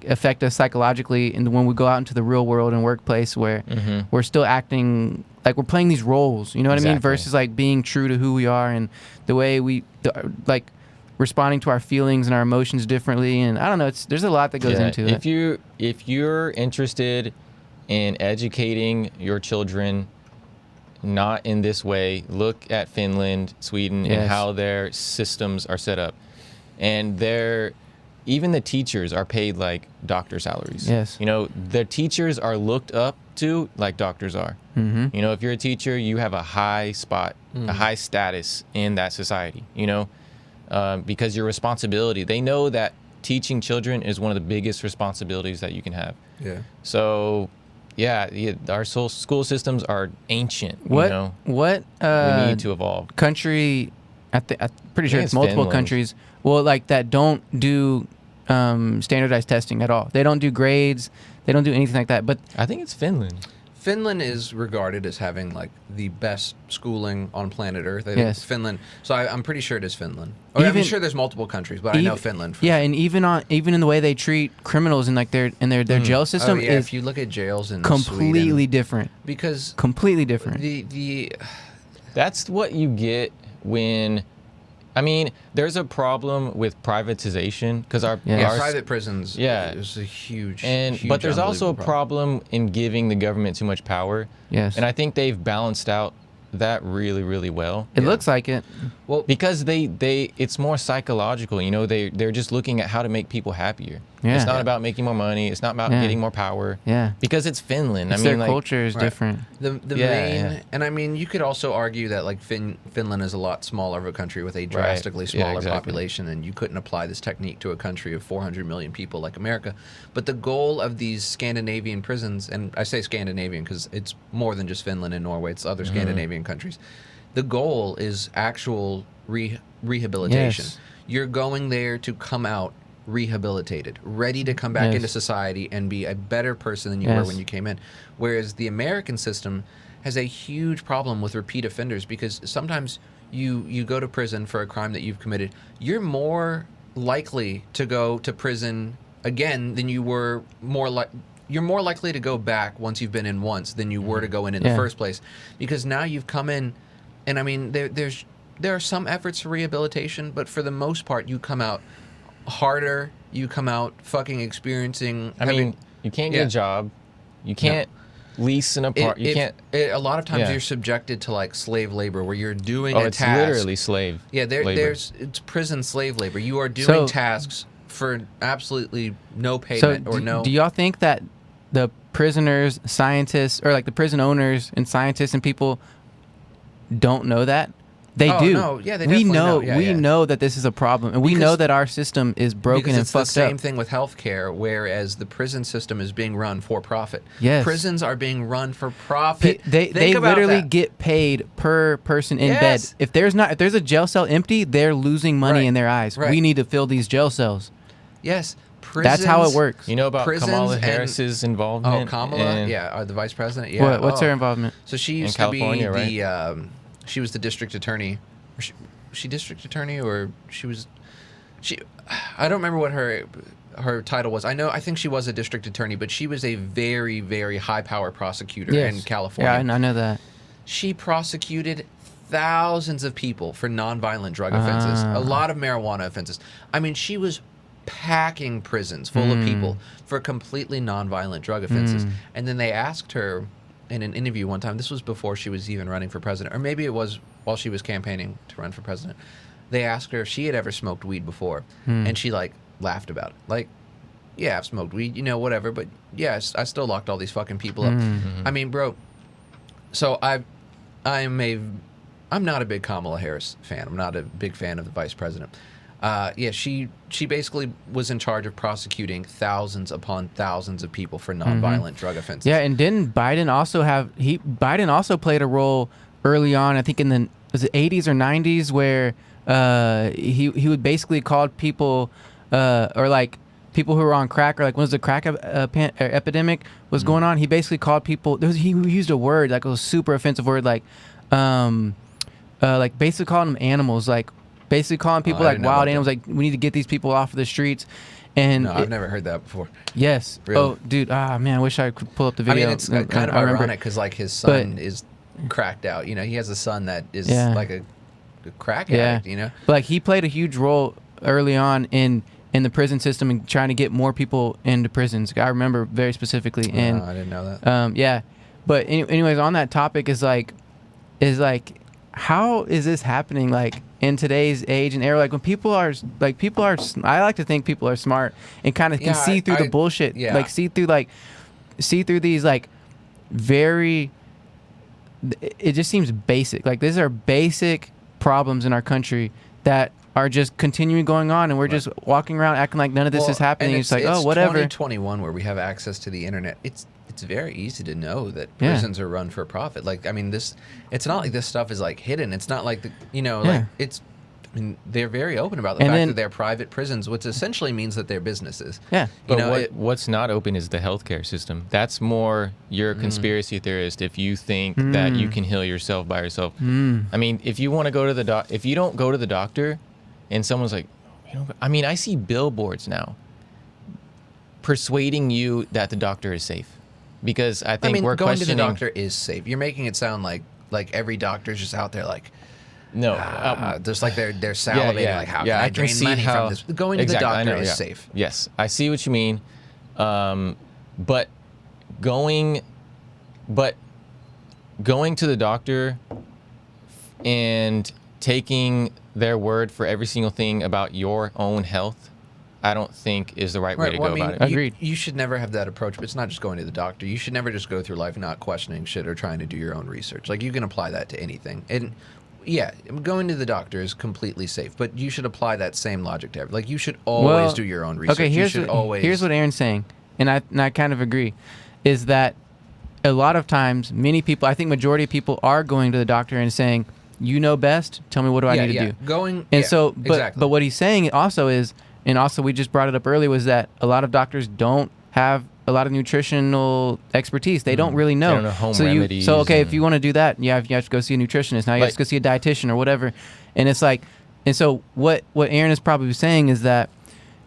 affect us psychologically, and when we go out into the real world and workplace, where we're still acting like we're playing these roles, you know what I mean, Exactly. versus like being true to who we are and the way like responding to our feelings and our emotions differently. And I don't know, there's a lot that goes into it. If you're interested in educating your children not in this way, look at Finland, Sweden, Yes. and how their systems are set up. And even the teachers are paid like doctor salaries. Yes. You know, the teachers are looked up to like doctors are. Mm-hmm. You know, if you're a teacher, you have a high spot, a high status in that society, you know, because your responsibility, they know that teaching children is one of the biggest responsibilities that you can have. Yeah. So, yeah, our school systems are ancient, What you know. what We need to evolve. country? I'm pretty sure think it's it's multiple Finland. countries. Well, like that don't do standardized testing at all. They don't do grades. They don't do anything like that. But I think it's Finland. Finland is regarded as having like the best schooling on planet Earth. I think Yes. Finland. So I'm pretty sure it is Finland. I'm Even- sure there's multiple countries, but I know Finland. Yeah, and even in the way they treat criminals in like their jail system yeah, is if you look at jails in completely Sweden, different. because Completely different. the That's what you get when, I mean, there's a problem with privatization because our private prisons Yeah. is a huge but there's also a unbelievable problem in giving the government too much power. Yes. And I think they've balanced out that really, really well. It looks like it. Well, Because it's more psychological, you know, they're just looking at how to make people happier. Yeah. It's not about making more money. It's not about Yeah. getting more power. Yeah. Because it's Finland. It's I mean, their like, culture is Right. different. the Yeah, main, yeah. and I mean, you could also argue that like Finland is a lot smaller of a country with a drastically Yeah, smaller exactly. population, and you couldn't apply this technique to a country of 400 million people like America. But the goal of these Scandinavian prisons, and I say Scandinavian because it's more than just Finland and Norway; it's other Scandinavian countries. The goal is actual rehabilitation. Yes. You're going there to come out rehabilitated, ready to come back Yes. into society and be a better person than you were Yes. when you came in. Whereas the American system has a huge problem with repeat offenders, because sometimes you go to prison for a crime that you've committed, you're more likely to go to prison again than you were you're more likely to go back once you've been in once than you were to go in Yeah. the first place, because now you've come in. And I mean, there are some efforts for rehabilitation, but for the most part, you come out harder. You come out fucking experiencing. I mean, you can't get a job. You can't lease an apartment. You can't. A lot of times Yeah. you're subjected to like slave labor, where you're doing Oh, a it's task. literally slave. Yeah, labor. it's prison slave labor. You are doing So- tasks for absolutely no payment So or no. do y'all think that the prisoners, scientists, or like the prison owners and scientists and people don't know that? They Oh, do. no. Yeah, they we definitely know. know. Yeah, we yeah. know that this is a problem, and we know Because- that our system is broken because and it's the fucked same up. thing with healthcare, whereas the prison system is being run for profit. Yes. Prisons are being run for profit. They Think about literally that. get paid per person in Yes. bed. If there's a jail cell empty, they're losing money Right. in their eyes. Right. We need to fill these jail cells. Yes. That's how it works. You know about prisons Kamala and- Harris's involvement? Oh, Kamala, in- the vice president. Yeah. What's Oh. her involvement? So she used California, to be the. She was the district attorney. Or she district attorney, or she was. She, I don't remember what her title was. I think she was a district attorney, but she was a very, very high power prosecutor in California. Yeah, I know that. She prosecuted thousands of people for nonviolent drug offenses, a lot of marijuana offenses. I mean, she was packing prisons full of people for completely nonviolent drug offenses. And then they asked her in an interview one time, this was before she was even running for president, or maybe it was while she was campaigning to run for president. They asked her if she had ever smoked weed before, and she like laughed about it. Like, yeah, I've smoked weed, whatever, but yes, I still locked all these fucking people up. I mean, bro, so I'm not a big Kamala Harris fan. I'm not a big fan of the vice president. She basically was in charge of prosecuting thousands upon thousands of people for nonviolent drug offenses. Yeah, and didn't Biden also Biden also played a role early on, I think in the 80s or 90s, where he would basically call people or like people who were on crack, or like when was the crack epidemic was going on, he basically called people, he used a word like a super offensive word, like basically calling them animals, like basically calling people I like didn't know wild about animals. that. Like, we need to get these people off of the streets. And No, I've never heard that before. Yes. Really? Oh, dude. Man, I wish I could pull up the I video. mean, it's kind of I remember. ironic because like his son is cracked out. You know, he has a son that is like a crack addict. You know, But like he played a huge role early on in the prison system and trying to get more people into prisons. I remember very specifically. And I didn't know that. yeah. But anyways, on that topic is like, how is this happening? Like in today's age and era, like when people are, I like to think people are smart and kind of can see through the bullshit. Yeah. Like see through these like very, it just seems basic. Like these are basic problems in our country that are just continuing going on, and we're just walking around acting like none of this is happening. And It's like, oh, whatever. 2021 where we have access to the internet. It's very easy to know that prisons are run for profit. Like, I mean, it's not like this stuff is like hidden. It's not like like it's. I mean, they're very open about the fact that they're private prisons, which essentially means that they're businesses. Yeah. But what's not open is the healthcare system. That's more you're a conspiracy theorist if you think that you can heal yourself by yourself. I mean, if you want to go to the if you don't go to the doctor, and someone's like, I mean, I see billboards now persuading you that the doctor is safe, because I think we're going questioning. to the doctor is safe. You're making it sound like every doctor's just out there like. No, just like they're salivating, like how can I drain money from this? Going to the doctor is safe. Yes, I see what you mean, but going to the doctor and taking their word for every single thing about your own health, I don't think is the right way to go about it. Agreed. You should never have that approach, but it's not just going to the doctor. You should never just go through life not questioning shit or trying to do your own research. Like, you can apply that to anything. And yeah, going to the doctor is completely safe, but you should apply that same logic to everything. Like, you should always do your own research. Okay, here's what Aaron's saying, and I kind of agree, is that a lot of times, many people, I think majority of people are going to the doctor and saying, you know best, tell me what do I need to do. But what he's saying also is, and also we just brought it up earlier, was that a lot of doctors don't have a lot of nutritional expertise. They don't really know. They don't know home remedies. If you want to do that, you have to go see a nutritionist. Now you have to go see a dietitian or whatever. And it's like, and so what Aaron is probably saying is that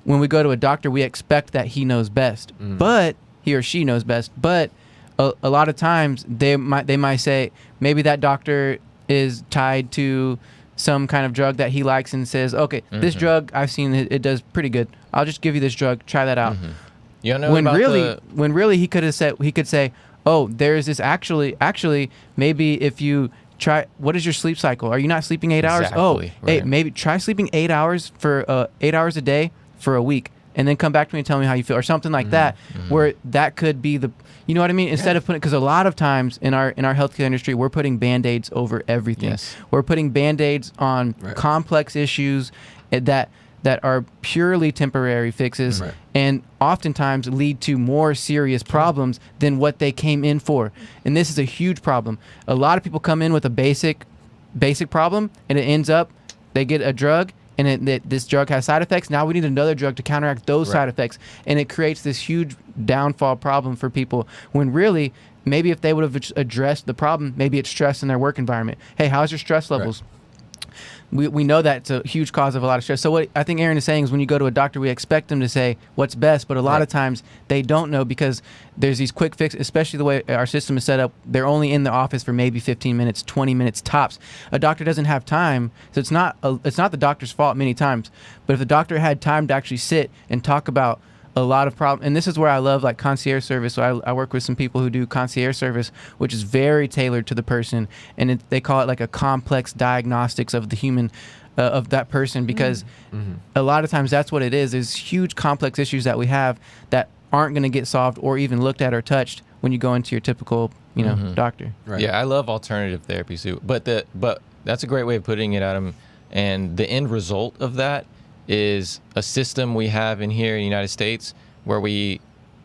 when we go to a doctor, we expect that he knows best, but he or she knows best. But a lot of times they might say maybe that doctor is tied to some kind of drug that he likes and says, okay, this drug I've seen it does pretty good. I'll just give you this drug. Try that out. You know when really he could say, oh, there's this actually maybe if you try, what is your sleep cycle? Are you not sleeping 8 hours? Hey, maybe try sleeping 8 hours for 8 hours a day for a week, and then come back to me and tell me how you feel, or something like that, where that could be the, you know what I mean? Instead of putting, because a lot of times in our healthcare industry, we're putting Band-Aids over everything. Yes. We're putting Band-Aids on complex issues that are purely temporary fixes, and oftentimes lead to more serious problems than what they came in for. And this is a huge problem. A lot of people come in with a basic problem, and it ends up they get a drug, and this drug has side effects. Now we need another drug to counteract those side effects, and it creates this huge downfall problem for people, when really maybe if they would have addressed the problem, maybe it's stress in their work environment. Hey, how's your stress levels? We know that's a huge cause of a lot of stress. So what I think Aaron is saying is, when you go to a doctor, we expect them to say what's best, but a lot of times they don't know, because there's these quick fixes, especially the way our system is set up. They're only in the office for maybe 15 minutes, 20 minutes tops. A doctor doesn't have time, so it's not the doctor's fault many times. But if the doctor had time to actually sit and talk about a lot of problems, and this is where I love like concierge service. So I work with some people who do concierge service, which is very tailored to the person, and they call it like a complex diagnostics of the human, of that person, because a lot of times that's what it is. There's huge complex issues that we have that aren't going to get solved or even looked at or touched when you go into your typical, doctor. Right. Yeah, I love alternative therapy too, but that's a great way of putting it, Adam. And the end result of that is a system we have in here in the United States, where we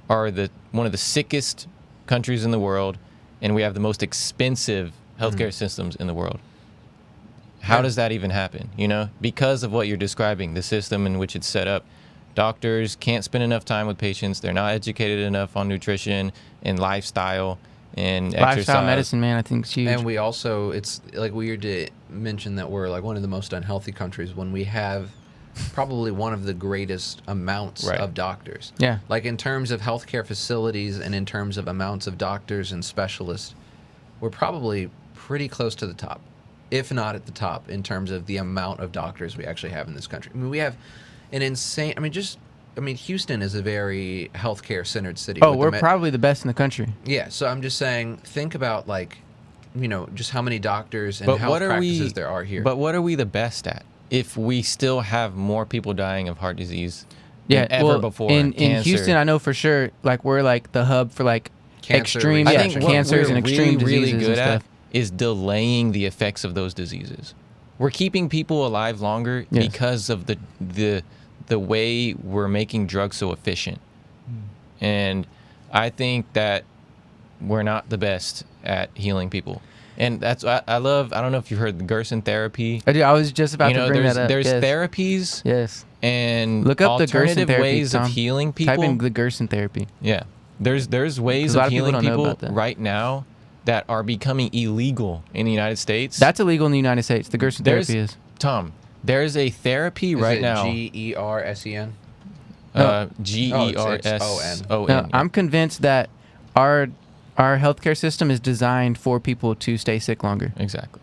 are one of the sickest countries in the world, and we have the most expensive healthcare systems in the world. How does that even happen? Because of what you're describing, the system in which it's set up. Doctors can't spend enough time with patients. They're not educated enough on nutrition and lifestyle. and Lifestyle exercise. medicine, man, I think it's huge. And we also, it's like weird to mention that we're like one of the most unhealthy countries when we have probably one of the greatest amounts Right. of doctors. Yeah. Like in terms of healthcare facilities and in terms of amounts of doctors and specialists, we're probably pretty close to the top, if not at the top, in terms of the amount of doctors we actually have in this country. I mean, we have an insane. Houston is a very healthcare-centered city. Oh, with we're the probably the best in the country. Yeah, so I'm just saying, think about like, just how many doctors and But health what are practices we? there are here. But what are we the best at? If we still have more people dying of heart disease Yeah, than ever well, before, in cancer. Houston, I know for sure, like we're like the hub for like Cancer extreme research. I think what cancers we're and extreme really, really diseases good and at stuff. is delaying the effects of those diseases. We're keeping people alive longer Yes. because of the way we're making drugs so efficient. And I think that we're not the best at healing people. And that's I love. I don't know if you've heard the Gerson therapy. I was just about to bring there's that up. there's yes. therapies Yes. and Look up the Gerson alternative therapy, ways Tom. of healing people. Type in the Gerson therapy. Yeah. There's ways 'Cause a lot of of people healing don't know people about that. right now that are becoming illegal in the United States. That's illegal in the United States. The Gerson there's therapy is. Tom, there's a therapy Is right it now. GERSEN? GERSON. No, I'm convinced that our healthcare system is designed for people to stay sick longer. Exactly.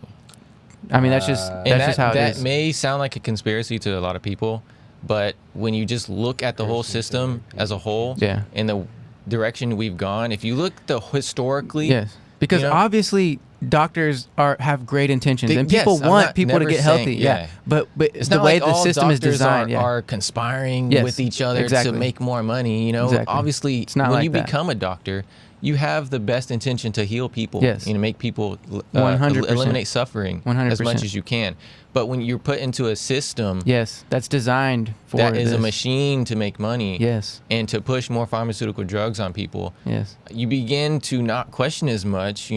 I mean, that's just And that's just how it that is. may sound like a conspiracy to a lot of people, but when you just look at the whole system as a whole, Yeah. and the direction we've gone, if you look historically, Yes, because you know, obviously doctors have great intentions, They- and people yes, I'm want not- people to never get saying- healthy. yeah. But it's the not way like the all system is doctors designed, are conspiring Yes, with each other exactly. to make more money. Exactly. Obviously, It's not when like you that. become a doctor, you have the best intention to heal people. Yes. Make people 100%. eliminate suffering 100%. as much as you can. But when you're put into a system Yes, that's designed for that is a this. machine to make money, Yes, and to push more pharmaceutical drugs on people, yes, you begin to not question as much,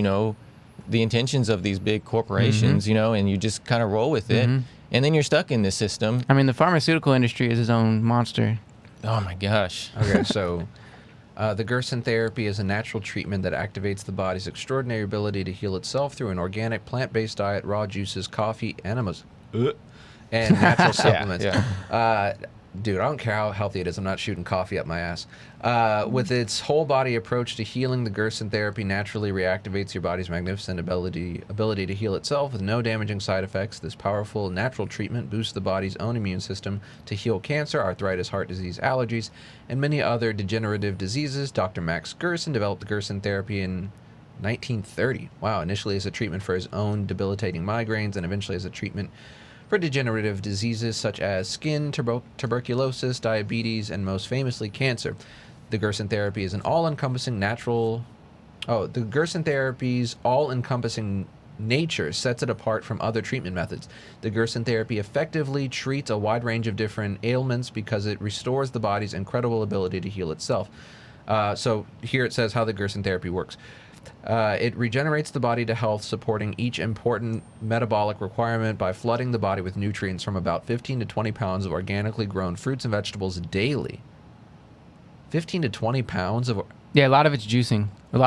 the intentions of these big corporations, and you just kind of roll with it. Mhm. And then you're stuck in this system. I mean, the pharmaceutical industry is its own monster. Oh my gosh. Okay, so the Gerson therapy is a natural treatment that activates the body's extraordinary ability to heal itself through an organic, plant-based diet, raw juices, coffee, enemas, and natural supplements. Dude, I don't care how healthy it is. I'm not shooting coffee up my ass. With its whole body approach to healing, the Gerson therapy naturally reactivates your body's magnificent ability to heal itself with no damaging side effects. This powerful natural treatment boosts the body's own immune system to heal cancer, arthritis, heart disease, allergies, and many other degenerative diseases. Dr. Max Gerson developed the Gerson therapy in 1930. Wow, initially as a treatment for his own debilitating migraines and eventually as a treatment for degenerative diseases such as skin, tuberculosis, diabetes, and most famously cancer. The Gerson therapy is an all-encompassing the Gerson therapy's all-encompassing nature sets it apart from other treatment methods. The Gerson therapy effectively treats a wide range of different ailments because it restores the body's incredible ability to heal itself. So here it says how the Gerson therapy works. It regenerates the body to health, supporting each important metabolic requirement by flooding the body with nutrients from about 15 to 20 pounds of organically grown fruits and vegetables daily. 15 to 20 pounds of... Yeah, a lot of it's juicing. Oh,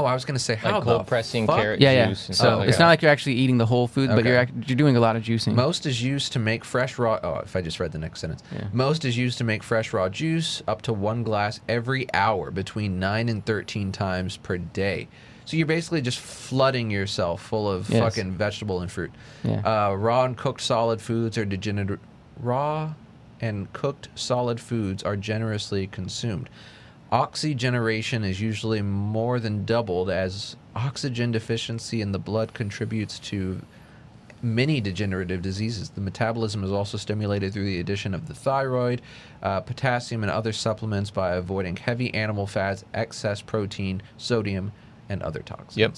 I was going to say, how Like the cold pressing fuck? carrot Yeah. juice. And So stuff like it's that. not like you're actually eating the whole food, but Okay. you're doing a lot of juicing. Most is used to make fresh raw... Oh, if I just read the next sentence. Yeah. Most is used to make fresh raw juice up to 1 glass every hour between 9 and 13 times per day. So you're basically just flooding yourself full of Yes. fucking vegetable and fruit. Yeah. Raw and cooked solid foods are generously consumed. Oxygenation is usually more than doubled as oxygen deficiency in the blood contributes to many degenerative diseases. The metabolism is also stimulated through the addition of the thyroid, potassium, and other supplements by avoiding heavy animal fats, excess protein, sodium, and other toxins. Yep.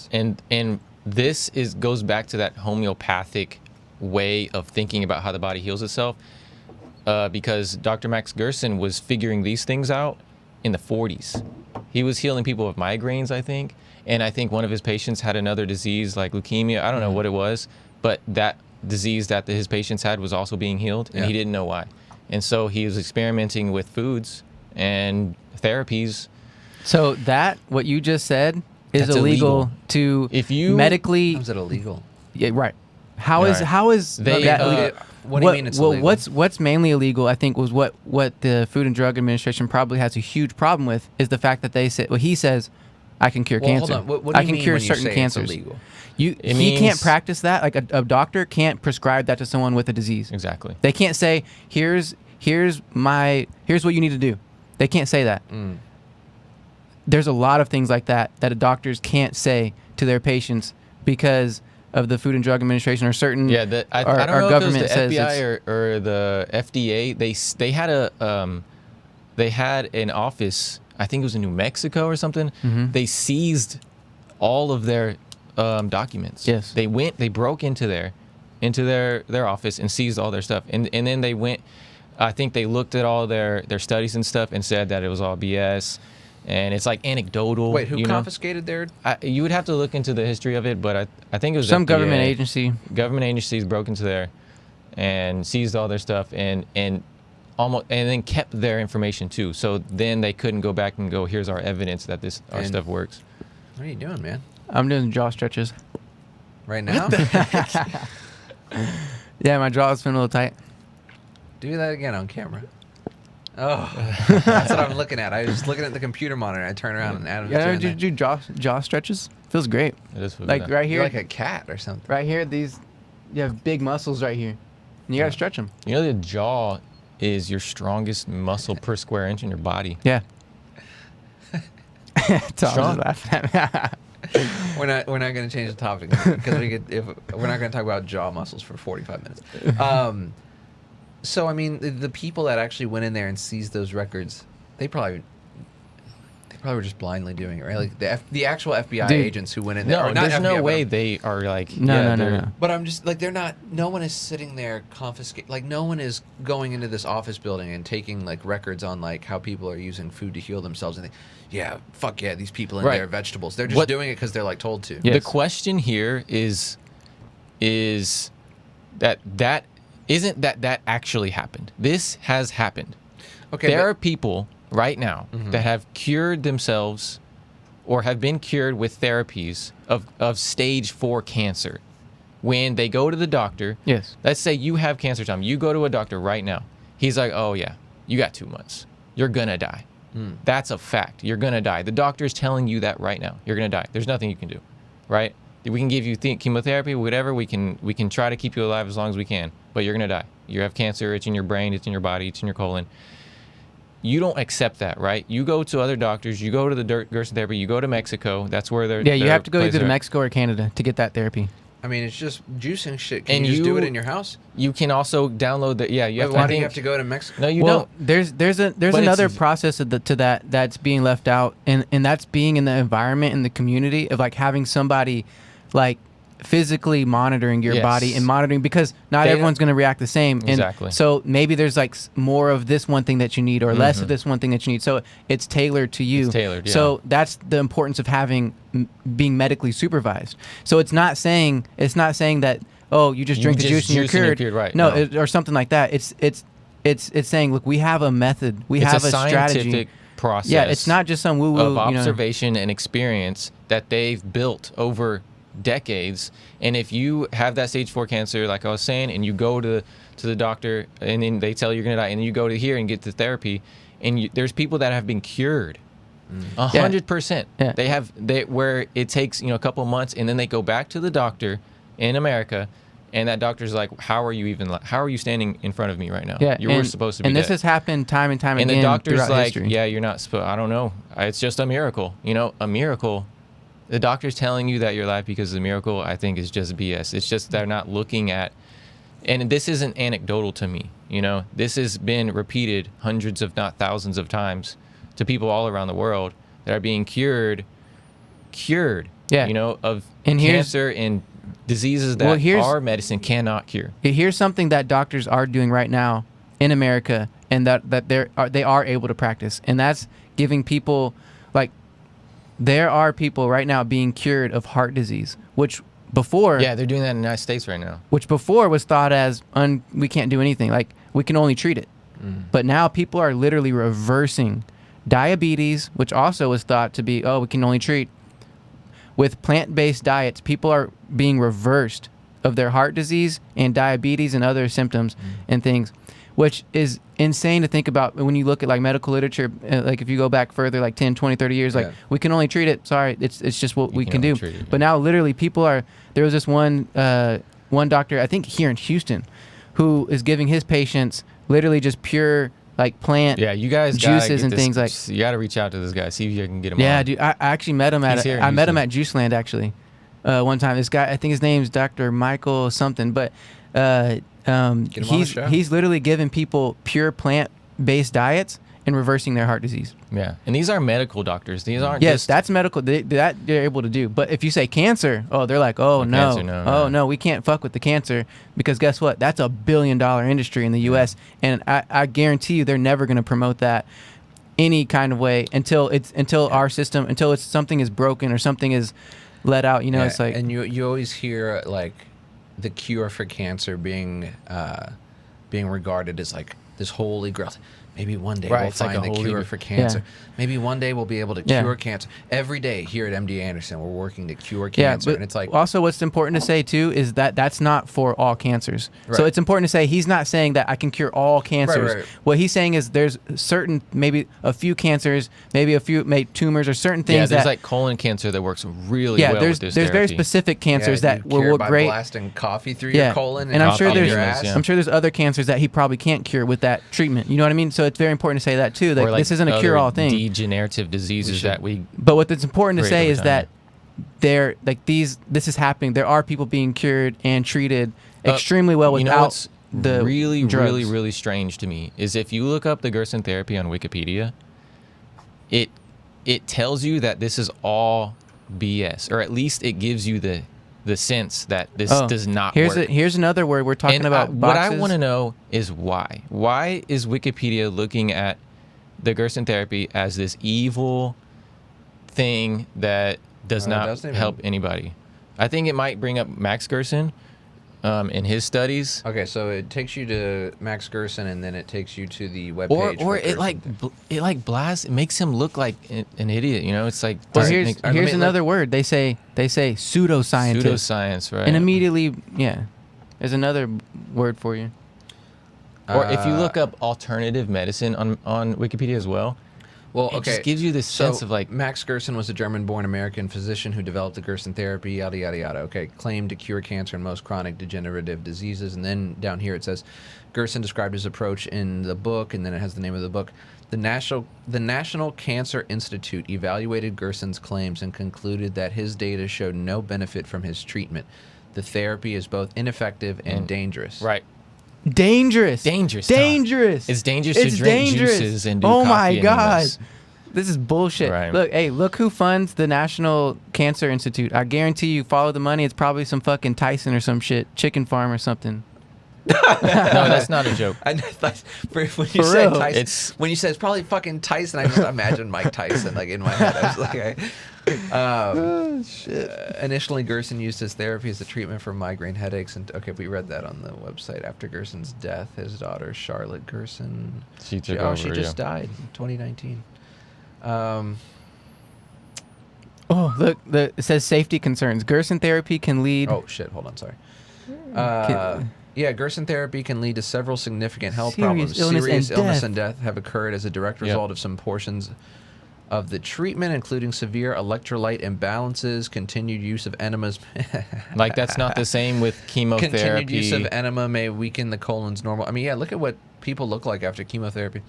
And this goes back to that homeopathic way of thinking about how the body heals itself, because Dr. Max Gerson was figuring these things out in the 40s. He was healing people with migraines, I think, and I think one of his patients had another disease like leukemia. I don't know what it was, but that disease that his patients had was also being healed, and he didn't know why. And so he was experimenting with foods and therapies. So what you just said is That's illegal to If you- medically. How's it illegal? Yeah, right. How is They, that uh, illegal? What do you mean it's illegal? What's mainly illegal, I think, was what the Food and Drug Administration probably has a huge problem with is the fact that they say, well, he says, I can cure Well, cancer. hold on. What do I you can mean cure when you certain say cancers. it's illegal? He means- can't practice that. Like a doctor can't prescribe that to someone with a disease. Exactly. They can't say, here's what you need to do. They can't say that. There's a lot of things like that doctors can't say to their patients because of the Food and Drug Administration or certain Yeah, I don't know if government it was says the it's- FBI or the FDA. They had an office. I think it was in New Mexico or something. Mm-hmm. They seized all of their documents. Yes. They broke into their office and seized all their stuff. And then they went. I think they looked at all their studies and stuff and said that it was all BS. And it's like anecdotal. Wait, who you know? confiscated their? You would have to look into the history of it, but I think it was some FDA. government agency. Government agencies broke into there and seized all their stuff and then kept their information too. So then they couldn't go back and go, here's our evidence that our And- stuff works. What are you doing, man? I'm doing jaw stretches. Right now? Yeah, my jaw's been a little tight. Do that again on camera. Oh, that's what I'm looking at. I was looking at the computer monitor. I turn around and Adam's Yeah, doing did you that. do jaw stretches? Feels great. It is Like right here, You're like a cat or something. right here. These, you have big muscles right here, and you gotta stretch them. You know, the jaw is your strongest muscle per square inch in your body. Yeah. Tom's Strong. laughing at me. We're not going to change the topic because we're not going to talk about jaw muscles for 45 minutes. So I mean, the people that actually went in there and seized those records, they probably were just blindly doing it, right? Like the actual FBI Dude. agents who went in there. No, or not there's no FBI, way they are like. No. But I'm just like, they're not. No one is sitting there confiscate. Like no one is going into this office building and taking like records on like how people are using food to heal themselves and think, yeah, fuck yeah, these people in Right. there are vegetables. They're just What- doing it because they're like told to. Yeah. The Yes. question here is that isn't that actually happened. This has happened. Okay, There but- are people right now that have cured themselves or have been cured with therapies of stage 4 cancer. When they go to the doctor, Yes. let's say you have cancer, Tom. You go to a doctor right now. He's like, oh, yeah, you got 2 months. You're going to die. That's a fact. You're going to die. The doctor is telling you that right now. You're going to die. There's nothing you can do, right? We can give you chemotherapy, whatever. We can try to keep you alive as long as we can, but you're going to die. You have cancer. It's in your brain. It's in your body. It's in your colon. You don't accept that, right? You go to other doctors. You go to the Gerson therapy. You go to Mexico. That's where they're. Yeah, you have to go either to Mexico or Canada to get that therapy. I mean, it's just juicing shit. Can And you just do you- it in your house? You can also download the. Yeah, you have Wait, to. why I do you think- have to go to Mexico? No, you Well, don't. there's But another it's- process to that that's being left out, and that's being in the environment in the community of like having somebody like physically monitoring your Yes. body and monitoring because not They everyone's going to react the same. And Exactly. so maybe there's like more of this one thing that you need or less of this one thing that you need. So it's tailored to you. It's tailored, yeah. So that's the importance of having being medically supervised. So it's not saying that you just You drink the just juice and you're juice and you're cured. cured, right. No, No. or something like that. It's saying, look, we have a method, we It's have a a strategy. scientific process. Yeah, it's not just some woo woo. of observation and experience that they've built over decades. And if you have that stage 4 cancer, like I was saying, and you go to the doctor and then they tell you you're gonna die, and then you go to here and get the therapy, and there's people that have been cured. 100%. Yeah. Where it takes a couple of months, and then they go back to the doctor in America, and that doctor's like, how are you standing in front of me right now? Yeah, You were supposed to be And this dead. has happened time and time And again. the doctor's throughout like, history. yeah, you're not supposed. I don't know. It's just a miracle. A miracle. The doctor's telling you that you're alive because of a miracle, I think, is just BS. It's just they're not looking at. And this isn't anecdotal to me. This has been repeated hundreds, if not thousands, of times to people all around the world that are being cured. Yeah. Of And here's- cancer and diseases that Well, here's- our medicine cannot cure. Here's something that doctors are doing right now in America, and that they are able to practice, and that's giving people like there are people right now being cured of heart disease, which before Yeah, they're doing that in the United States right now. which before was thought as we can't do anything, like we can only treat it. But now people are literally reversing diabetes, which also was thought to be we can only treat. with plant-based diets, people are being reversed of their heart disease and diabetes and other symptoms and things, which is insane to think about when you look at like medical literature. Like if you go back further, like 10, 20, 30 years, like we can only treat it. Sorry, it's just what we can do. But now literally people are, there was this one doctor, I think here in Houston, who is giving his patients literally just pure like plant you guys juices and things like. You got to reach out to this guy, see if you can get him on. Yeah, dude, I actually met him at Juiceland actually. One time, this guy, I think his name's Dr. Michael something, but he's literally giving people pure plant-based diets and reversing their heart disease. Yeah, and these are medical doctors. These aren't. Yes, that's medical. That they're able to do. But if you say cancer, they're like, no, we can't fuck with the cancer because guess what? That's $1 billion industry in the U.S. And I guarantee you, they're never going to promote that any kind of way until our system, until something is broken or something is let out. You know, it's like. And you always hear like the cure for cancer being regarded as like this holy grail. Maybe one day we'll find the cure for cancer. Maybe one day we'll be able to cure cancer. Every day here at MD Anderson, we're working to cure cancer. And it's like also what's important to say too is that that's not for all cancers. So it's important to say he's not saying that I can cure all cancers. What he's saying is there's certain, maybe a few cancers, maybe a few tumors or certain things. Yeah, there's like colon cancer that works really well with this there's very specific cancers that will work great. Blasting coffee through your colon and I'm sure I'm sure there's other cancers that he probably can't cure with that treatment. You know what I mean? So it's very important to say that too. Like, this isn't a cure-all thing. Degenerative diseases that we. But what's important to say is that there, like this is happening. There are people being cured and treated extremely well without the really, drugs. really, really strange to me is if you look up the Gerson therapy on Wikipedia, it tells you that this is all BS, or at least it gives you the sense that this does not work. Here's another word we're talking about. What I want to know is why. Why is Wikipedia looking at the Gerson therapy as this evil thing that does not help anybody? I think it might bring up Max Gerson in his studies. Okay, so it takes you to Max Gerson, and then it takes you to the webpage. Or it blasts. It makes him look like an idiot. You know, it's like. Here's another word. They say pseudoscientist. Pseudoscience, right? And immediately, there's another word for you. Or if you look up alternative medicine on Wikipedia as well. Well, it just gives you this sense of like. Max Gerson was a German-born American physician who developed the Gerson therapy, yada, yada, yada. Okay, claimed to cure cancer and most chronic degenerative diseases. And then down here it says, Gerson described his approach in the book, and then it has the name of the book. The National Cancer Institute evaluated Gerson's claims and concluded that his data showed no benefit from his treatment. The therapy is both ineffective and dangerous. Right. Dangerous. Dangerous. It's dangerous to drink juices and do coffee. Oh my God. This is bullshit. Right. Look who funds the National Cancer Institute. I guarantee you follow the money. It's probably some fucking Tyson or some shit. Chicken farm or something. No, that's not a joke. When you said Tyson, when you said it's probably fucking Tyson, I just imagined Mike Tyson like in my head. I was like, shit. Initially, Gerson used his therapy as a treatment for migraine headaches, and we read that on the website. After Gerson's death, his daughter Charlotte Gerson, she took over. She just died in 2019. Look, it says safety concerns. Gerson therapy can lead. Oh shit! Hold on, sorry. Gerson therapy can lead to several significant health problems. Serious illness and death have occurred as a direct result of some portions of the treatment, including severe electrolyte imbalances, continued use of enemas. Like that's not the same with chemotherapy. Continued use of enema may weaken the colon's normal. I mean, look at what people look like after chemotherapy.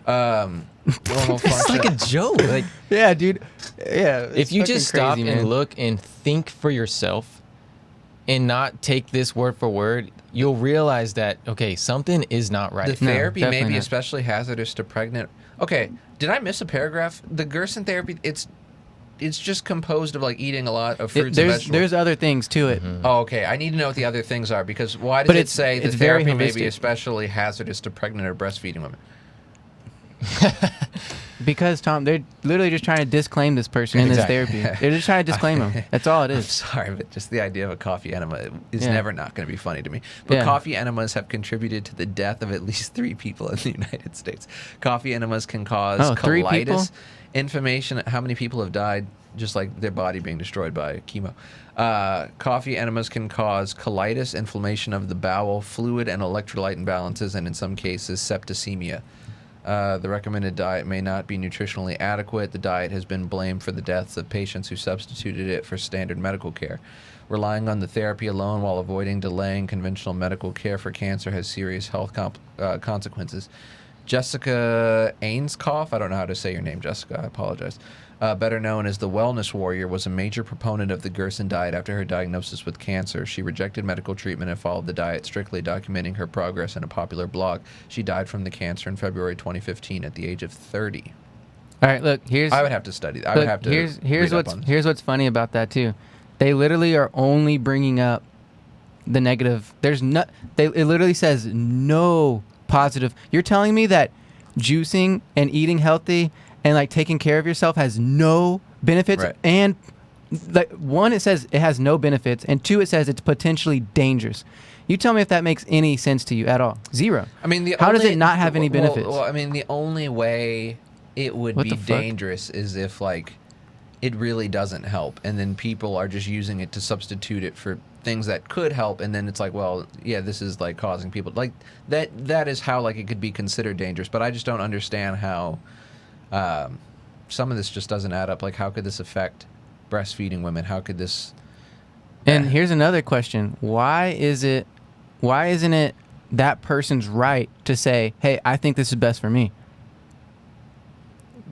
It's like a joke. Like, yeah, dude. Yeah. If you just stop and look and think for yourself and not take this word for word, you'll realize that, something is not right. The therapy may be especially hazardous to pregnant. Okay, did I miss a paragraph? The Gerson therapy, it's just composed of like eating a lot of fruits and vegetables. There's other things to it. Mm-hmm. Oh, okay. I need to know what the other things are, because why does it say the therapy may be especially hazardous to pregnant or breastfeeding women? Because, Tom, they're literally just trying to disclaim this person in this therapy. They're just trying to disclaim him. That's all it I'm is. sorry, but just the idea of a coffee enema is Yeah. never not going to be funny to me. But Yeah. coffee enemas have contributed to the death of at least 3 people in the United States. Coffee enemas can cause 3 people? colitis, inflammation. How many people have died just like their body being destroyed by chemo? Coffee enemas can cause colitis, inflammation of the bowel, fluid and electrolyte imbalances, and in some cases, septicemia. The recommended diet may not be nutritionally adequate. The diet has been blamed for the deaths of patients who substituted it for standard medical care. Relying on the therapy alone while delaying conventional medical care for cancer has serious health consequences. Jessica Ainscough, I don't know how to say your name, Jessica, I apologize, better known as the Wellness Warrior, was a major proponent of the Gerson diet after her diagnosis with cancer. She rejected medical treatment and followed the diet strictly, documenting her progress in a popular blog. She died from the cancer in February 2015 at the age of 30. All right, look, I would have to study that. I would have to here's what's funny about that, too. They literally are only bringing up the negative. It literally says no positive. You're telling me that juicing and eating healthy and like taking care of yourself has no benefits, Right. and like 1, it says it has no benefits, and 2, it says it's potentially dangerous. You tell me if that makes any sense to you at all. 0. I mean, how does it not have any benefits? Well, I mean, the only way it would What be the fuck? dangerous is if like it really doesn't help, and then people are just using it to substitute it for things that could help, and then it's like, well, yeah, this is like causing people like that. That is how like it could be considered dangerous. But I just don't understand how some of this just doesn't add up. Like, how could this affect breastfeeding women? How could this? And here's another question: Why isn't it that person's right to say, "Hey, I think this is best for me"?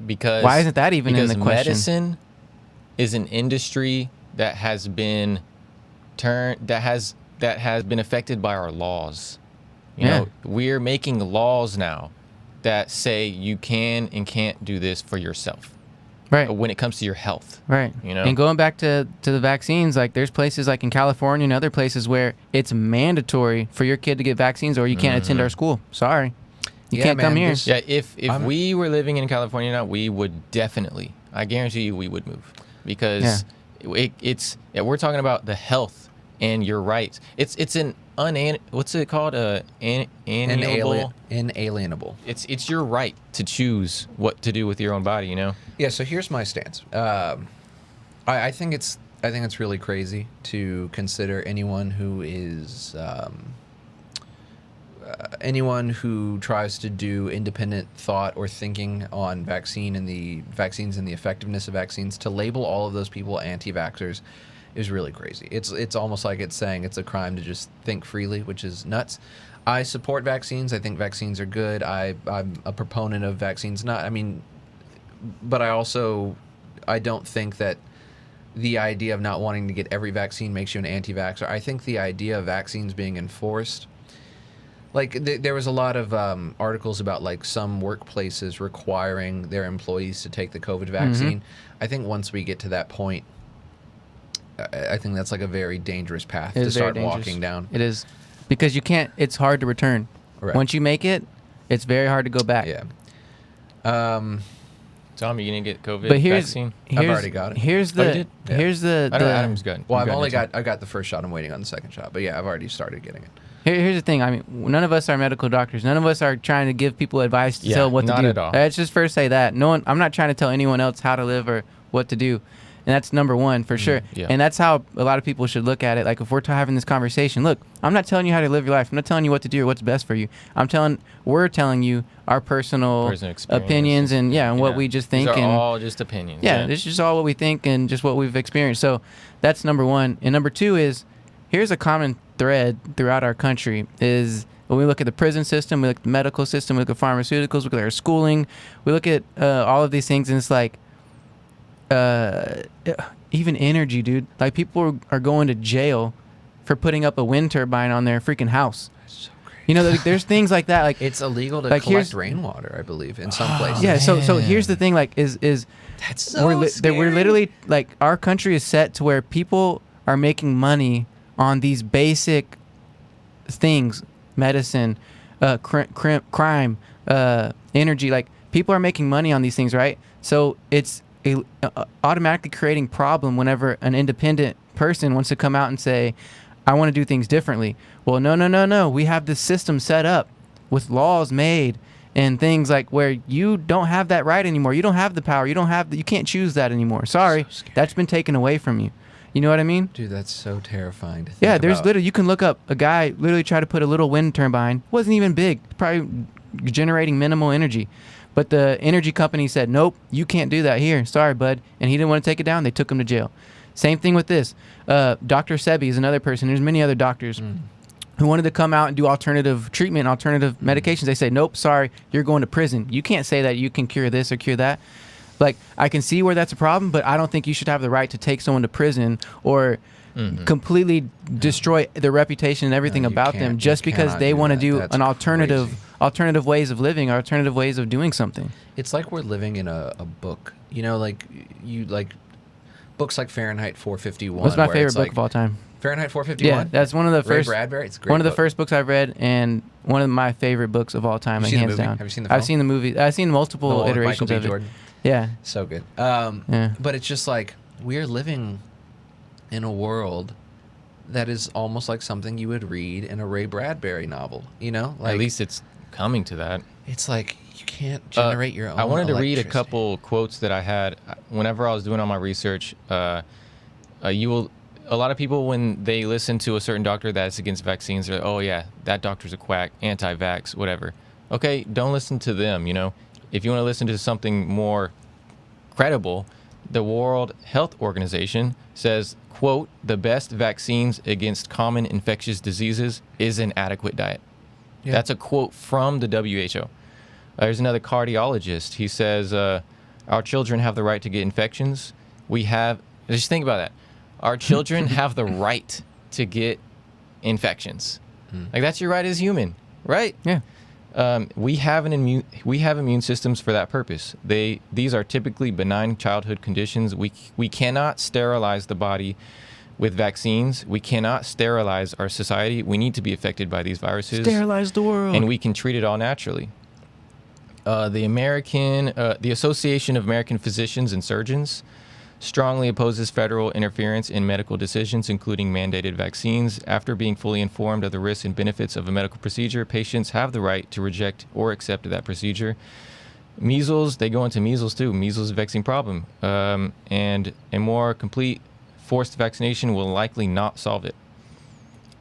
Because Why isn't that even in the question? Medicine is an industry that has been been affected by our laws. You know, we're making laws now that say you can and can't do this for yourself. Right. When it comes to your health. Right. You know? And going back to the vaccines, like there's places like in California and other places where it's mandatory for your kid to get vaccines or you can't attend our school. Sorry. You can't come here. Yeah, if we were living in California now, we would definitely, I guarantee you we would move. Because we're talking about the health and your rights. It's an what's it called? Inalienable. Inalienable. It's your right to choose what to do with your own body, you know? Yeah, so here's my stance. I think it's really crazy to consider anyone who is anyone who tries to do independent thought or thinking on vaccines and the effectiveness of vaccines, to label all of those people anti-vaxxers is really crazy. It's almost like it's saying it's a crime to just think freely, which is nuts. I support vaccines. I think vaccines are good. I'm a proponent of vaccines. But I don't think that the idea of not wanting to get every vaccine makes you an anti-vaxxer. I think the idea of vaccines being enforced, like there was a lot of articles about like some workplaces requiring their employees to take the COVID vaccine. I think once we get to that point, I think that's like a very dangerous path to start walking down. It is, because you can't. It's hard to return. Right. Once you make it, it's very hard to go back. Yeah. Tom, you gonna get COVID But vaccine? I've already got it. Here's Oh, you the did? Yeah. here's the. I know the- Adam's good. Well, Good. I got the first shot. I'm waiting on the second shot. But yeah, I've already started getting it. Here's the thing. I mean, none of us are medical doctors. None of us are trying to give people advice to Yeah, tell what to not do. at all. Let's just first say that. No one. I'm not trying to tell anyone else how to live or what to do. And that's number one for sure. yeah. And that's how a lot of people should look at it. Like if we're having this conversation, look, I'm not telling you how to live your life. I'm not telling you what to do or what's best for you. We're telling you our personal experience. opinions and what we just think. These are and all just opinions. yeah, this is just all what we think and just what we've experienced. So that's number one. And number two is, here's a common thread throughout our country is when we look at the prison system, we look at the medical system, we look at pharmaceuticals, we look at our schooling, we look at all of these things, and it's like, even energy, dude. Like people are going to jail for putting up a wind turbine on their freaking house. That's so crazy. You know, like, there's things like that. Like It's illegal to like, collect here's- rainwater, I believe, in some places. yeah. So here's the thing. Like is That's so we're scary. literally like our country is set to where people are making money on these basic things, medicine, crime, energy. Like people are making money on these things, right? So it's automatically creating problem whenever an independent person wants to come out and say, I want to do things differently. Well, no. We have this system set up with laws made and things like where you don't have that right anymore. You don't have the power. You can't choose that anymore. Sorry, that's been taken away from you. You know what I mean? Dude, that's so terrifying to think Yeah, there's about. literally, you can look up a guy literally try to put a little wind turbine. Wasn't even big, probably generating minimal energy. But the energy company said, nope, you can't do that here. Sorry, bud. And he didn't want to take it down. They took him to jail. Same thing with this. Dr. Sebi is another person. There's many other doctors who wanted to come out and do alternative treatment, alternative medications. They say, nope, sorry, you're going to prison. You can't say that you can cure this or cure that. Like, I can see where that's a problem, but I don't think you should have the right to take someone to prison or completely destroy their reputation and everything about them just because they want to do That's an alternative crazy. alternative ways of living, alternative ways of doing something. It's like we're living in a book. You know, like books like Fahrenheit 451. What's my where favorite it's book like of all time? Fahrenheit 451? Yeah, that's one of the Ray first. Bradbury? It's a great one of the book. first books I've read, and one of my favorite books of all time, Have like you seen the hands movie? down. Have you seen the I've film? seen the movie. I've seen multiple The one with iterations Michael B. of it. Jordan? Yeah, So good. Yeah. But it's just like we're living in a world that is almost like something you would read in a Ray Bradbury novel. You know, like At least it's coming to that. it's like you can't generate your own. I wanted to read a electricity. couple quotes that I had whenever I was doing all my research. A lot of people, when they listen to a certain doctor that's against vaccines, they're like, oh yeah, that doctor's a quack, anti-vax, whatever. Okay, don't listen to them. You know, if you want to listen to something more credible, the World Health Organization says, quote, the best vaccines against common infectious diseases is an adequate diet. Yeah. That's a quote from the WHO. There's another cardiologist. He says, our children have the right to get infections. Just think about that. Our children have the right to get infections. Like, that's your right as human, right? yeah. We have immune systems for that purpose. These are typically benign childhood conditions. We cannot sterilize the body with vaccines. We cannot sterilize our society. We need to be affected by these viruses. Sterilize the world. And we can treat it all naturally. The Association of American Physicians and Surgeons strongly opposes federal interference in medical decisions, including mandated vaccines. After being fully informed of the risks and benefits of a medical procedure, patients have the right to reject or accept that procedure. Measles, they go into measles too. Measles is a vexing problem. And a more complete forced vaccination will likely not solve it.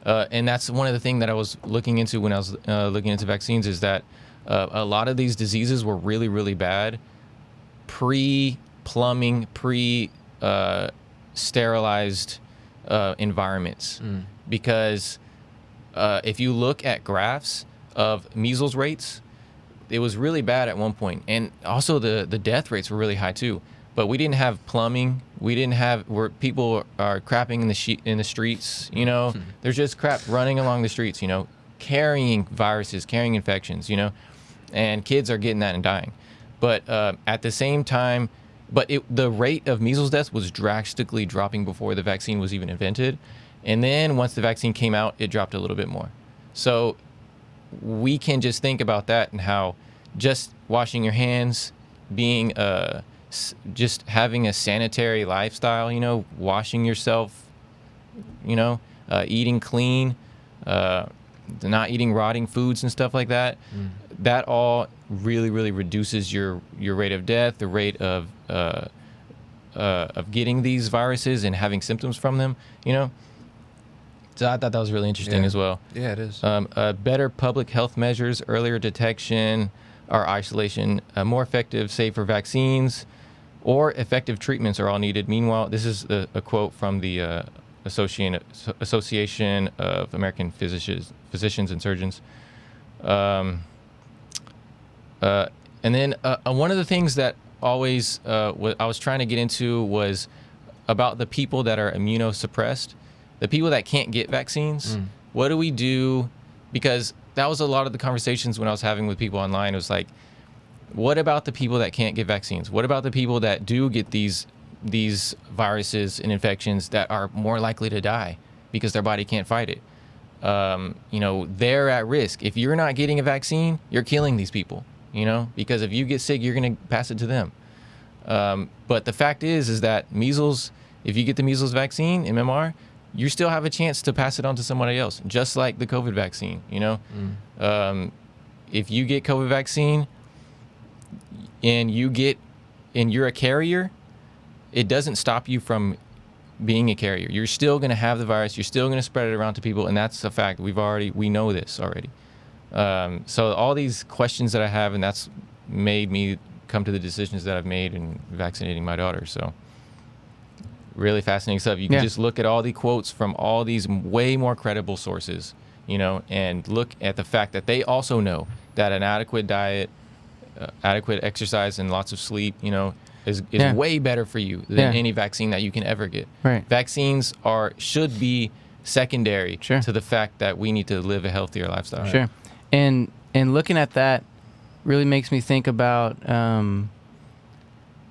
And that's one of the things that I was looking into when I was looking into vaccines, is that a lot of these diseases were really, really bad pre-plumbing, sterilized environments. Because if you look at graphs of measles rates, it was really bad at one point. And also the death rates were really high too. But we didn't have plumbing. We didn't have where people are crapping in the streets. You know, there's just crap running along the streets. You know, carrying viruses, carrying infections. You know, and kids are getting that and dying. But at the same time, the rate of measles deaths was drastically dropping before the vaccine was even invented, and then once the vaccine came out, it dropped a little bit more. So we can just think about that and how just washing your hands, being just having a sanitary lifestyle, you know, washing yourself, you know, eating clean, not eating rotting foods and stuff like that. That all really, really reduces your rate of death, the rate of getting these viruses and having symptoms from them, you know. So I thought that was really interesting as well. Yeah, it is. Better public health measures, earlier detection or isolation, more effective, safer vaccines, or effective treatments are all needed. Meanwhile, this is a quote from the Association of American Physicians and Surgeons. And then one of the things that always I was trying to get into was about the people that are immunosuppressed, the people that can't get vaccines. What do we do? Because that was a lot of the conversations when I was having with people online. It was like, what about the people that can't get vaccines? What about the people that do get these viruses and infections that are more likely to die because their body can't fight it? You know, they're at risk. If you're not getting a vaccine, you're killing these people. because if you get sick, you're going to pass it to them. But the fact is that measles, if you get the measles vaccine, MMR, you still have a chance to pass it on to somebody else, just like the COVID vaccine, If you get COVID vaccine and you're a carrier, it doesn't stop you from being a carrier. You're still going to have the virus. You're still going to spread it around to people. And that's a fact. We know this already. So all these questions that I have, and that's made me come to the decisions that I've made in vaccinating my daughter. So really fascinating stuff. You can just look at all the quotes from all these way more credible sources, and look at the fact that they also know that an adequate diet, adequate exercise, and lots of sleep, is way better for you than any vaccine that you can ever get. Right. Vaccines should be secondary to the fact that we need to live a healthier lifestyle. Sure. And looking at that really makes me think about,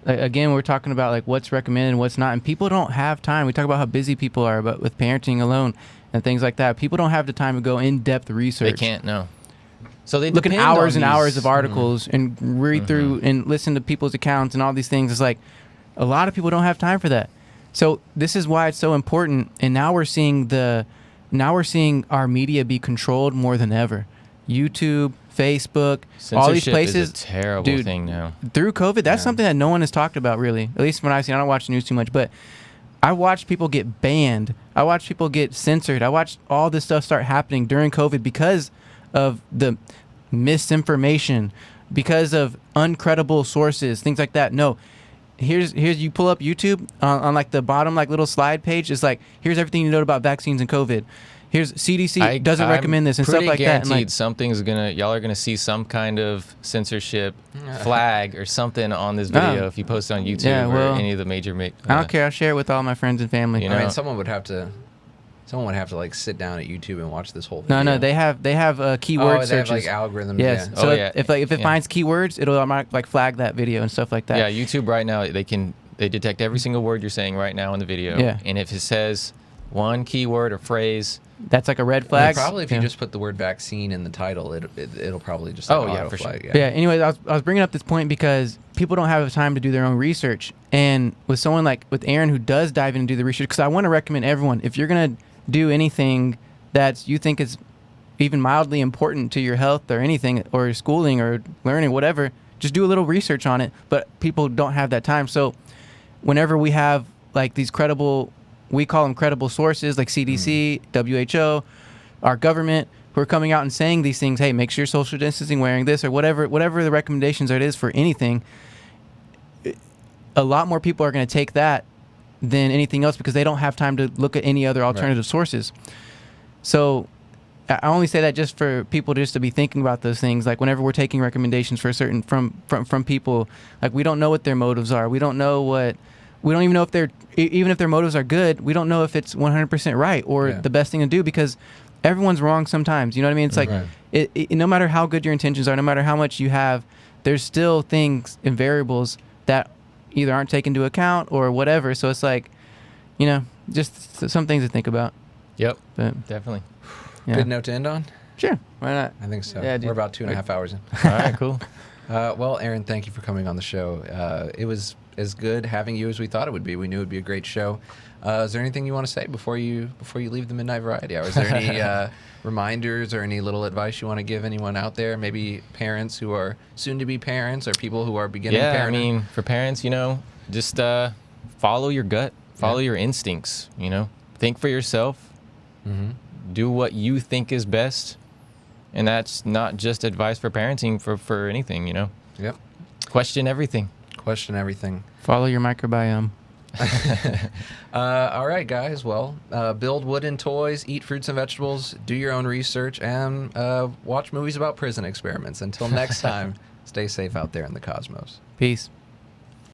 again, we're talking about like what's recommended and what's not, and people don't have time. We talk about how busy people are, but with parenting alone and things like that, people don't have the time to go in-depth research. They can't, no. So they look at depend hours on and these- hours of articles and read through and listen to people's accounts and all these things. It's like a lot of people don't have time for that. So this is why it's so important. And now we're seeing our media be controlled more than ever. YouTube, Facebook, all these Censorship places. is a terrible thing now. Through COVID, that's something that no one has talked about really. At least when I've seen, I don't watch the news too much, but I watched people get banned. I watched people get censored. I watched all this stuff start happening during COVID because of the misinformation, because of uncredible sources, things like that. No, here's you pull up YouTube on like the bottom like little slide page. It's like here's everything you know about vaccines and COVID. Here's CDC doesn't recommend this and stuff like that. And like, y'all are gonna see some kind of censorship flag or something on this video if you post it on YouTube or any of the major. I don't care. I'll share it with all my friends and family. I mean, someone would have to like sit down at YouTube and watch this whole video. No, they have keyword searches. Have like algorithms. Yes. Yeah. So if it finds keywords, it'll like flag that video and stuff like that. Yeah, YouTube right now they detect every single word you're saying right now in the video. Yeah. And if it says one keyword or phrase, that's like a red flag. Probably if you just put the word vaccine in the title, it'll probably just auto for flag. sure. Yeah. Anyways, I was bringing up this point because people don't have the time to do their own research, and with someone like with Aaron who does dive in and do the research, because I want to recommend everyone, if you're gonna do anything that you think is even mildly important to your health or anything, or schooling or learning, whatever, just do a little research on it. But people don't have that time. So whenever we have like these credible, we call them credible sources like CDC, WHO, our government, who are coming out and saying these things, hey, make sure you're social distancing, wearing this or whatever the recommendations it is for anything, a lot more people are going to take that than anything else because they don't have time to look at any other alternative sources. So I only say that just for people just to be thinking about those things. Like whenever we're taking recommendations for certain from people, like we don't know what their motives are. We don't even know if even if their motives are good, we don't know if it's 100% right or the best thing to do, because everyone's wrong sometimes. You know what I mean? It's like no matter how good your intentions are, no matter how much you have, there's still things and variables that either aren't taken into account or whatever. So it's like, just some things to think about. Yep. But, definitely. Yeah. Good note to end on? Sure. Why not? I think so. Yeah, dude. We're about 2.5 hours in. All right, cool. Well, Aaron, thank you for coming on the show. It was as good having you as we thought it would be. We knew it would be a great show. Is there anything you want to say before you leave the Midnight Variety Hour? Is there any reminders or any little advice you want to give anyone out there? Maybe parents who are soon to be parents or people who are beginning parenting? I mean, for parents, just follow your gut, follow your instincts. Think for yourself. Mm-hmm. Do what you think is best, and that's not just advice for parenting, for anything. Yep. Question everything. Question everything. Follow your microbiome. All right, guys. Well, build wooden toys, eat fruits and vegetables, do your own research, and watch movies about prison experiments. Until next time, stay safe out there in the cosmos. Peace.